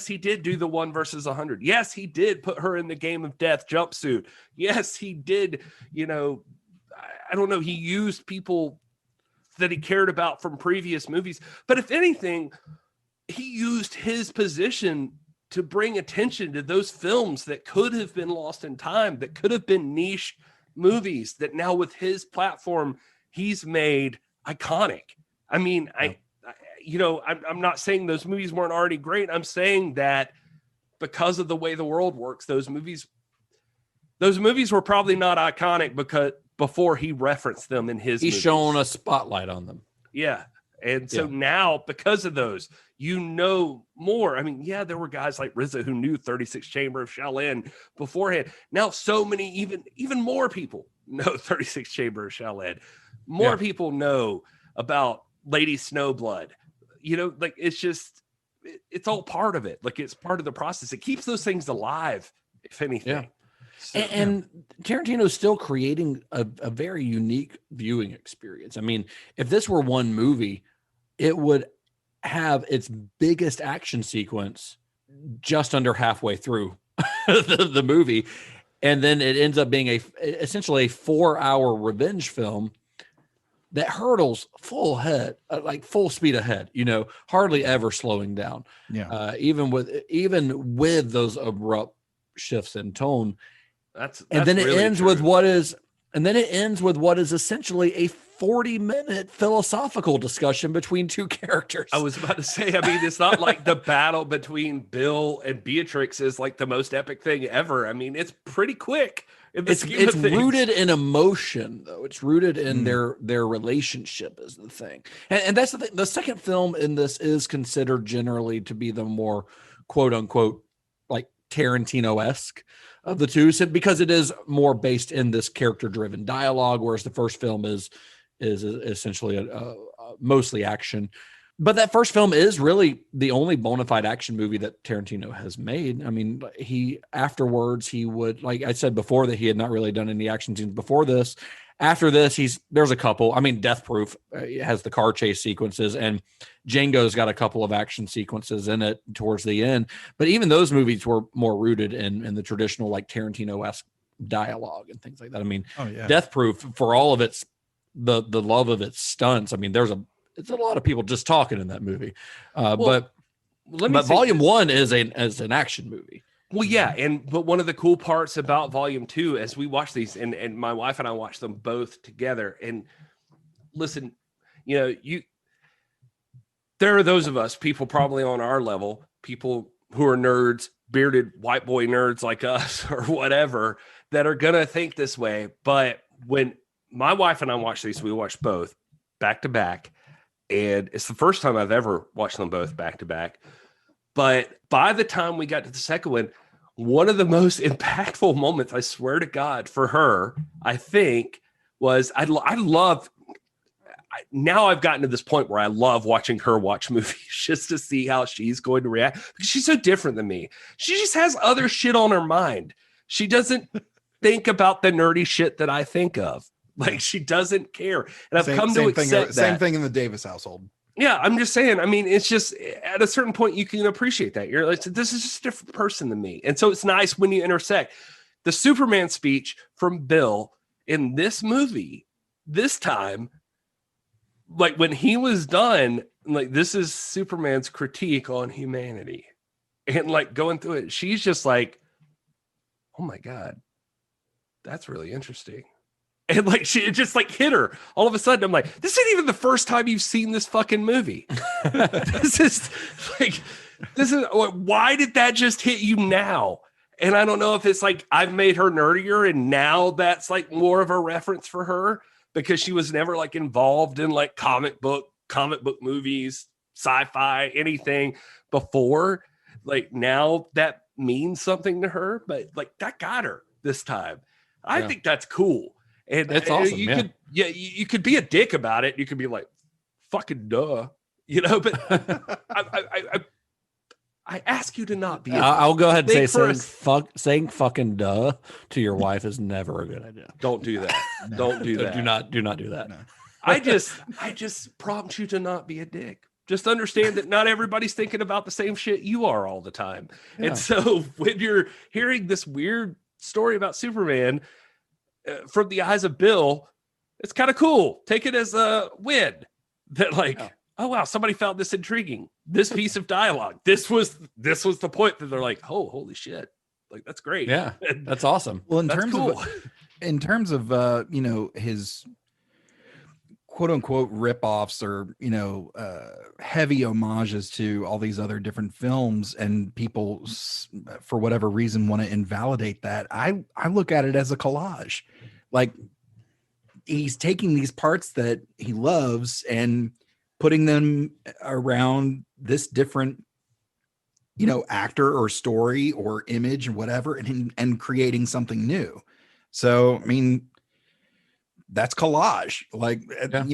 he did do the 1 versus 100. Yes, he did put her in the game of death jumpsuit. Yes, he did, you know, I don't know, he used people that he cared about from previous movies. But if anything, he used his position to bring attention to those films that could have been lost in time, that could have been niche movies that now with his platform, he's made iconic. I mean, I'm not saying those movies weren't already great. I'm saying that because of the way the world works, those movies were probably not iconic because before he referenced them in his he's movies. Shown a spotlight on them. Yeah. And so now because of those, you know more. I mean, there were guys like RZA who knew 36 Chamber of Shaolin beforehand. Now so many, even more people know 36 Chamber of Shaolin. More people know about Lady Snowblood. You know, like it's just, it's all part of it. Like it's part of the process. It keeps those things alive, if anything. Yeah. So, and Tarantino's still creating a very unique viewing experience. I mean, if this were one movie, it would have its biggest action sequence just under halfway through the movie. And then it ends up being essentially a 4-hour revenge film that hurdles full speed ahead, you know, hardly ever slowing down. Yeah. Even with those abrupt shifts in tone. And then it ends with what is essentially a 40-minute philosophical discussion between two characters. I was about to say, I mean, it's not like the battle between Bill and Beatrix is like the most epic thing ever. I mean, it's pretty quick. It's rooted in emotion, though. It's rooted in their relationship is the thing. And that's the thing. The second film in this is considered generally to be the more quote unquote like Tarantino-esque of the two, because it is more based in this character-driven dialogue, whereas the first film is essentially mostly action. But that first film is really the only bona fide action movie that Tarantino has made. I mean, he afterwards he would, like I said before, that he had not really done any action scenes before this. After this, there's a couple. I mean, Death Proof has the car chase sequences, and Django's got a couple of action sequences in it towards the end. But even those movies were more rooted in the traditional, like Tarantino-esque dialogue and things like that. I mean, Death Proof, for all of its the love of its stunts, I mean, it's a lot of people just talking in that movie. But Volume 1 is an action movie. Well, yeah, but one of the cool parts about Volume 2, as we watch these, and my wife and I watch them both together, and listen, there are those of us, people probably on our level, people who are nerds, bearded white boy nerds like us or whatever, that are gonna think this way. But when my wife and I watch these, we watch both back to back. And it's the first time I've ever watched them both back to back. But by the time we got to the second one of the most impactful moments, I swear to God, for her, I think, was now I've gotten to this point where I love watching her watch movies just to see how she's going to react, because she's so different than me. She just has other shit on her mind. She doesn't think about the nerdy shit that I think of. Like, she doesn't care. And I've come to accept that. Same thing in the Davis household. Yeah, I'm just saying. I mean, it's just at a certain point you can appreciate that. You're like, this is just a different person than me. And so it's nice when you intersect. The Superman speech from Bill in this movie, this time, like when he was done, like, this is Superman's critique on humanity. And like going through it, she's just like, oh my God, that's really interesting. And like, it just like hit her all of a sudden. I'm like, this isn't even the first time you've seen this fucking movie. Why did that just hit you now? And I don't know if it's like I've made her nerdier and now that's like more of a reference for her, because she was never like involved in like comic book movies, sci-fi, anything before. Like, now that means something to her, but like that got her this time. I think that's cool. And it's awesome. You could be a dick about it. You could be like, fucking duh, but I ask you to not be. I'll go ahead and say saying fucking duh to your wife is never a good idea. Don't do that. No. Don't do that. Do not do that. No. I just prompt you to not be a dick. Just understand that not everybody's thinking about the same shit you are all the time. Yeah. And so when you're hearing this weird story about Superman from the eyes of Bill, it's kind of cool. Take it as a win that like, oh wow, somebody found this intriguing. This piece of dialogue. This was the point that they're like, oh, holy shit. Like, that's great. Yeah. That's awesome. Well, in terms of his quote unquote ripoffs or, heavy homages to all these other different films, and people for whatever reason want to invalidate that. I look at it as a collage. Like, he's taking these parts that he loves and putting them around this different, actor or story or image or whatever, and creating something new. So, I mean, that's collage, like, but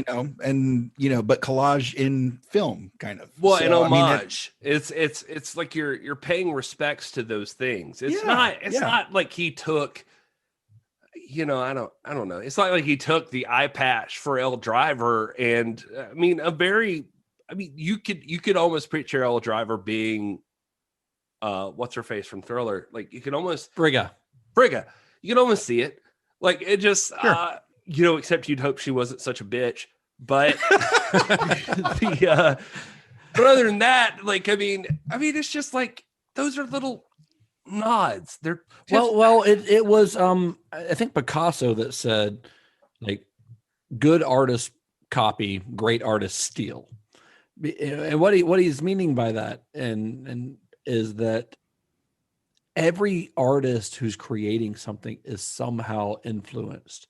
collage in film, kind of. Well, so, an homage. It's like you're paying respects to those things. It's not like he took, I don't know. It's not like he took the eye patch for Elle Driver, and you could almost picture Elle Driver being, what's her face from Thriller? Like, you can almost Frigga. You can almost see it. Like, it just. Sure. Except you'd hope she wasn't such a bitch. But but other than that, like, I mean, it's just like those are little nods. They're just... it was I think Picasso that said, like, good artists copy, great artists steal. And what he's meaning by that and is that every artist who's creating something is somehow influenced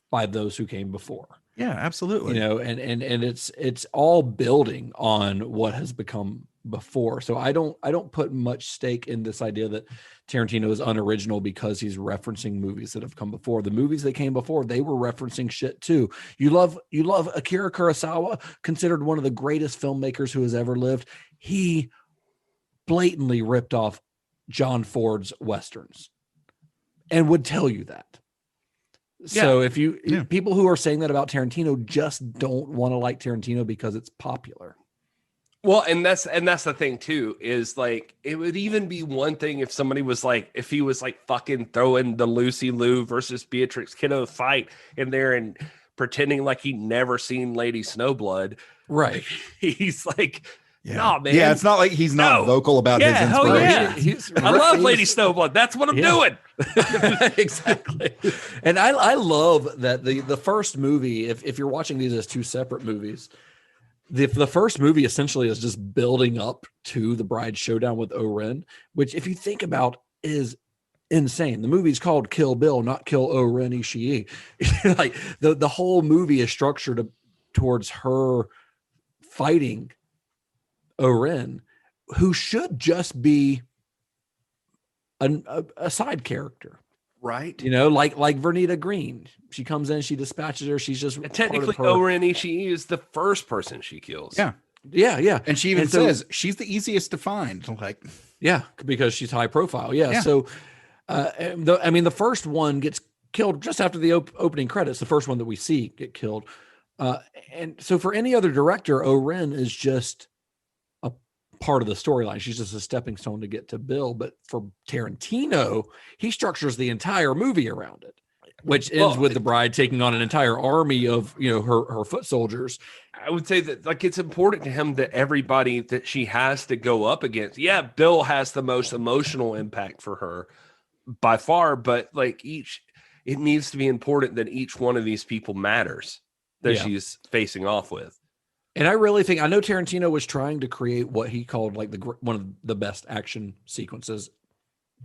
by those who came before. Yeah, absolutely. And it's all building on what has become before. So I don't put much stake in this idea that Tarantino is unoriginal because he's referencing movies that have come before. The movies that came before, they were referencing shit too. You love Akira Kurosawa, considered one of the greatest filmmakers who has ever lived. He blatantly ripped off John Ford's Westerns and would tell you that. So if people who are saying that about Tarantino just don't want to like Tarantino because it's popular. Well, and that's the thing too, is like, it would even be one thing if somebody was like, if he was like fucking throwing the Lucy Liu versus Beatrix Kiddo fight in there and pretending like he'd never seen Lady Snowblood. Right. He's like, yeah. No, man. Yeah, it's not like he's not vocal about his inspiration. I love Lady Snowblood. That's what I'm doing. Exactly. And I love that the first movie, if you're watching these as two separate movies, the first movie essentially is just building up to the bride showdown with O-Ren, which if you think about is insane. The movie's called Kill Bill, not Kill O-Ren Ishii. Like the whole movie is structured towards her fighting O-Ren, who should just be a side character. Right. You know, like Vernita Green. She comes in, she dispatches her. She's just technically O-Ren Ishii is the first person she kills. Yeah. Yeah. And she even says she's the easiest to find. Like, yeah, because she's high profile. Yeah. So, the first one gets killed just after the opening credits. The first one that we see get killed. And so for any other director, O-Ren is just a part of the storyline. She's just a stepping stone to get to Bill. But for Tarantino, he structures the entire movie around it, which ends with the bride taking on an entire army of, her foot soldiers. I would say that like it's important to him that everybody that she has to go up against. Yeah, Bill has the most emotional impact for her by far, but like it needs to be important that each one of these people matters that she's facing off with. And I really think, I know Tarantino was trying to create what he called like one of the best action sequences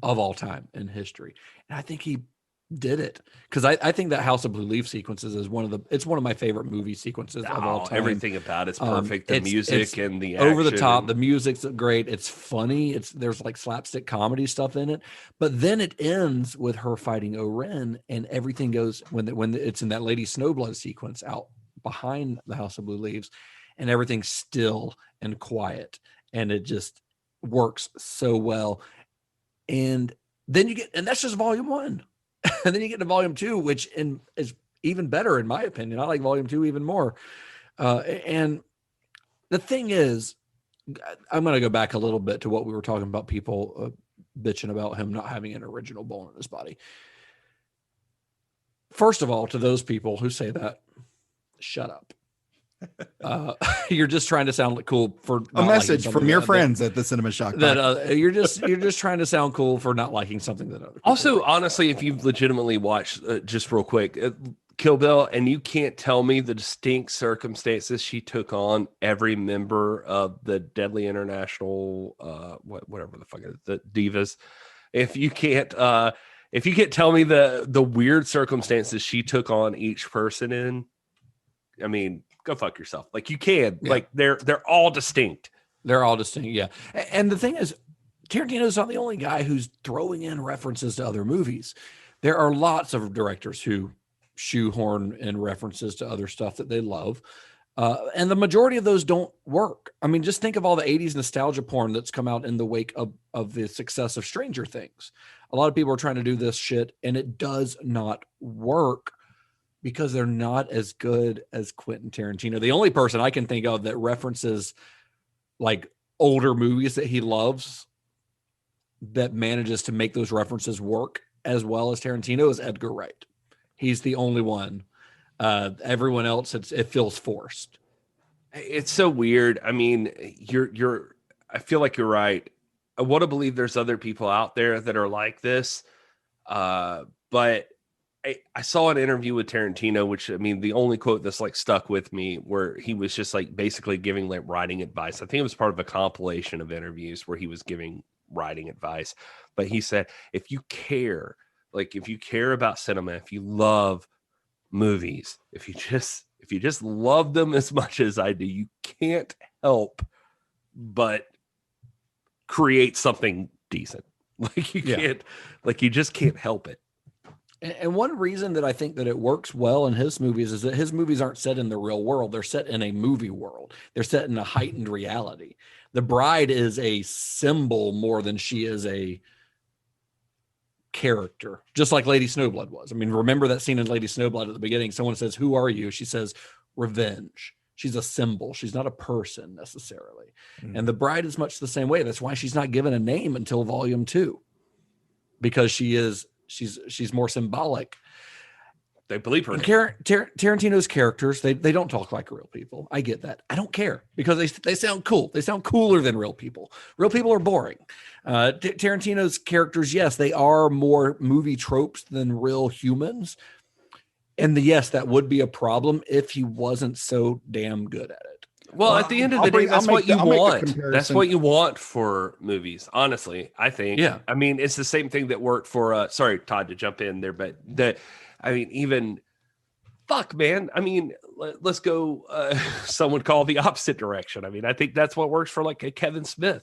of all time in history. And I think he did it, because I think that House of Blue Leaf sequences is one of my favorite movie sequences of all time. Everything about it's perfect. The music and the over the top. and... The music's great. It's funny. There's like slapstick comedy stuff in it, but then it ends with her fighting O-Ren, and everything goes when it's in that Lady Snowblood sequence out behind the House of Blue Leaves, and everything's still and quiet, and it just works so well. And then and that's just volume 1. And then you get to volume 2, which is even better in my opinion. I like volume 2 even more. And the thing is, I'm going to go back a little bit to what we were talking about, people bitching about him not having an original bone in his body. First of all, to those people who say that, shut up. You're just trying to sound cool for a message from your friends at the Cinema Shock. You're just trying to sound cool for not liking something that other people also like. Honestly, if you've legitimately watched just real quick Kill Bill, and you can't tell me the distinct circumstances she took on every member of the Deadly International whatever the fuck it is, the Divas, if you can't tell me the weird circumstances she took on each person in, I mean, go fuck yourself. Like you can, like they're all distinct. They're all distinct. Yeah. And the thing is, Tarantino's not the only guy who's throwing in references to other movies. There are lots of directors who shoehorn in references to other stuff that they love. And the majority of those don't work. I mean, just think of all the 80s nostalgia porn that's come out in the wake of the success of Stranger Things. A lot of people are trying to do this shit, and it does not work, because they're not as good as Quentin Tarantino. The only person I can think of that references like older movies that he loves that manages to make those references work as well as Tarantino is Edgar Wright. He's the only one. Everyone else, it feels forced. It's so weird. I mean, I feel like you're right. I want to believe there's other people out there that are like this. But I saw an interview with Tarantino, which, I mean, the only quote that's like stuck with me, where he was just like basically giving like writing advice. I think it was part of a compilation of interviews where he was giving writing advice. But he said, if you care about cinema, if you love movies, if you just love them as much as I do, you can't help but create something decent. Like you can't, like you just can't help it. And one reason that I think that it works well in his movies is that his movies aren't set in the real world. They're set in a movie world. They're set in a heightened reality. The bride is a symbol more than she is a character, just like Lady Snowblood was. I mean, remember that scene in Lady Snowblood at the beginning? Someone says, "Who are you?" She says, "Revenge." She's a symbol. She's not a person necessarily. And the bride is much the same way. That's why she's not given a name until volume 2, because she's more symbolic. They believe her. Tarantino's characters, they don't talk like real people. I get that. I don't care, because they sound cool. They sound cooler than real people. Real people are boring. Tarantino's characters, yes, they are more movie tropes than real humans. And yes, that would be a problem if he wasn't so damn good at it. Well, at the end of the day, that's what you want. That's what you want for movies, honestly, I think. Yeah. I mean, it's the same thing that worked for, sorry, Todd, to jump in there, but man. I mean, let's go, some would call the opposite direction. I mean, I think that's what works for like a Kevin Smith.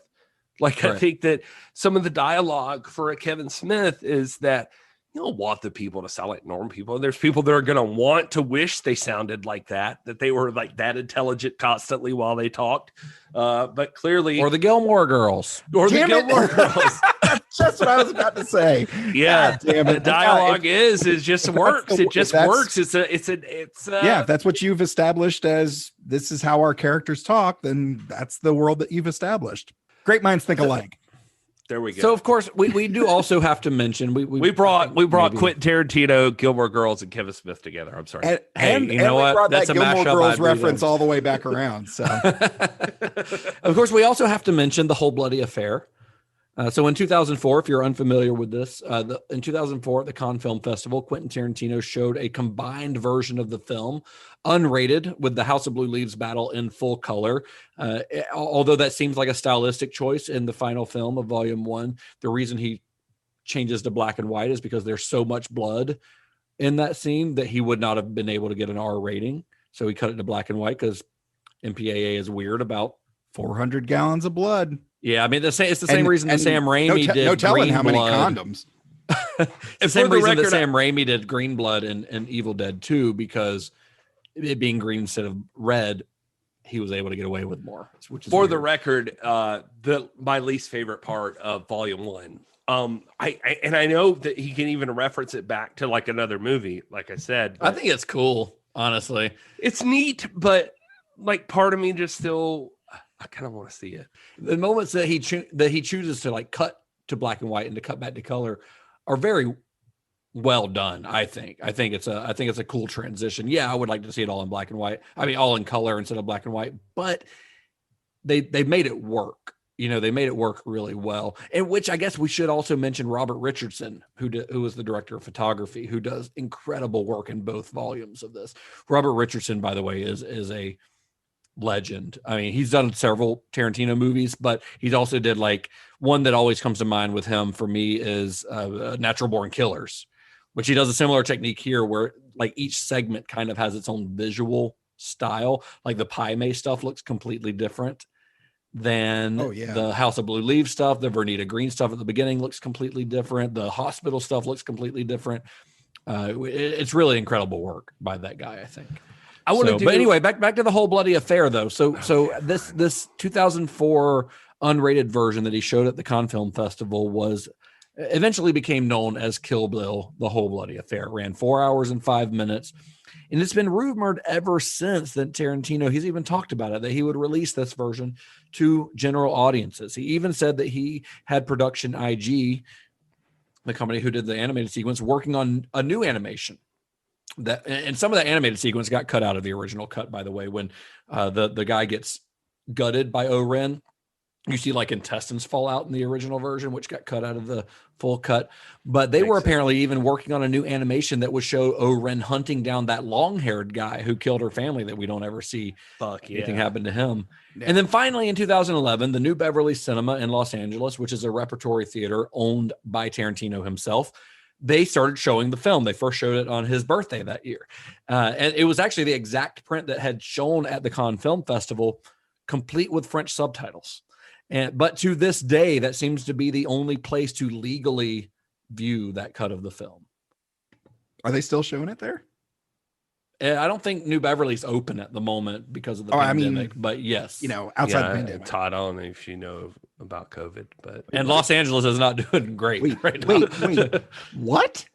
Like, right. I think that some of the dialogue for a Kevin Smith is that you don't want the people to sound like normal people. And there's people that are going to want to wish they sounded like that they were like that intelligent constantly while they talked. But clearly, or the Gilmore Girls, Girls. That's what I was about to say. Yeah. God damn it. The dialogue is just works. It just works. It's yeah. If that's what you've established as this is how our characters talk, then that's the world that you've established. Great minds think alike. There we go. So of course we do also have to mention we brought Quentin Tarantino, Gilmore Girls, and Kevin Smith together. I'm sorry. And you know what? That's a Gilmore Girls reference all the way back around. So of course we also have to mention The Whole Bloody Affair. So in 2004, if you're unfamiliar with this, in 2004 at the Cannes Film Festival, Quentin Tarantino showed a combined version of the film, unrated, with the House of Blue Leaves battle in full color. Although that seems like a stylistic choice in the final film of Volume 1, the reason he changes to black and white is because there's so much blood in that scene that he would not have been able to get an R rating. So he cut it to black and white because MPAA is weird about 400 gallons of blood. Yeah, I mean, it's the same reason that Sam Raimi did. No telling Green how many Blood. condoms. It's the same reason that Sam Raimi did Green Blood and Evil Dead 2, because it being green instead of red, he was able to get away with more. Which is for weird. the record, my least favorite part of Volume 1. I know that he can even reference it back to like another movie, like I said. I think it's cool, honestly. It's neat, but like part of me just still. I kind of want to see it. The moments that he chooses to like cut to black and white and to cut back to color are very well done. I think it's a cool transition. Yeah, I would like to see it all in black and white. I mean, all in color instead of black and white. But they made it work. You know, they made it work really well. And which I guess we should also mention Robert Richardson, who was the director of photography, who does incredible work in both volumes of this. Robert Richardson, by the way, is a legend. I mean, he's done several Tarantino movies, but he's also did like one that always comes to mind with him for me is Natural Born Killers, which he does a similar technique here where like each segment kind of has its own visual style. Like the Pai Mei stuff looks completely different than the House of Blue Leaves stuff. The Vernita Green stuff at the beginning looks completely different. The hospital stuff looks completely different. It's really incredible work by that guy, I think. But anyway, back to The Whole Bloody Affair though. So this 2004 unrated version that he showed at the Cannes Film Festival was eventually became known as Kill Bill: The Whole Bloody Affair. It ran 4 hours and 5 minutes, and it's been rumored ever since that Tarantino, he's even talked about it, that he would release this version to general audiences. He even said that he had Production IG, the company who did the animated sequence, working on a new animation. And some of the animated sequence got cut out of the original cut, by the way, when the guy gets gutted by O-Ren. You see like intestines fall out in the original version, which got cut out of the full cut. But they were apparently even working on a new animation that would show O-Ren hunting down that long-haired guy who killed her family that we don't ever see anything happen to him. Yeah. And then finally in 2011, the New Beverly Cinema in Los Angeles, which is a repertory theater owned by Tarantino himself, they started showing the film. They first showed it on his birthday that year. And it was actually the exact print that had shown at the Cannes Film Festival, complete with French subtitles. But to this day, that seems to be the only place to legally view that cut of the film. Are they still showing it there? I don't think New Beverly's open at the moment because of the pandemic, but yes. Outside the pandemic. Todd, I don't know if you know about COVID, but and Los Angeles is not doing great right now. Wait, what?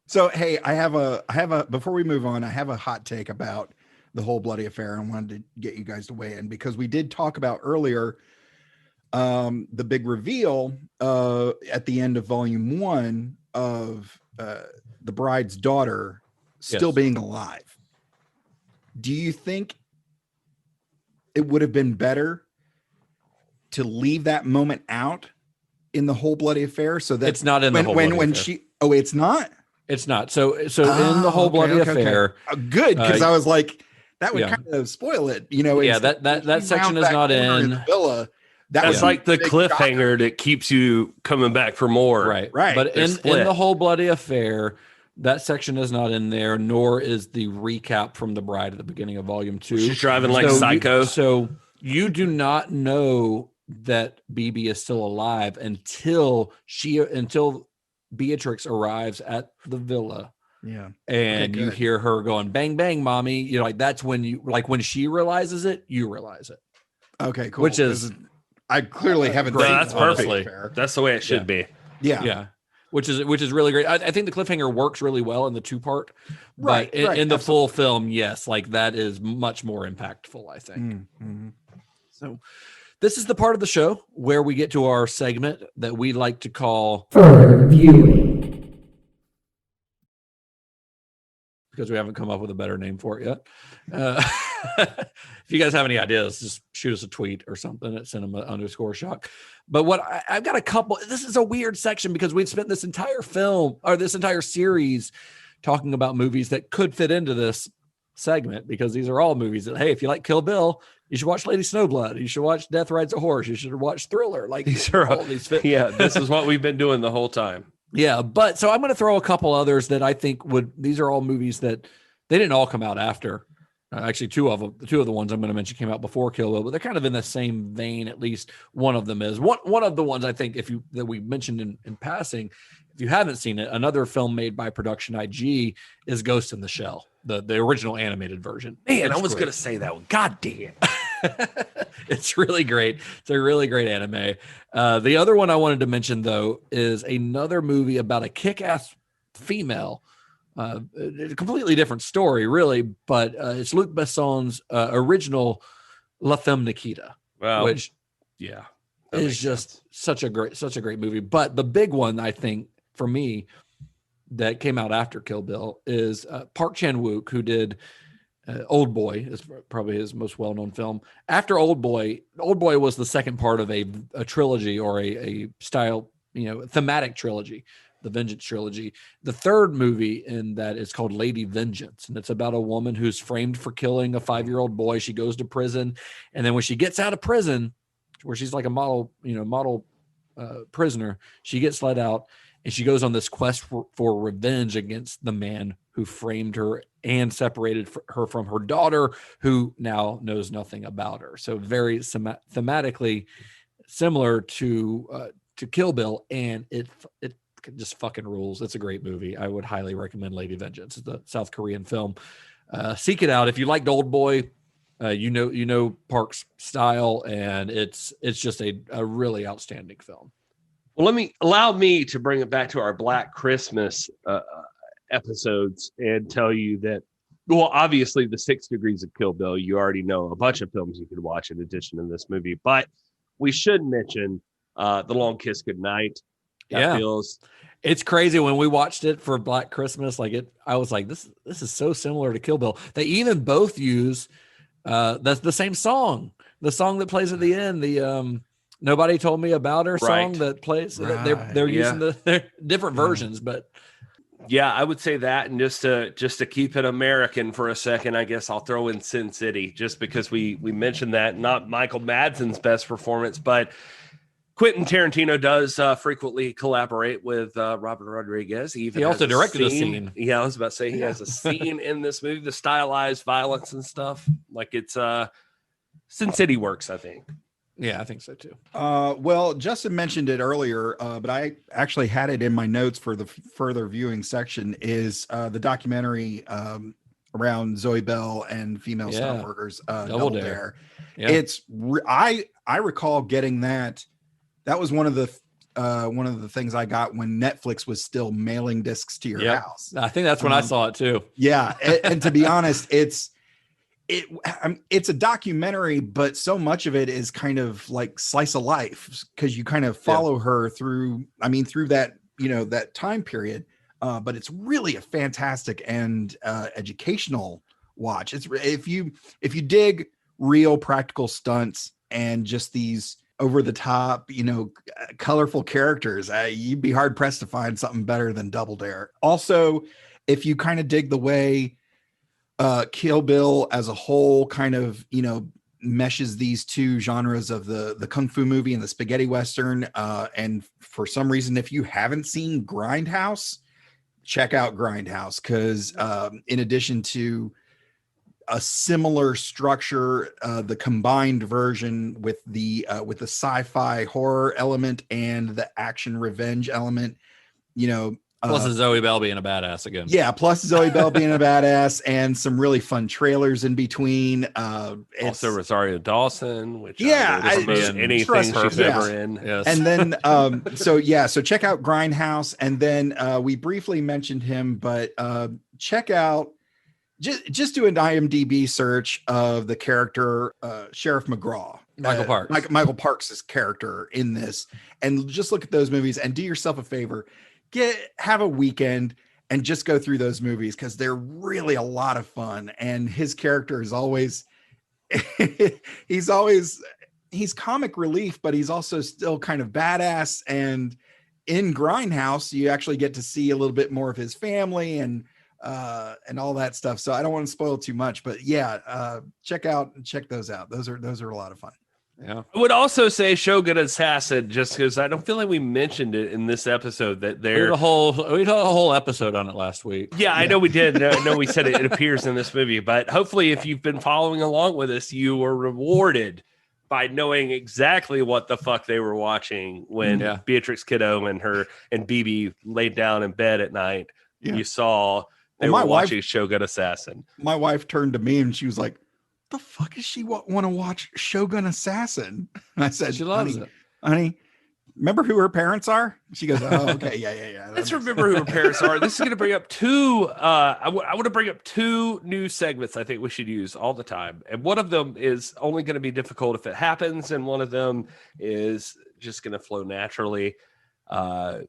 So, hey, I have a, before we move on, I have a hot take about the whole bloody affair. I wanted to get you guys to weigh in because we did talk about earlier the big reveal at the end of volume 1 of the bride's daughter still being alive. Do you think it would have been better to leave that moment out in the whole bloody affair so that it's not in the whole bloody when affair. it's not? It's not. So in the whole bloody affair. Good, because I was like, that would kind of spoil it. That section is not in the villa. That's like the cliffhanger that keeps you coming back for more. Right. But in the whole bloody affair, that section is not in there, nor is the recap from the bride at the beginning of volume 2. She's driving like psycho. So you do not know that BB is still alive until Beatrix arrives at the villa. Yeah. And you hear her going, bang, bang, mommy. You're like, that's when when she realizes it, you realize it. Okay, cool. Which is, I clearly haven't seen seen that's perfect. That's the way it should be. Yeah. Which is really great. I think the cliffhanger works really well in the 2-part, but in the full film, yes, like that is much more impactful, I think. Mm-hmm. So this is the part of the show where we get to our segment that we like to call Further Viewing, because we haven't come up with a better name for it yet. If you guys have any ideas, just shoot us a tweet or something at cinema_shock. But what I've got a couple, this is a weird section because we've spent this entire film or this entire series talking about movies that could fit into this segment, because these are all movies that, hey, if you like Kill Bill, you should watch Lady Snowblood. You should watch Death Rides a Horse. You should watch Thriller. Like these are all these fit. Yeah, this is what we've been doing the whole time. Yeah, but so I'm going to throw a couple others that I think these are all movies that they didn't all come out after. Actually, two of the ones I'm going to mention came out before Kill Bill, but they're kind of in the same vein. At least one of them is. One of the ones I think that we mentioned in passing, if you haven't seen it, another film made by Production IG is Ghost in the Shell, the original animated version. Man, I was going to say that one. God damn. It's really great. It's a really great anime. The other one I wanted to mention, though, is another movie about a kick-ass female. A completely different story, really, but it's Luc Besson's original La Femme Nikita, which is just such a great movie. But the big one, I think, for me, that came out after Kill Bill is Park Chan-wook, who did Old Boy, is probably his most well-known film. After Old Boy was the second part of a trilogy, or a style, thematic trilogy, the Vengeance trilogy. The third movie in that is called Lady Vengeance, and it's about a woman who's framed for killing a 5-year-old boy. She goes to prison, and then when she gets out of prison, where she's like a model prisoner, she gets let out, and she goes on this quest for revenge against the man who framed her and separated her from her daughter, who now knows nothing about her. So very thematically similar to Kill Bill, and it just fucking rules. It's a great movie. I would highly recommend Lady Vengeance. It's a South Korean film. Seek it out if you liked Old Boy. You know Park's style, and it's just a really outstanding film. Well, allow me to bring it back to our Black Christmas episodes and tell you that, well, obviously the 6 Degrees of Kill Bill, you already know a bunch of films you could watch in addition to this movie, but we should mention The Long Kiss Goodnight. It's crazy when we watched it for Black Christmas. I was like, this is so similar to Kill Bill. They even both use that's the same song, the song that plays at the end, the Nobody Told Me About Her song that plays. They're using they're different versions, but yeah, I would say that. And just to keep it American for a second, I guess I'll throw in Sin City, just because we mentioned that, not Michael Madsen's best performance, but Quentin Tarantino does frequently collaborate with Robert Rodriguez. He also directed a scene. Yeah, I was about to say he has a scene in this movie, the stylized violence and stuff. Like it's Sin City works, I think. Yeah, I think so too. Well, Justin mentioned it earlier, but I actually had it in my notes for the further viewing section. Is the documentary around Zoe Bell and female stunt workers, Double Dare. Yeah. It's I recall getting that. That was one of the things I got when Netflix was still mailing discs to your house. I think that's when I saw it too. Yeah, and to be honest, it's a documentary, but so much of it is kind of like slice of life because you kind of follow her through that, that time period. But it's really a fantastic and educational watch. It's if you dig real practical stunts and just these over the top, colorful characters, you'd be hard pressed to find something better than Double Dare. Also, if you kind of dig the way Kill Bill as a whole kind of, meshes these two genres of the Kung Fu movie and the spaghetti Western. And for some reason, if you haven't seen Grindhouse, check out Grindhouse because in addition to a similar structure, the combined version with the sci-fi horror element and the action revenge element, plus Zoe Bell being a badass again. Yeah, plus Zoe Bell being a badass and some really fun trailers in between. Also Rosario Dawson, which anything she's ever in. Yes. And then so check out Grindhouse, and then we briefly mentioned him, but check out just do an IMDb search of the character Sheriff McGraw. Michael Parks. Michael Parks' character in this, and just look at those movies and do yourself a favor. Have a weekend and just go through those movies because they're really a lot of fun. And his character is always, he's comic relief, but he's also still kind of badass. And in Grindhouse, you actually get to see a little bit more of his family and all that stuff. So I don't want to spoil too much, but check those out. Those are a lot of fun. Yeah. I would also say Shogun Assassin, just because I don't feel like we mentioned it in this episode that we had a whole episode on it last week. Yeah, I know we did. I know we said it appears in this movie, but hopefully if you've been following along with us, you were rewarded by knowing exactly what the fuck they were watching when Beatrix Kiddo and BB laid down in bed at night. Yeah. You saw they were watching Shogun Assassin. My wife turned to me and she was like, the fuck is she want to watch Shogun Assassin? And I said, she loves it. Honey, remember who her parents are? She goes, oh, okay, yeah. Let's remember who her parents are. This is going to bring up two. I want to bring up two new segments I think we should use all the time, and one of them is only going to be difficult if it happens, and one of them is just going to flow naturally. I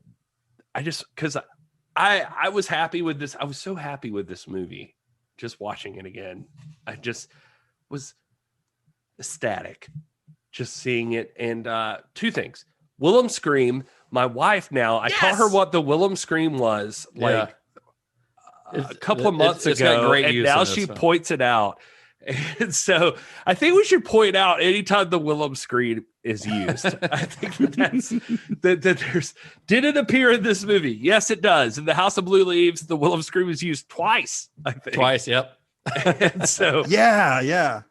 was happy with this. I was so happy with this movie, just watching it again. I just was ecstatic just seeing it. And two things. Willem Scream, my wife now, I taught her what the Willem Scream was a couple of months ago, and now she points it out. And so I think we should point out anytime the Willem Scream is used. I think that there's did it appear in this movie? Yes, it does. In The House of Blue Leaves, the Willem Scream is used twice, I think. Twice, yep. And so yeah.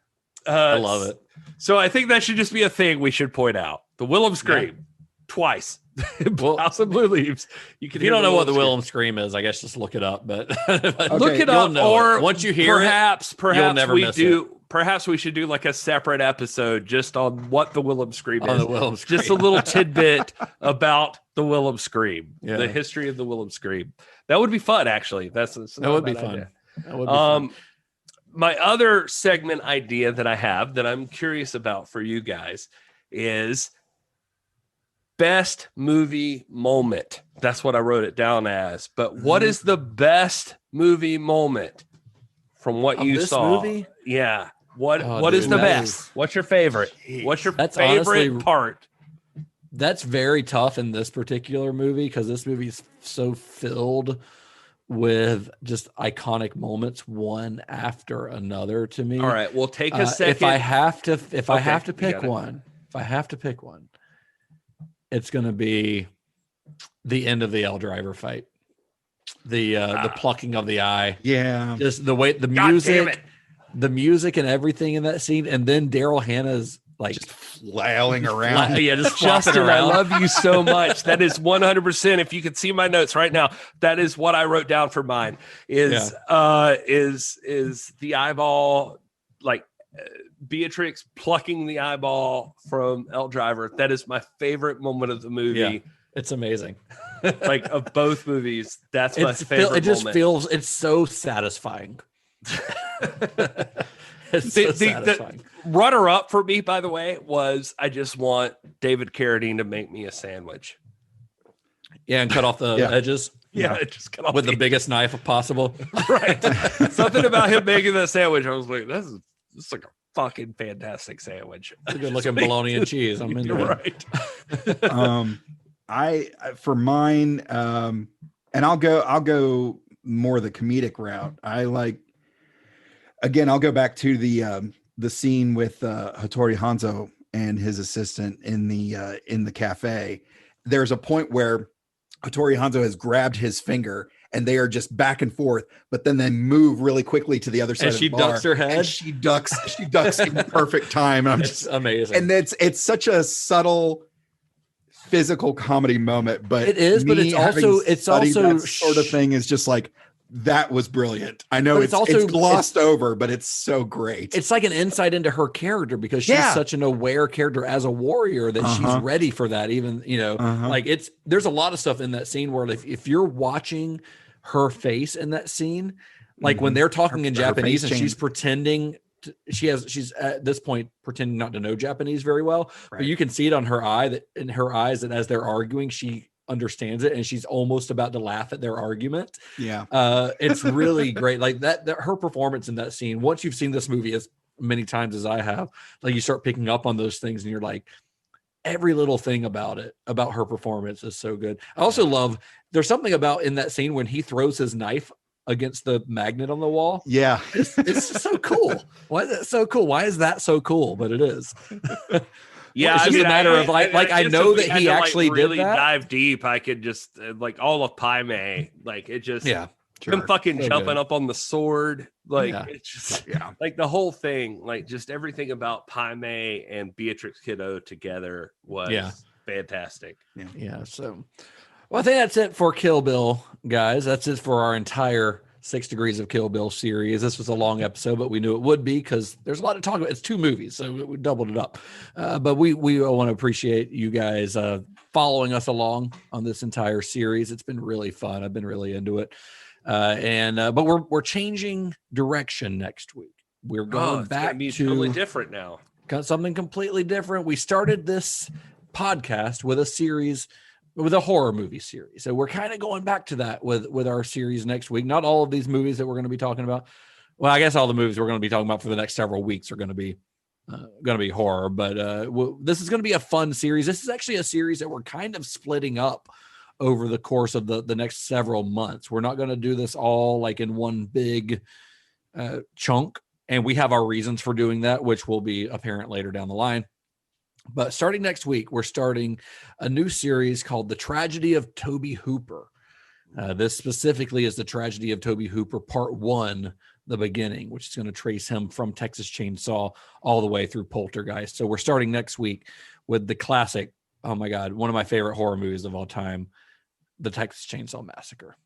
I love it. So I think that should just be a thing we should point out. The Willem Scream twice. House of Blue Leaves. If you don't know what the Willem Scream is, I guess just look it up. But look it up, or once you hear perhaps you'll never miss it. Perhaps we should do like a separate episode just on what the Willem Scream is. The Willem Scream. Just a little tidbit about the Willem Scream, the history of the Willem Scream. That would be fun, actually. That would be fun. That would be fun. My other segment idea that I have that I'm curious about for you guys is best movie moment. That's what I wrote it down as. But what is the best movie moment from what you saw? Movie? Yeah. What is the best? What's your favorite? What's your favorite part? That's very tough in this particular movie because this movie is so filled with just iconic moments, one after another. To me, all right, we'll take a second. If I have to pick one, it's going to be the end of the L Driver fight, the plucking of the eye. Yeah, just the way the music and everything in that scene, and then Daryl Hannah's like just flailing around. just flopping Justin, I around. love you so much. That is 100%. If you could see my notes right now, that is what I wrote down for mine. Is the eyeball, like Beatrix plucking the eyeball from L Driver. That is my favorite moment of the movie. Yeah, it's amazing. Like of both movies, that's my favorite. It just moment. feels it's so satisfying. It's so satisfying. The runner up for me, by the way, was I just want David Carradine to make me a sandwich. Yeah, and cut off the edges. Yeah, just cut off with the biggest knife possible. Right. Something about him making that sandwich. I was like, this is like a fucking fantastic sandwich. It's a good looking bologna and cheese. I'm into it. Right. I for mine, and I'll go more the comedic route. I'll go back to the scene with Hattori Hanzo and his assistant in the cafe. There's a point where Hattori Hanzo has grabbed his finger and they are just back and forth, but then they move really quickly to the other side and of she the bar. ducks her head. And she ducks in perfect time. And I'm It's amazing. And it's such a subtle physical comedy moment, but it is, but it's also that sort of thing is just like, that was brilliant. I know it's glossed over, but it's so great. It's like an insight into her character because she's such an aware character as a warrior that she's ready for that. Even, like there's a lot of stuff in that scene where if you're watching her face in that scene, like when they're talking in Japanese and she's pretending she's at this point pretending not to know Japanese very well, but you can see it on her eyes that as they're arguing, she understands it and she's almost about to laugh at their argument. It's really great. Like that her performance in that scene, once you've seen this movie as many times as I have, like you start picking up on those things and you're like, every little thing about her performance is so good. I also love there's something about in that scene when he throws his knife against the magnet on the wall. It's just so cool. Why is that so cool? Why is that so cool? But it is. Yeah, it's just a matter of I know that he actually really did that. Dive deep. I could just like all of Pai Mei, like it just him fucking So jumping good. up on the sword, like Yeah. it's just like the whole thing, like just everything about Pai Mei and Beatrix Kiddo together was fantastic. Yeah. So, well, I think that's it for Kill Bill, guys. That's it for our entire 6 Degrees of Kill Bill series. This was a long episode, but we knew it would be because there's a lot to talk about. It's 2 movies, so we doubled it up. But we want to appreciate you guys following us along on this entire series. It's been really fun. I've been really into it. But we're changing direction next week. We're going back to be totally different now. Got something completely different. We started this podcast with a series, with a horror movie series. So we're kind of going back to that with our series next week. Not all of these movies that we're going to be talking about. Well, I guess all the movies we're going to be talking about for the next several weeks are going to be horror, but this is going to be a fun series. This is actually a series that we're kind of splitting up over the course of the next several months. We're not going to do this all like in one big chunk. And we have our reasons for doing that, which will be apparent later down the line. But starting next week, we're starting a new series called The Tragedy of Tobe Hooper. This specifically is The Tragedy of Tobe Hooper, Part 1, The Beginning, which is going to trace him from Texas Chainsaw all the way through Poltergeist. So we're starting next week with the classic, oh my God, one of my favorite horror movies of all time, The Texas Chainsaw Massacre.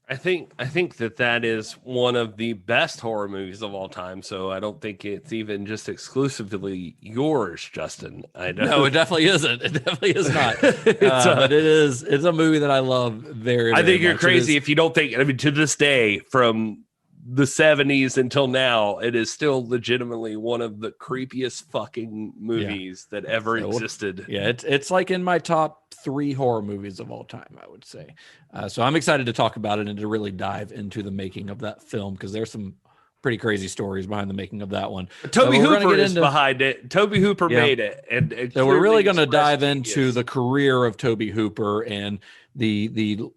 I think that is one of the best horror movies of all time. So I don't think it's even just exclusively yours, Justin. I know. No, it definitely isn't. It definitely is not. But it's a movie that I love very, very I think you're much. crazy if you don't think. I mean, to this day, from the 70s until now, it is still legitimately one of the creepiest fucking movies that ever existed. Yeah, it's like in my top 3 horror movies of all time, I would say. So I'm excited to talk about it and to really dive into the making of that film because there's some pretty crazy stories behind the making of that one. Tobe Hooper is behind it. Tobe Hooper made it, and so we're really going to dive into the career of Tobe Hooper and the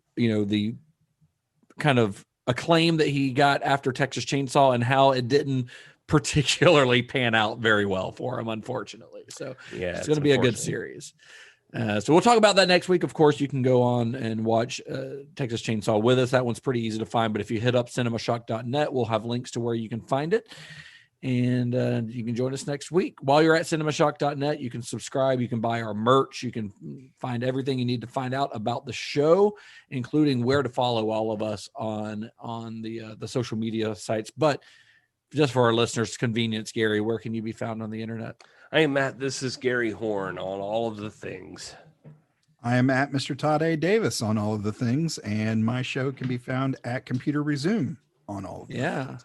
kind of acclaim that he got after Texas Chainsaw and how it didn't particularly pan out very well for him, unfortunately. So it's going to be a good series. So we'll talk about that next week. Of course, you can go on and watch Texas Chainsaw with us. That one's pretty easy to find, but if you hit up cinemashock.net, we'll have links to where you can find it. And you can join us next week. While you're at cinemashock.net, you can subscribe, you can buy our merch, you can find everything you need to find out about the show, including where to follow all of us on the social media sites. But just for our listeners' convenience, Gary, where can you be found on the internet? Hey, Matt, this is Gary Horne on all of the things. I am at Mr. Todd A. Davis on all of the things, and my show can be found at Computer Resume on all of them.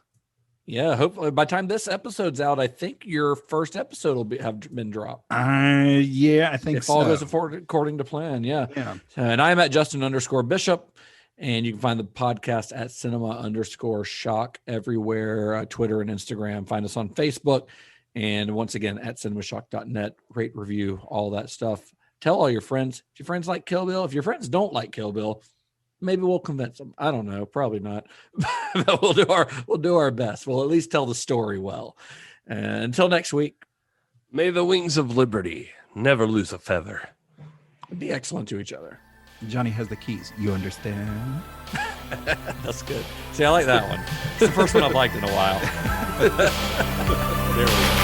Yeah. Hopefully by the time this episode's out, I think your first episode will have been dropped. Yeah, I think if all goes according to plan. Yeah. And I'm at Justin_Bishop, and you can find the podcast at cinema_shock everywhere, Twitter and Instagram. Find us on Facebook. And once again, at cinemashock.net, rate, review, all that stuff. Tell all your friends. If your friends like Kill Bill, if your friends don't like Kill Bill, maybe we'll convince them. I don't know, probably not. But we'll do our best. We'll at least tell the story well. And until next week, may the wings of liberty never lose a feather. Be excellent to each other. Johnny has the keys. You understand? That's good. See, I like that one. It's the first one I've liked in a while. There we go.